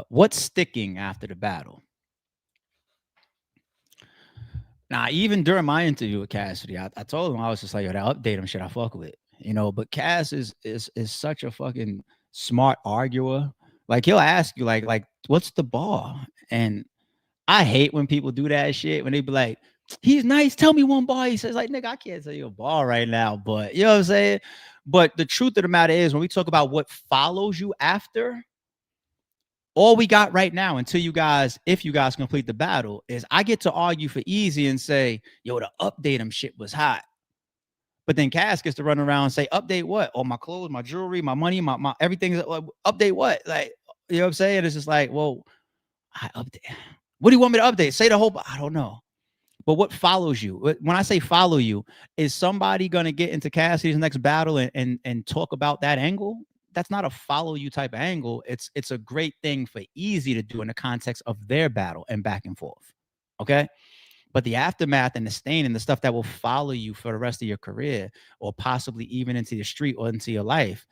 What's sticking after the battle? Now, even during my interview with Cassidy, I told him, I was just like, yo, that update him shit I fuck with, you know. But Cass is such a fucking smart arguer. Like, he'll ask you, like, what's the bar? And I hate when people do that shit, when they be like, he's nice, tell me one bar. He says, like, nigga, I can't tell you a bar right now, but you know what I'm saying? But the truth of the matter is, when we talk about what follows you after, all we got right now until you guys, if you guys complete the battle, is I get to argue for Eazy and say, yo, the update him shit was hot. But then Cass gets to run around and say, update what? Oh, my clothes, my jewelry, my money, my everything. Update what? Like, you know what I'm saying? It's just like, well, I update. What do you want me to update? Say the whole, I don't know. But what follows you? When I say follow you, is somebody going to get into Cassidy's next battle and talk about that angle? That's not a follow you type of angle. It's a great thing for Eazy to do in the context of their battle and back and forth. Okay. But the aftermath and the stain and the stuff that will follow you for the rest of your career, or possibly even into the street or into your life,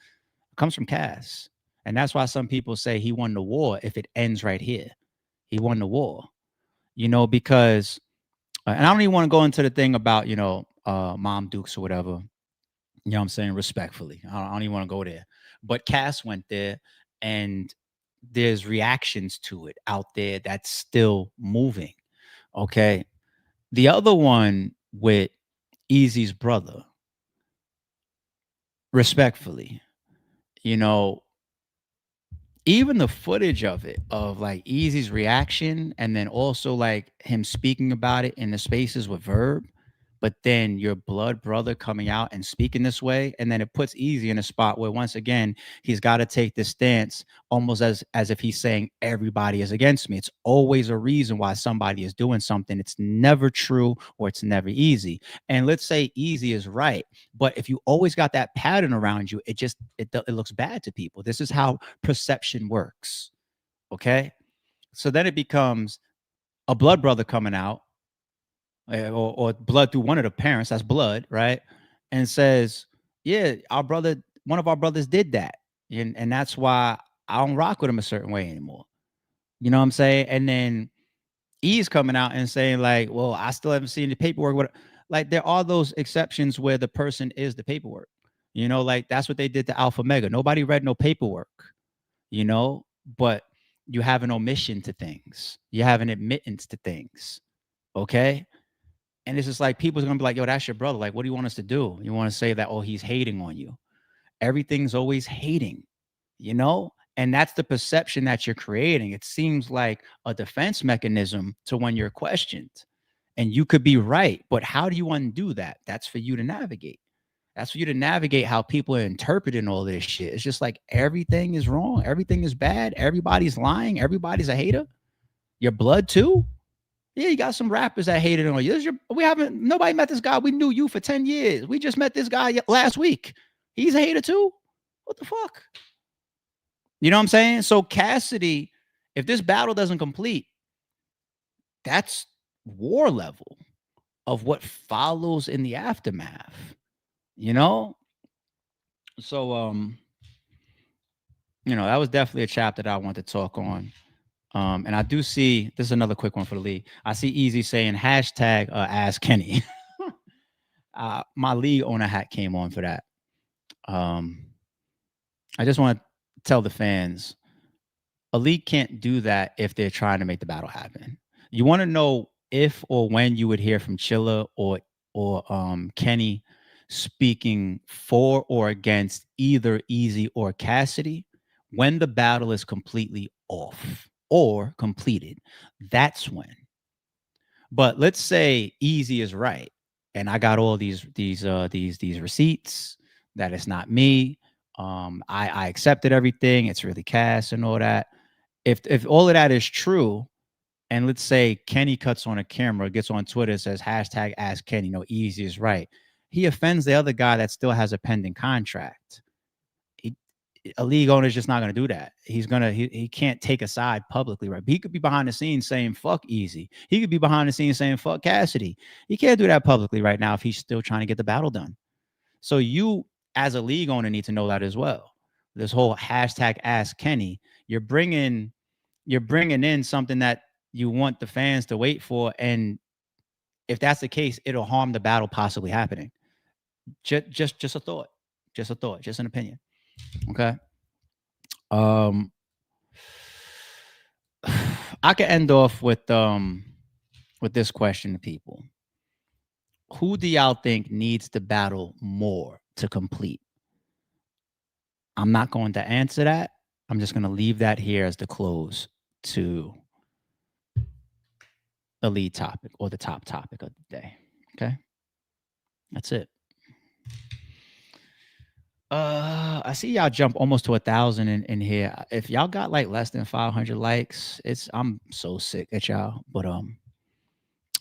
comes from Cass. And that's why some people say he won the war if it ends right here. He won the war, you know, because, and I don't even want to go into the thing about, you know, Mom Dukes or whatever. You know what I'm saying? Respectfully. I don't even want to go there. But Cass went there, and there's reactions to it out there that's still moving. Okay. The other one with Eazy's brother, respectfully, you know, even the footage of it, of like Eazy's reaction, and then also like him speaking about it in the spaces with Verb, but then your blood brother coming out and speaking this way, and then it puts Eazy in a spot where once again he's got to take this stance almost as if he's saying everybody is against me. It's always a reason why somebody is doing something. It's never true, or it's never Eazy. And let's say Eazy is right, but if you always got that pattern around you, it looks bad to people. This is how perception works. Okay, so then it becomes a blood brother coming out, or blood through one of the parents, that's blood, right? And says, yeah, one of our brothers did that. And that's why I don't rock with him a certain way anymore. You know what I'm saying? And then he's coming out and saying like, well, I still haven't seen the paperwork. Like, there are those exceptions where the person is the paperwork. You know, like that's what they did to Alpha Mega. Nobody read no paperwork, you know, but you have an omission to things. You have an admittance to things. Okay. And it's just like, people's gonna be like, yo, that's your brother. Like, what do you want us to do? You want to say that, oh, he's hating on you. Everything's always hating, you know? And that's the perception that you're creating. It seems like a defense mechanism to when you're questioned. And you could be right, but how do you undo that? That's for you to navigate. That's for you to navigate how people are interpreting all this shit. It's just like everything is wrong. Everything is bad. Everybody's lying. Everybody's a hater. Your blood too. Yeah, you got some rappers that hated on you. Nobody met this guy. We knew you for 10 years. We just met this guy last week. He's a hater too. What the fuck? You know what I'm saying? So Cassidy, if this battle doesn't complete, that's war level of what follows in the aftermath. You know? So you know, that was definitely a chapter that I wanted to talk on. And I do see, this is another quick one for the league. I see Eazy saying hashtag ask Kenny. My league owner hat came on for that. I just want to tell the fans, a league can't do that if they're trying to make the battle happen. You want to know if or when you would hear from Chilla or Kenny speaking for or against either Eazy or Cassidy when the battle is completely off or completed. That's when. But let's say Eazy is right, and I got all these receipts that it's not me. I accepted everything. It's really Cass and all that. If all of that is true, and let's say Kenny cuts on a camera, gets on Twitter, says hashtag ask Kenny, no, Eazy is right. He offends the other guy that still has a pending contract. A league owner is just not going to do that. He can't take a side publicly, right? But he could be behind the scenes saying fuck Eazy. He could be behind the scenes saying fuck Cassidy. He can't do that publicly right now if he's still trying to get the battle done. So you, as a league owner, need to know that as well. This whole hashtag ask Kenny, you're bringing in something that you want the fans to wait for, and if that's the case, it'll harm the battle possibly happening. Just a thought, just an opinion. Okay. I I can end off with this question to people. Who do y'all think needs to battle more to complete? I'm not going to answer that. I'm just going to leave that here as the close to the lead topic or the top topic of the day. Okay. That's it. I see y'all jump almost to 1,000 in here. If y'all got like less than 500 likes, I'm so sick at y'all. But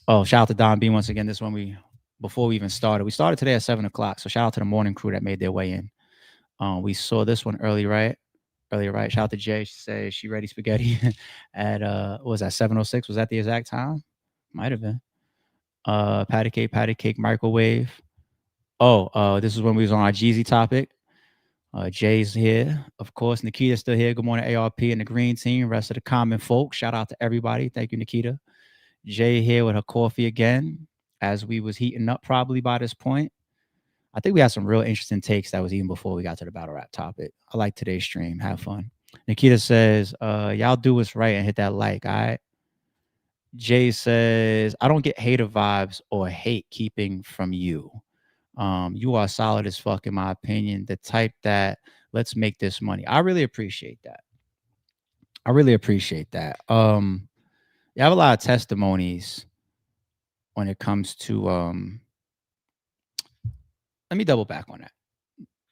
oh, shout out to Don B once again. This one before we even started. We started today at 7 o'clock. So shout out to the morning crew that made their way in. We saw this one early, right? Shout out to Jay. She says she ready spaghetti at what was that, 7:06? Was that the exact time? Might have been. Patty cake, microwave. Oh, this is when we was on our Jeezy topic. Jay's here, of course. Nikita's still here. Good morning, ARP and the green team. Rest of the common folks. Shout out to everybody. Thank you, Nikita. Jay here with her coffee again, as we was heating up probably by this point. I think we had some real interesting takes that was even before we got to the battle rap topic. I like today's stream. Have fun. Nikita says, y'all do what's right and hit that like, all right? Jay says, I don't get hater vibes or hate keeping from you. You are solid as fuck, in my opinion. The type that let's make this money. I really appreciate that. You have a lot of testimonies when it comes to let me double back on that.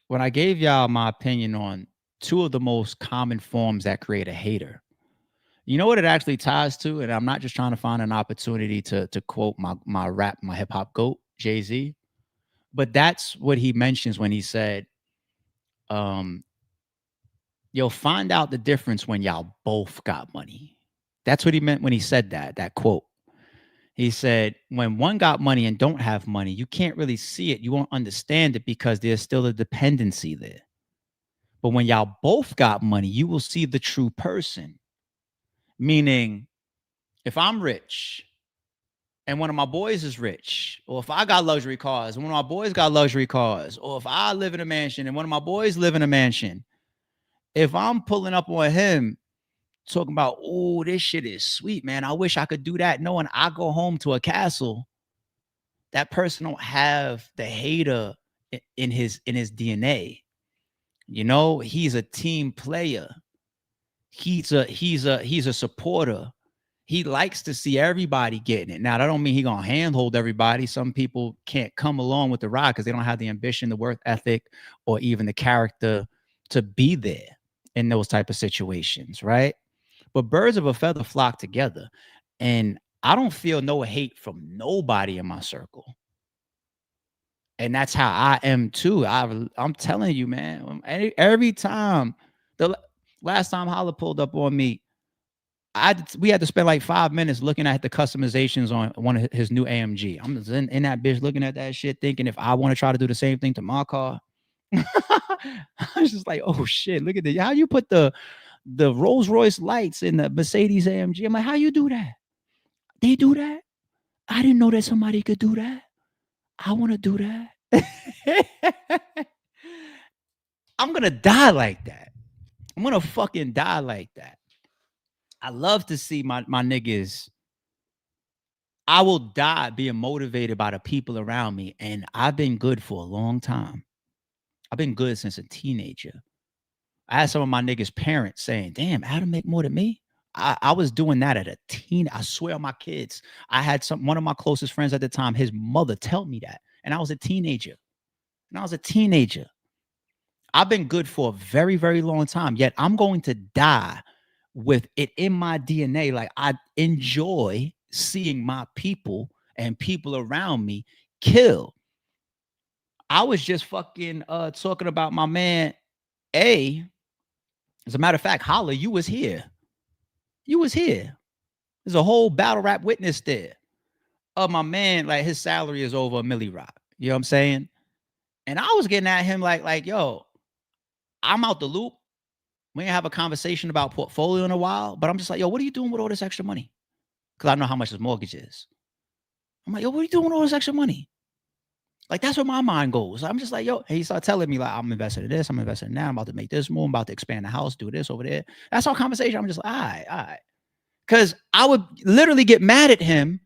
When I gave y'all my opinion on 2 of the most common forms that create a hater, you know what it actually ties to? And I'm not just trying to find an opportunity to quote my hip hop goat, Jay-Z, but that's what he mentions when he said, you'll find out the difference when y'all both got money. That's what he meant when he said that quote. He said, when one got money and don't have money, you can't really see it. You won't understand it because there's still a dependency there. But when y'all both got money, you will see the true person. Meaning, if I'm rich and one of my boys is rich, or if I got luxury cars and one of my boys got luxury cars, or if I live in a mansion and one of my boys live in a mansion, if I'm pulling up on him talking about, oh, this shit is sweet, man, I wish I could do that, knowing I go home to a castle, that person don't have the hater in his DNA. You know, he's a team player. He's a supporter. He likes to see everybody getting it. Now, that don't mean he gonna handhold everybody. Some people can't come along with the ride because they don't have the ambition, the work ethic, or even the character to be there in those type of situations, right? But birds of a feather flock together. And I don't feel no hate from nobody in my circle. And that's how I am too. I'm telling you, man, every time, the last time Holla pulled up on me, we had to spend like 5 minutes looking at the customizations on one of his new AMG. I'm just in that bitch looking at that shit, thinking if I want to try to do the same thing to my car. I was just like, oh shit, look at this. How you put the Rolls Royce lights in the Mercedes AMG? I'm like, how you do that? They do that? I didn't know that somebody could do that. I want to do that. I'm going to die like that. I'm going to fucking die like that. I love to see my niggas. I will die being motivated by the people around me. And I've been good for a long time. I've been good since a teenager. I had some of my niggas' parents saying, damn, Adam make more than me. I was doing that at a teen. I swear on my kids. I had one of my closest friends at the time, his mother tell me that. And I was a teenager. I've been good for a very, very long time. Yet I'm going to die with it in my DNA. Like, I enjoy seeing my people and people around me kill. I was just fucking talking about my man A. As a matter of fact, Holla, you was here. There's a whole battle rap witness there. My man, like, his salary is over $1 million. You know what I'm saying? And I was getting at him like, yo, I'm out the loop. We ain't have a conversation about portfolio in a while, but I'm just like, yo, what are you doing with all this extra money? Because I know how much his mortgage is. I'm like, yo, what are you doing with all this extra money? Like, that's where my mind goes. I'm just like, yo, and he started telling me, like, I'm investing in this, I'm investing in that, I'm about to make this move, I'm about to expand the house, do this over there. That's our conversation. I'm just like, all right. Because I would literally get mad at him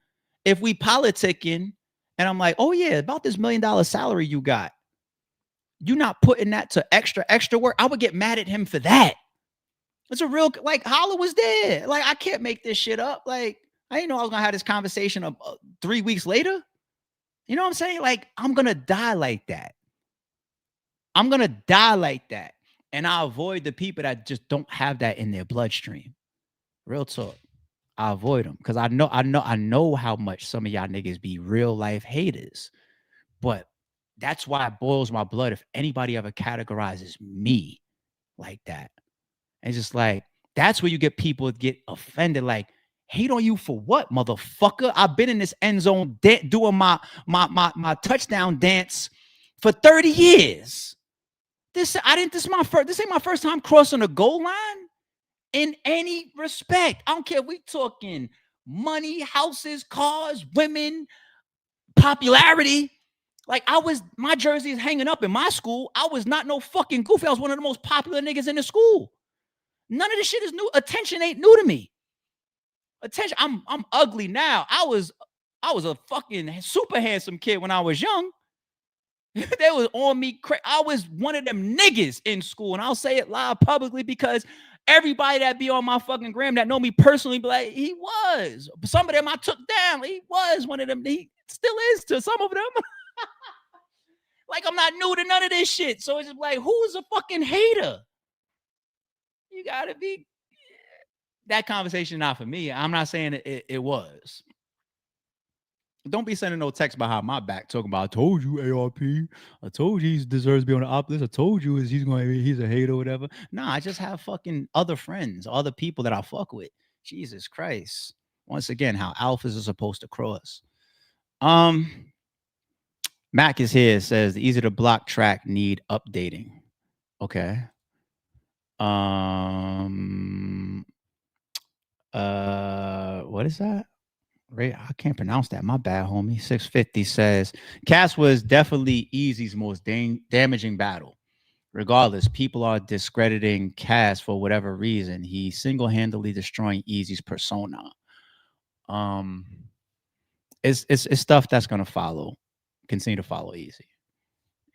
if we politicking and I'm like, oh yeah, about this $1 million salary you got. You not putting that to extra work. I would get mad at him for that. It's a real, like, Holla was there. Like, I can't make this shit up. Like, I didn't know I was gonna have this conversation 3 weeks later. You know what I'm saying? Like, I'm gonna die like that. I'm gonna die like that. And I avoid the people that just don't have that in their bloodstream. Real talk. I avoid them because I know how much some of y'all niggas be real life haters. But that's why it boils my blood if anybody ever categorizes me like that. And it's just like, that's where you get people get offended. Like, hate on you for what, motherfucker? I've been in this end zone doing my touchdown dance for 30 years. This ain't my first time crossing the goal line in any respect. I don't care if we talking money, houses, cars, women, popularity. Like, my jersey is hanging up in my school. I was not no fucking goofy. I was one of the most popular niggas in the school. None of this shit is new. Attention ain't new to me. Attention, I'm ugly now. I was a fucking super handsome kid when I was young. They was on me. I was one of them niggas in school, and I'll say it live publicly because everybody that be on my fucking gram that know me personally be like, he was. Some of them I took down. He was one of them. He still is to some of them. Like, I'm not new to none of this shit. So it's just like, who's a fucking hater? You gotta be. That conversation not for me. I'm not saying it was. Don't be sending no text behind my back talking about, I told you, ARP. I told you he deserves to be on the op list. I told you he's a hater or whatever. Nah, I just have fucking other friends, other people that I fuck with. Jesus Christ. Once again, how alphas are supposed to cross. Mac is here, says the Eazy The Block track need updating. Okay. What is that? I can't pronounce that. My bad, homie. 650 says Cass was definitely Eazy's most damaging battle. Regardless, people are discrediting Cass for whatever reason. He's single-handedly destroying Eazy's persona. It's stuff that's gonna continue to follow Eazy.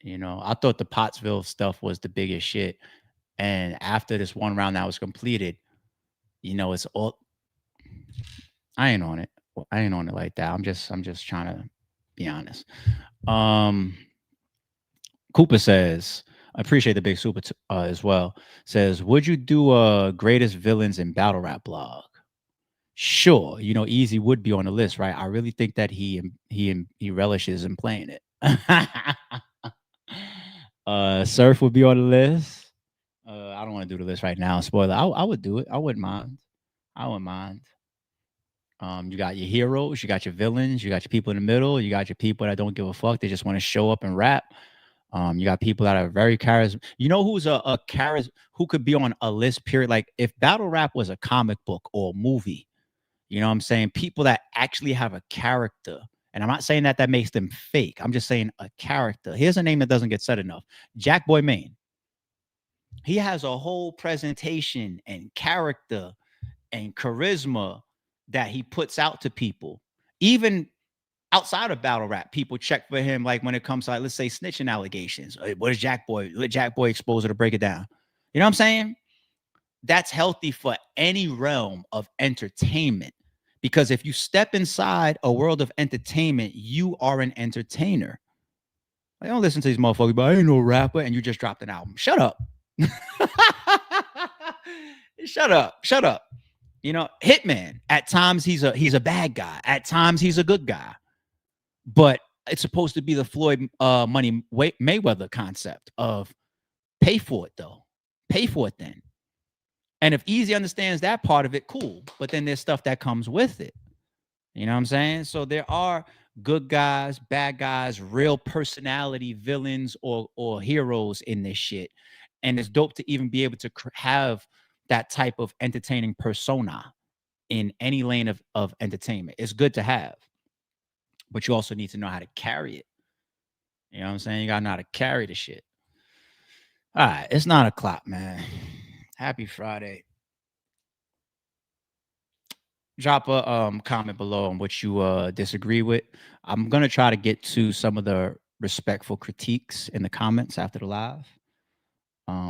You know, I thought the Pottsville stuff was the biggest shit, and after this one round that was completed, you know, it's all. I ain't on it. I ain't on it like that. I'm just trying to be honest. Cooper says, I appreciate the big super as well. Says, would you do a greatest villains in battle rap blog? Sure. You know, Eazy would be on the list, right? I really think that he relishes in playing it. Surf would be on the list. I don't want to do the list right now. Spoiler. I would do it. I wouldn't mind. You got your heroes, you got your villains, you got your people in the middle, you got your people that don't give a fuck. They just want to show up and rap. You got people that are very charismatic. You know who's a who could be on a list, period? Like, if battle rap was a comic book or a movie, you know what I'm saying? People that actually have a character. And I'm not saying that makes them fake. I'm just saying a character. Here's a name that doesn't get said enough. Jack Boy Maine. He has a whole presentation and character and charisma that he puts out to people. Even outside of battle rap, people check for him, like when it comes to, like, let's say, snitching allegations. What is Jack Boy? Let Jack Boy expose her to break it down. You know what I'm saying? That's healthy for any realm of entertainment. Because if you step inside a world of entertainment, you are an entertainer. I don't listen to these motherfuckers, but I ain't no rapper, and you just dropped an album. Shut up. Shut up. You know, Hitman, at times he's a bad guy. At times he's a good guy. But it's supposed to be the Floyd Money Mayweather concept of pay for it, though. Pay for it then. And if Eazy understands that part of it, cool. But then there's stuff that comes with it. You know what I'm saying? So there are good guys, bad guys, real personality villains or heroes in this shit. And it's dope to even be able to have that type of entertaining persona in any lane of entertainment. It's good to have, but you also need to know how to carry it. You know what I'm saying? You gotta know how to carry the shit. All right, it's 9:00, man. Happy Friday. drop a comment below on what you disagree with. I'm gonna try to get to some of the respectful critiques in the comments after the live.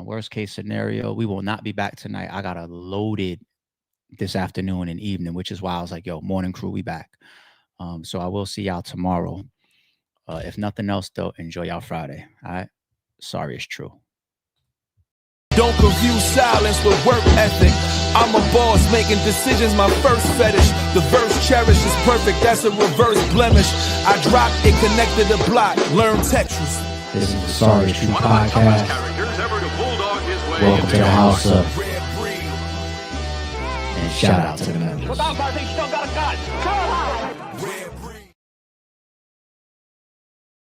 Worst case scenario, we will not be back tonight. I got a loaded this afternoon and evening, which is why I was like, yo, morning crew, we back. So I will see y'all tomorrow. If nothing else, though, enjoy y'all Friday. All right. Sorry, it's true. Don't confuse silence with work ethic. I'm a boss making decisions, my first fetish. The verse cherished is perfect, that's a reverse blemish. I dropped it, connected the block, learn Tetris. This is the Sorry It's True podcast. Welcome to the house of. And shout out to the members.